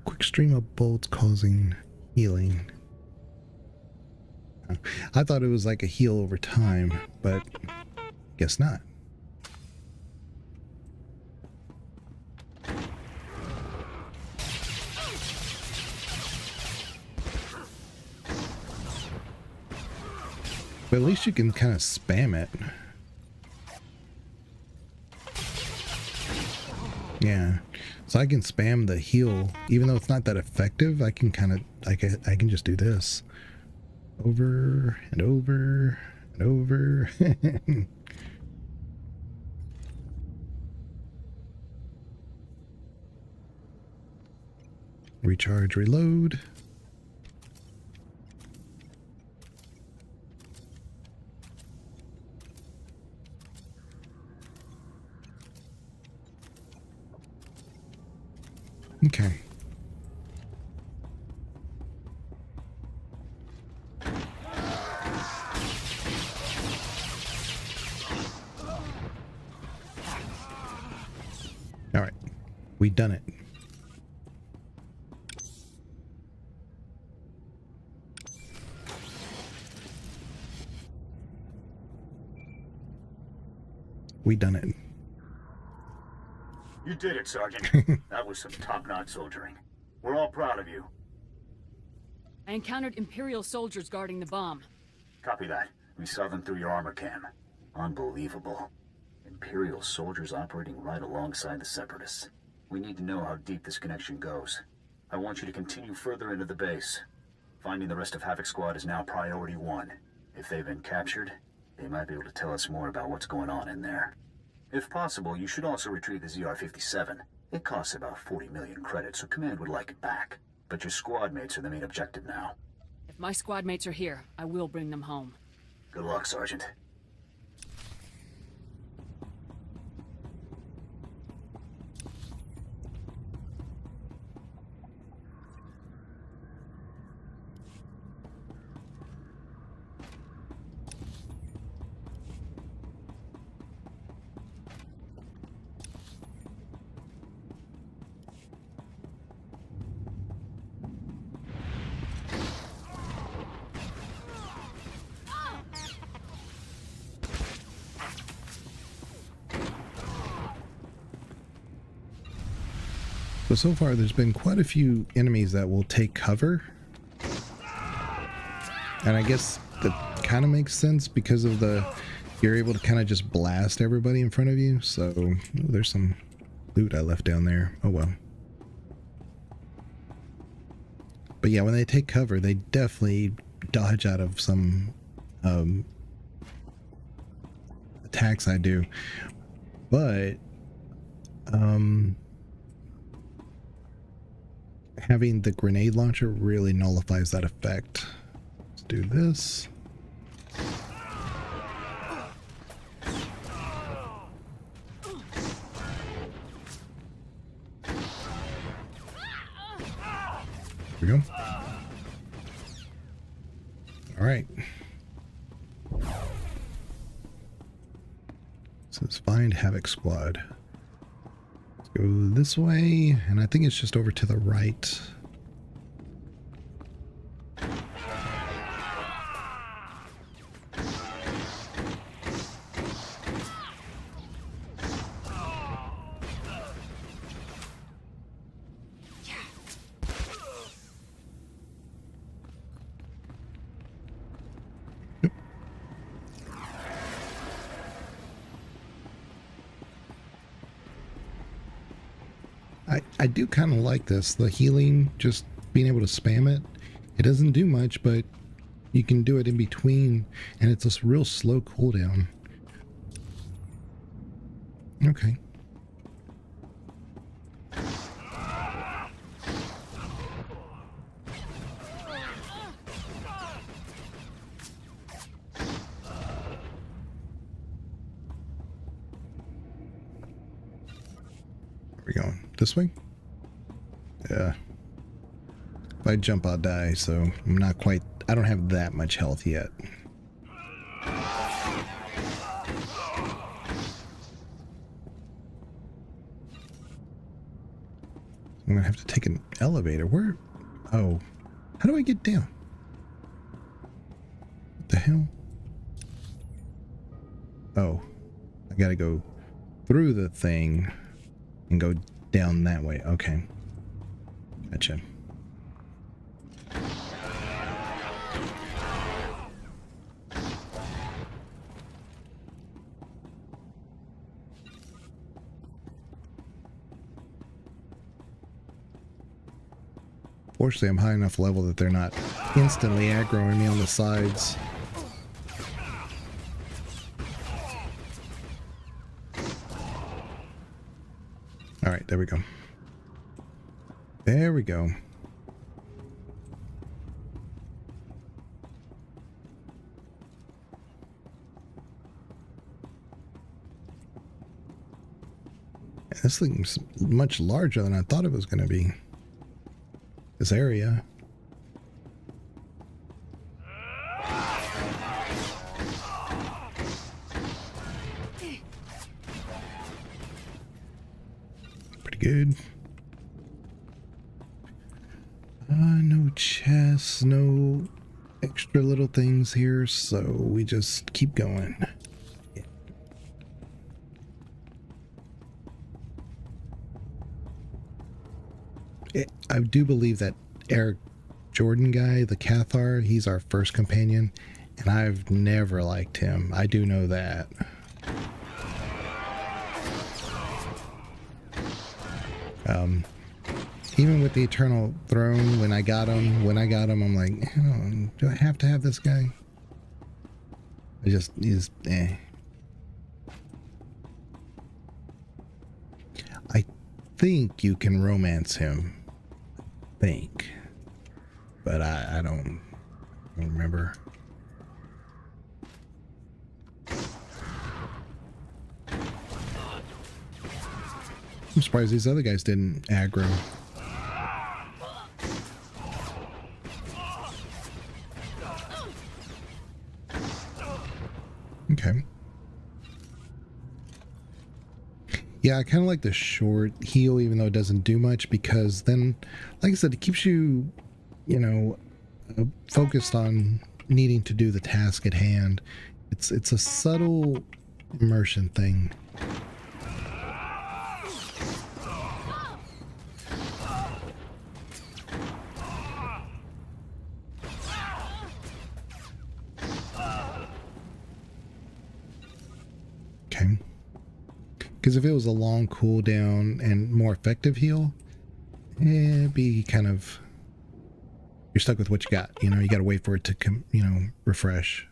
quick stream of bolts causing healing. I thought it was like a heal over time, but guess not. But at least you can kind of spam it. Yeah. So I can spam the heal, even though it's not that effective. I can kind of, I can just do this over and over and over. Recharge, reload. Okay. All right. We done it. We done it. You did it, Sergeant. That was some top-notch soldiering. We're all proud of you. I encountered Imperial soldiers guarding the bomb. Copy that. We saw them through your armor cam. Unbelievable. Imperial soldiers operating right alongside the Separatists. We need to know how deep this connection goes. I want you to continue further into the base. Finding the rest of Havoc Squad is now priority 1. If they've been captured, they might be able to tell us more about what's going on in there. If possible, you should also retrieve the ZR-57. It costs about 40 million credits, so Command would like it back. But your squad mates are the main objective now. If my squad mates are here, I will bring them home. Good luck, Sergeant. So far there's been quite a few enemies that will take cover. And I guess that kind of makes sense because of you're able to kind of just blast everybody in front of you. So ooh, there's some loot I left down there. Oh well. But yeah, when they take cover, they definitely dodge out of some attacks I do. But having the grenade launcher really nullifies that effect. Let's do this. Here we go. All right. So let's find Havoc Squad. Let's go this way, and I think it's just over to the right. I do kind of like this, the healing, just being able to spam it. It doesn't do much, but you can do it in between, and it's a real slow cooldown. Okay. Where are we going? This way? Yeah. If I jump, I'll die, so I'm not quite... I don't have that much health yet. I'm gonna have to take an elevator. Where? Oh. How do I get down? What the hell? Oh. I gotta go through the thing and go down that way. Okay. Gotcha. Fortunately, I'm high enough level that they're not instantly aggroing me on the sides. All right, there we go. There we go. This thing's much larger than I thought it was going to be. This area. Pretty good. No chests, no extra little things here, so we just keep going. I do believe that Eric Jordan guy, the Cathar, he's our first companion, and I've never liked him. I do know that. Even with the Eternal Throne, when I got him, I'm like, oh, do I have to have this guy? He's eh. I think you can romance him. But I don't remember. I'm surprised these other guys didn't aggro. Okay. Yeah, I kind of like the short heal, even though it doesn't do much, because then, like I said, it keeps you, you know, focused on needing to do the task at hand. It's a subtle immersion thing. Okay. Because if it was a long cooldown and more effective heal, it'd be kind of, you're stuck with what you got. You know, you got to wait for it to refresh.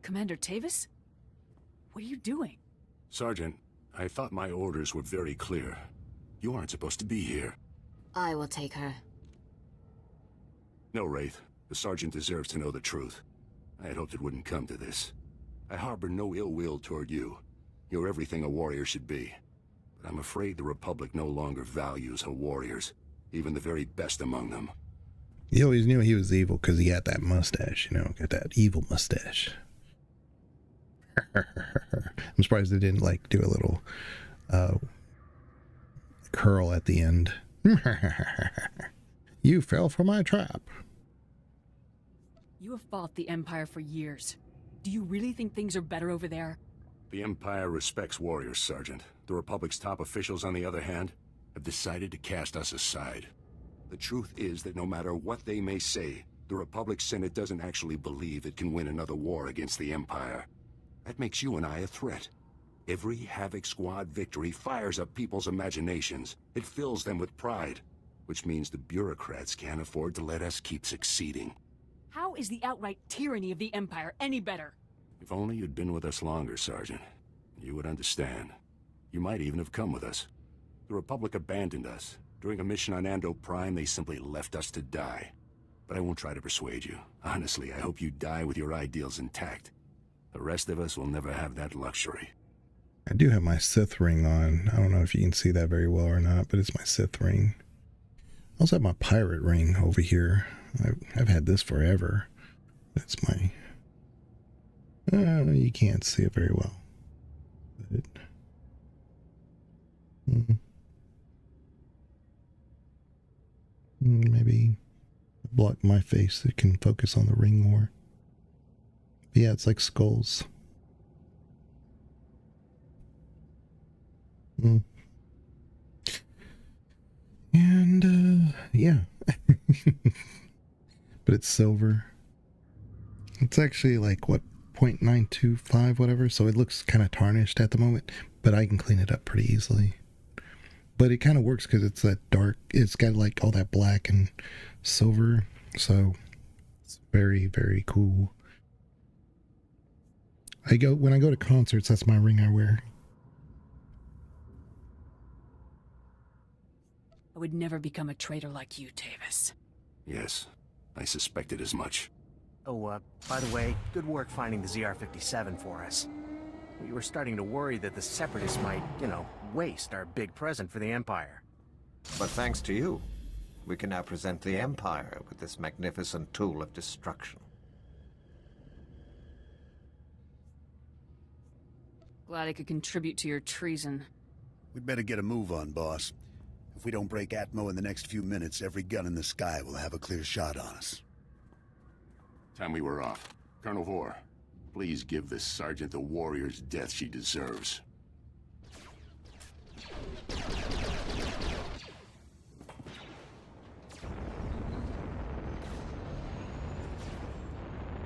Commander Tavis? What are you doing? Sergeant, I thought my orders were very clear. You aren't supposed to be here. I will take her. No, Wraith. The Sergeant deserves to know the truth. I had hoped it wouldn't come to this. I harbor no ill will toward you. You're everything a warrior should be. But I'm afraid the Republic no longer values her warriors, even the very best among them. You always knew he was evil because he got that mustache, got that evil mustache. I'm surprised they didn't do a little curl at the end. You fell for my trap. You have fought the Empire for years. Do you really think things are better over there? The Empire respects warriors, Sergeant. The Republic's top officials, on the other hand, have decided to cast us aside. The truth is that no matter what they may say, the Republic Senate doesn't actually believe it can win another war against the Empire. That makes you and I a threat. Every Havoc Squad victory fires up people's imaginations. It fills them with pride, which means the bureaucrats can't afford to let us keep succeeding. How is the outright tyranny of the Empire any better? If only you'd been with us longer, Sergeant. You would understand. You might even have come with us. The Republic abandoned us. During a mission on Ando Prime, they simply left us to die. But I won't try to persuade you. Honestly, I hope you die with your ideals intact. The rest of us will never have that luxury. I do have my Sith ring on. I don't know if you can see that very well or not, but it's my Sith ring. I also have my pirate ring over here. I've had this forever. It's my... you can't see it very well. But, maybe block my face so it can focus on the ring more. But yeah, it's like skulls. And yeah. But it's silver. It's actually like what, 0.925 whatever, so it looks kind of tarnished at the moment, but I can clean it up pretty easily. But it kind of works because it's that dark, it's got like all that black and silver, so it's very, very cool. When I go to concerts, that's my ring I wear. I would never become a traitor like you, Tavis. Yes, I suspected as much. Oh, by the way, good work finding the ZR-57 for us. We were starting to worry that the Separatists might, waste our big present for the Empire. But thanks to you, we can now present the Empire with this magnificent tool of destruction. Glad I could contribute to your treason. We'd better get a move on, boss. If we don't break Atmo in the next few minutes, every gun in the sky will have a clear shot on us. Time we were off. Colonel Vore, please give this sergeant the warrior's death she deserves.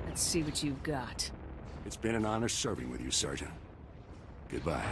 Let's see what you've got. It's been an honor serving with you, Sergeant. Goodbye.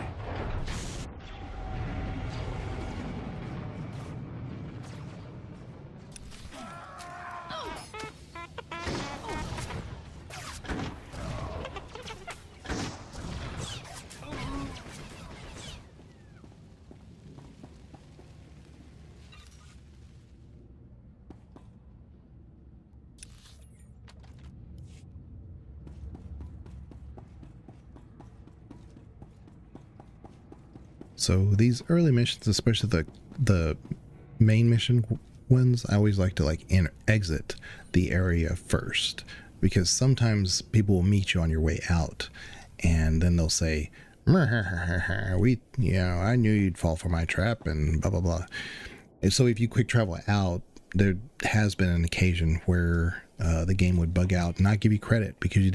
So these early missions, especially the main mission ones, I always like to exit the area first, because sometimes people will meet you on your way out and then they'll say, I knew you'd fall for my trap and blah blah blah. And so if you quick travel out, there has been an occasion where the game would bug out and not give you credit because you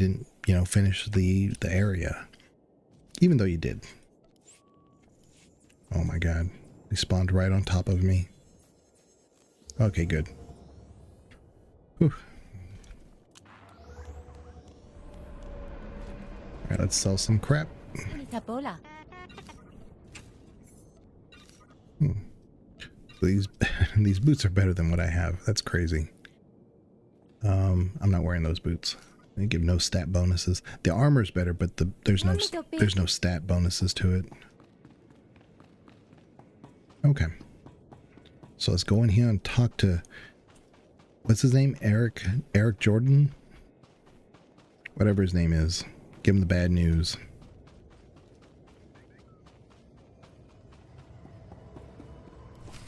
you know, finish the area. Even though you did. Oh my god. They spawned right on top of me. Okay, good. Whew. Alright, let's sell some crap. These boots are better than what I have. That's crazy. I'm not wearing those boots. They give no stat bonuses. The armor's better, but there's no stat bonuses to it. Okay. So let's go in here and talk to, what's his name? Eric Jordan? Whatever his name is. Give him the bad news.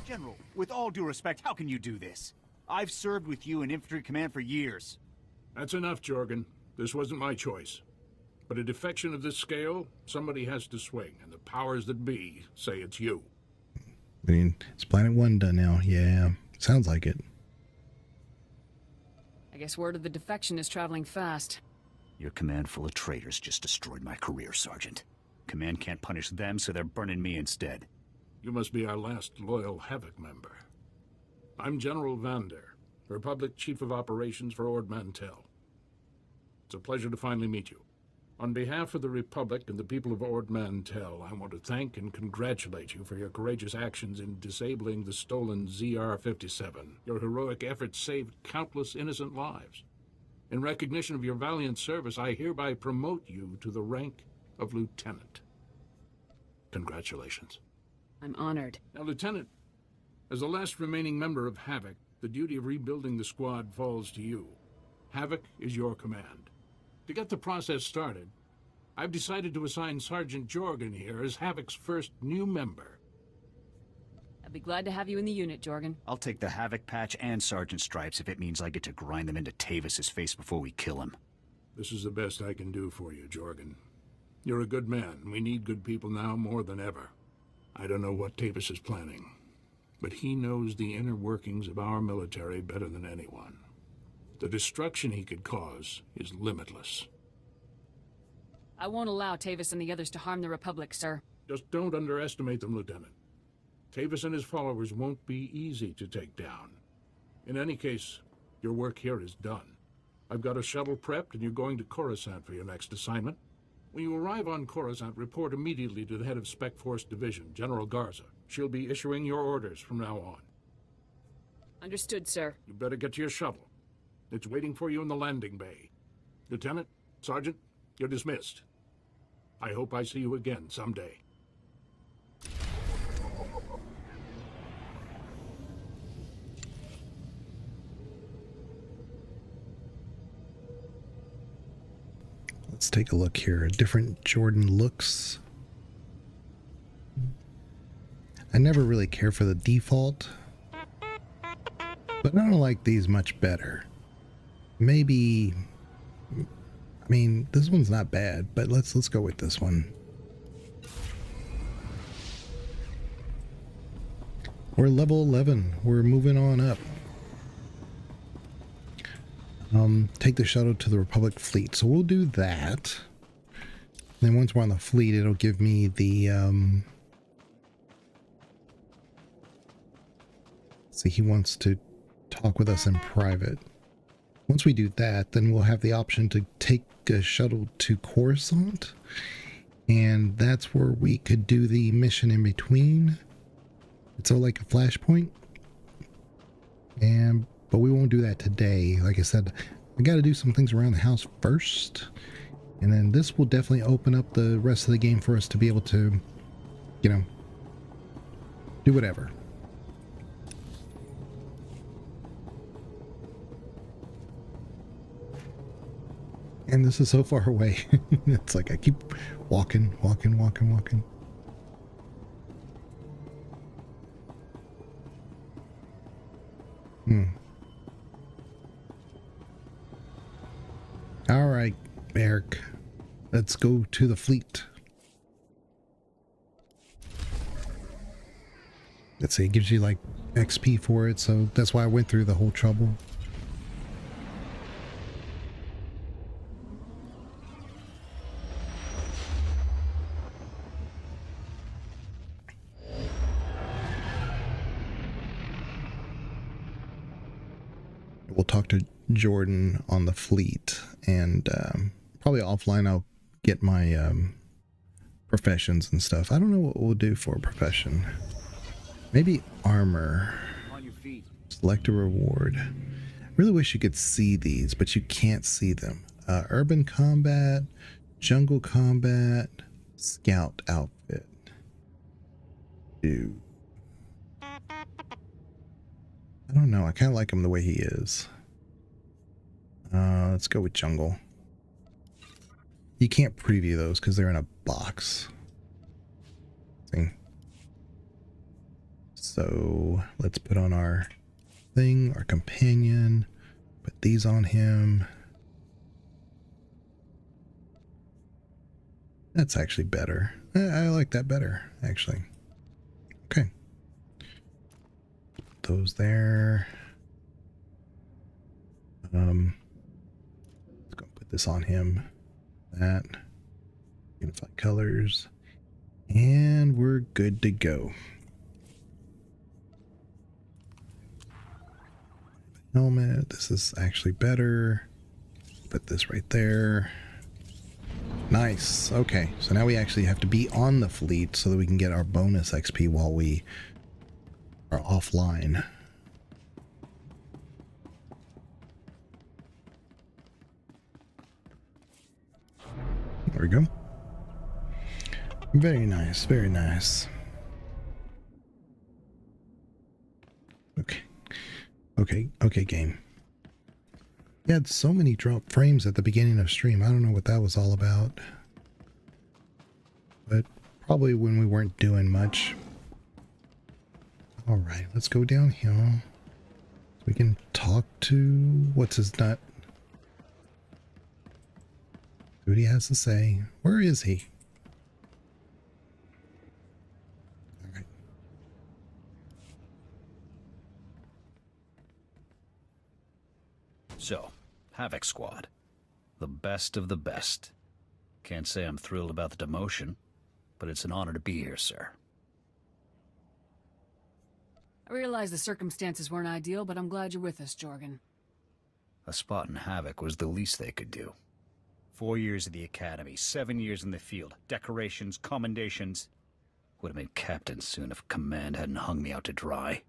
General, with all due respect, how can you do this? I've served with you in infantry command for years. That's enough, Jorgen. This wasn't my choice. But a defection of this scale, somebody has to swing, and the powers that be say it's you. I mean, it's Planet 1 done now. Yeah, sounds like it. I guess word of the defection is traveling fast. Your command full of traitors just destroyed my career, Sergeant. Command can't punish them, so they're burning me instead. You must be our last loyal Havoc member. I'm General Vander, Republic Chief of Operations for Ord Mantell. It's a pleasure to finally meet you. On behalf of the Republic and the people of Ord Mantell, I want to thank and congratulate you for your courageous actions in disabling the stolen ZR-57. Your heroic efforts saved countless innocent lives. In recognition of your valiant service, I hereby promote you to the rank of Lieutenant. Congratulations. I'm honored. Now, Lieutenant, as the last remaining member of Havoc, the duty of rebuilding the squad falls to you. Havoc is your command. To get the process started, I've decided to assign Sergeant Jorgen here as Havoc's first new member. I'd be glad to have you in the unit, Jorgen. I'll take the Havoc patch and Sergeant Stripes if it means I get to grind them into Tavis's face before we kill him. This is the best I can do for you, Jorgen. You're a good man. We need good people now more than ever. I don't know what Tavis is planning, but he knows the inner workings of our military better than anyone. The destruction he could cause is limitless. I won't allow Tavis and the others to harm the Republic, sir. Just don't underestimate them, Lieutenant. Tavis and his followers won't be easy to take down. In any case, your work here is done. I've got a shuttle prepped and you're going to Coruscant for your next assignment. When you arrive on Coruscant, report immediately to the head of Spec Force Division, General Garza. She'll be issuing your orders from now on. Understood, sir. You better get to your shuttle. It's waiting for you in the landing bay. Lieutenant, Sergeant, you're dismissed. I hope I see you again someday. Let's take a look here. Different Jordan looks. I never really care for the default, but I don't like these much better. Maybe, I mean, this one's not bad, but let's go with this one. We're level 11. We're moving on up. Take the shuttle to the Republic fleet. So we'll do that. Then once we're on the fleet, it'll give me the, see, he wants to talk with us in private. Once we do that, then we'll have the option to take a shuttle to Coruscant. And that's where we could do the mission in between. It's all like a flashpoint. But we won't do that today. Like I said, I got to do some things around the house first. And then this will definitely open up the rest of the game for us to be able to, you know, do whatever. And this is so far away. It's like I keep walking. All right, Eric. Let's go to the fleet. Let's see, it gives you like XP for it, so that's why I went through the whole trouble. talk to Jordan on the fleet, and probably offline I'll get my professions and stuff. I don't know what we'll do for a profession. Maybe armor. On your feet. Select a reward. I really wish you could see these, but you can't see them. Urban combat, jungle combat, scout outfit. Dude. I don't know. I kind of like him the way he is. Let's go with jungle. You can't preview those because they're in a box. See? So let's put on our thing, our companion. Put these on him. That's actually better. I like that better, actually. Okay. Put those there. Let's go put this on him. That. Unify colors. And we're good to go. Helmet. This is actually better. Put this right there. Nice. Okay, so now we actually have to be on the fleet so that we can get our bonus XP while we are offline. There we go. Very nice, very nice. Okay, game. You had so many drop frames at the beginning of stream. I don't know what that was all about. But probably when we weren't doing much. Alright, let's go downhill. So we can talk to... what's his nut? See what he has to say. Where is he? Alright. So, Havoc Squad. The best of the best. Can't say I'm thrilled about the demotion, but it's an honor to be here, sir. I realize the circumstances weren't ideal, but I'm glad you're with us, Jorgen. A spot in Havoc was the least they could do. 4 years at the academy, 7 years in the field, decorations, commendations. Would have been captain soon if command hadn't hung me out to dry.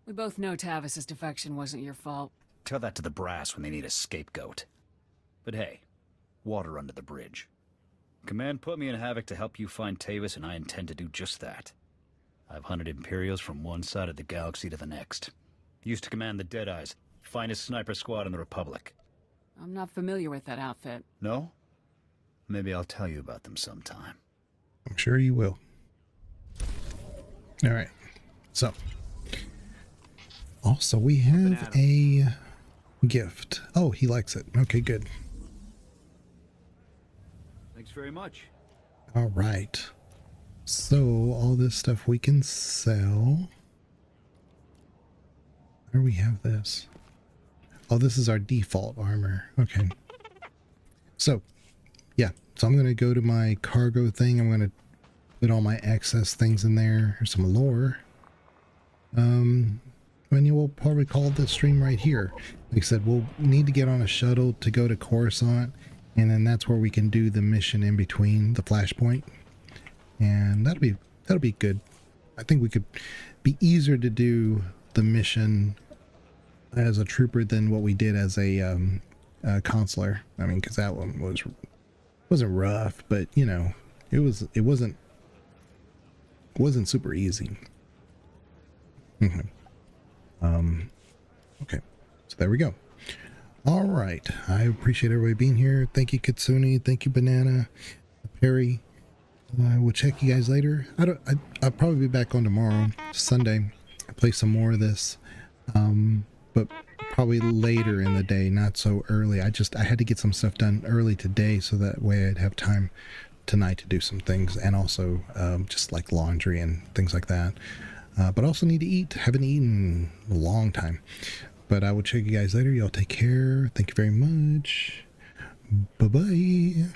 We both know Tavis's defection wasn't your fault. Tell that to the brass when they need a scapegoat. But hey, water under the bridge. Command put me in Havoc to help you find Tavis, and I intend to do just that. I've hunted Imperials from one side of the galaxy to the next. Used to command the Deadeyes, finest sniper squad in the Republic. I'm not familiar with that outfit. No? Maybe I'll tell you about them sometime. I'm sure you will. Alright, so... also, we have a gift. Oh, he likes it. Okay, good. Thanks very much. All right. So, all this stuff we can sell. Where do we have this? Oh, this is our default armor. Okay. So, yeah. So, I'm going to go to my cargo thing. I'm going to put all my excess things in there. Here's some lore. And you will probably call this stream right here. Like I said, we'll need to get on a shuttle to go to Coruscant, and then that's where we can do the mission in between the flashpoint, and that'll be good. I think we could be easier to do the mission as a trooper than what we did as a consular. I mean, because that one wasn't rough, but you know, it wasn't super easy. Okay, so there we go. All right, I appreciate everybody being here. Thank you, Kitsune. Thank you, Banana, Perry. I will check you guys later. I'll probably be back on tomorrow, Sunday. I'll play some more of this, but probably later in the day, not so early. I had to get some stuff done early today, so that way I'd have time tonight to do some things, and also just like laundry and things like that. But also need to eat. Haven't eaten in a long time. But I will check you guys later. Y'all take care. Thank you very much. Bye-bye.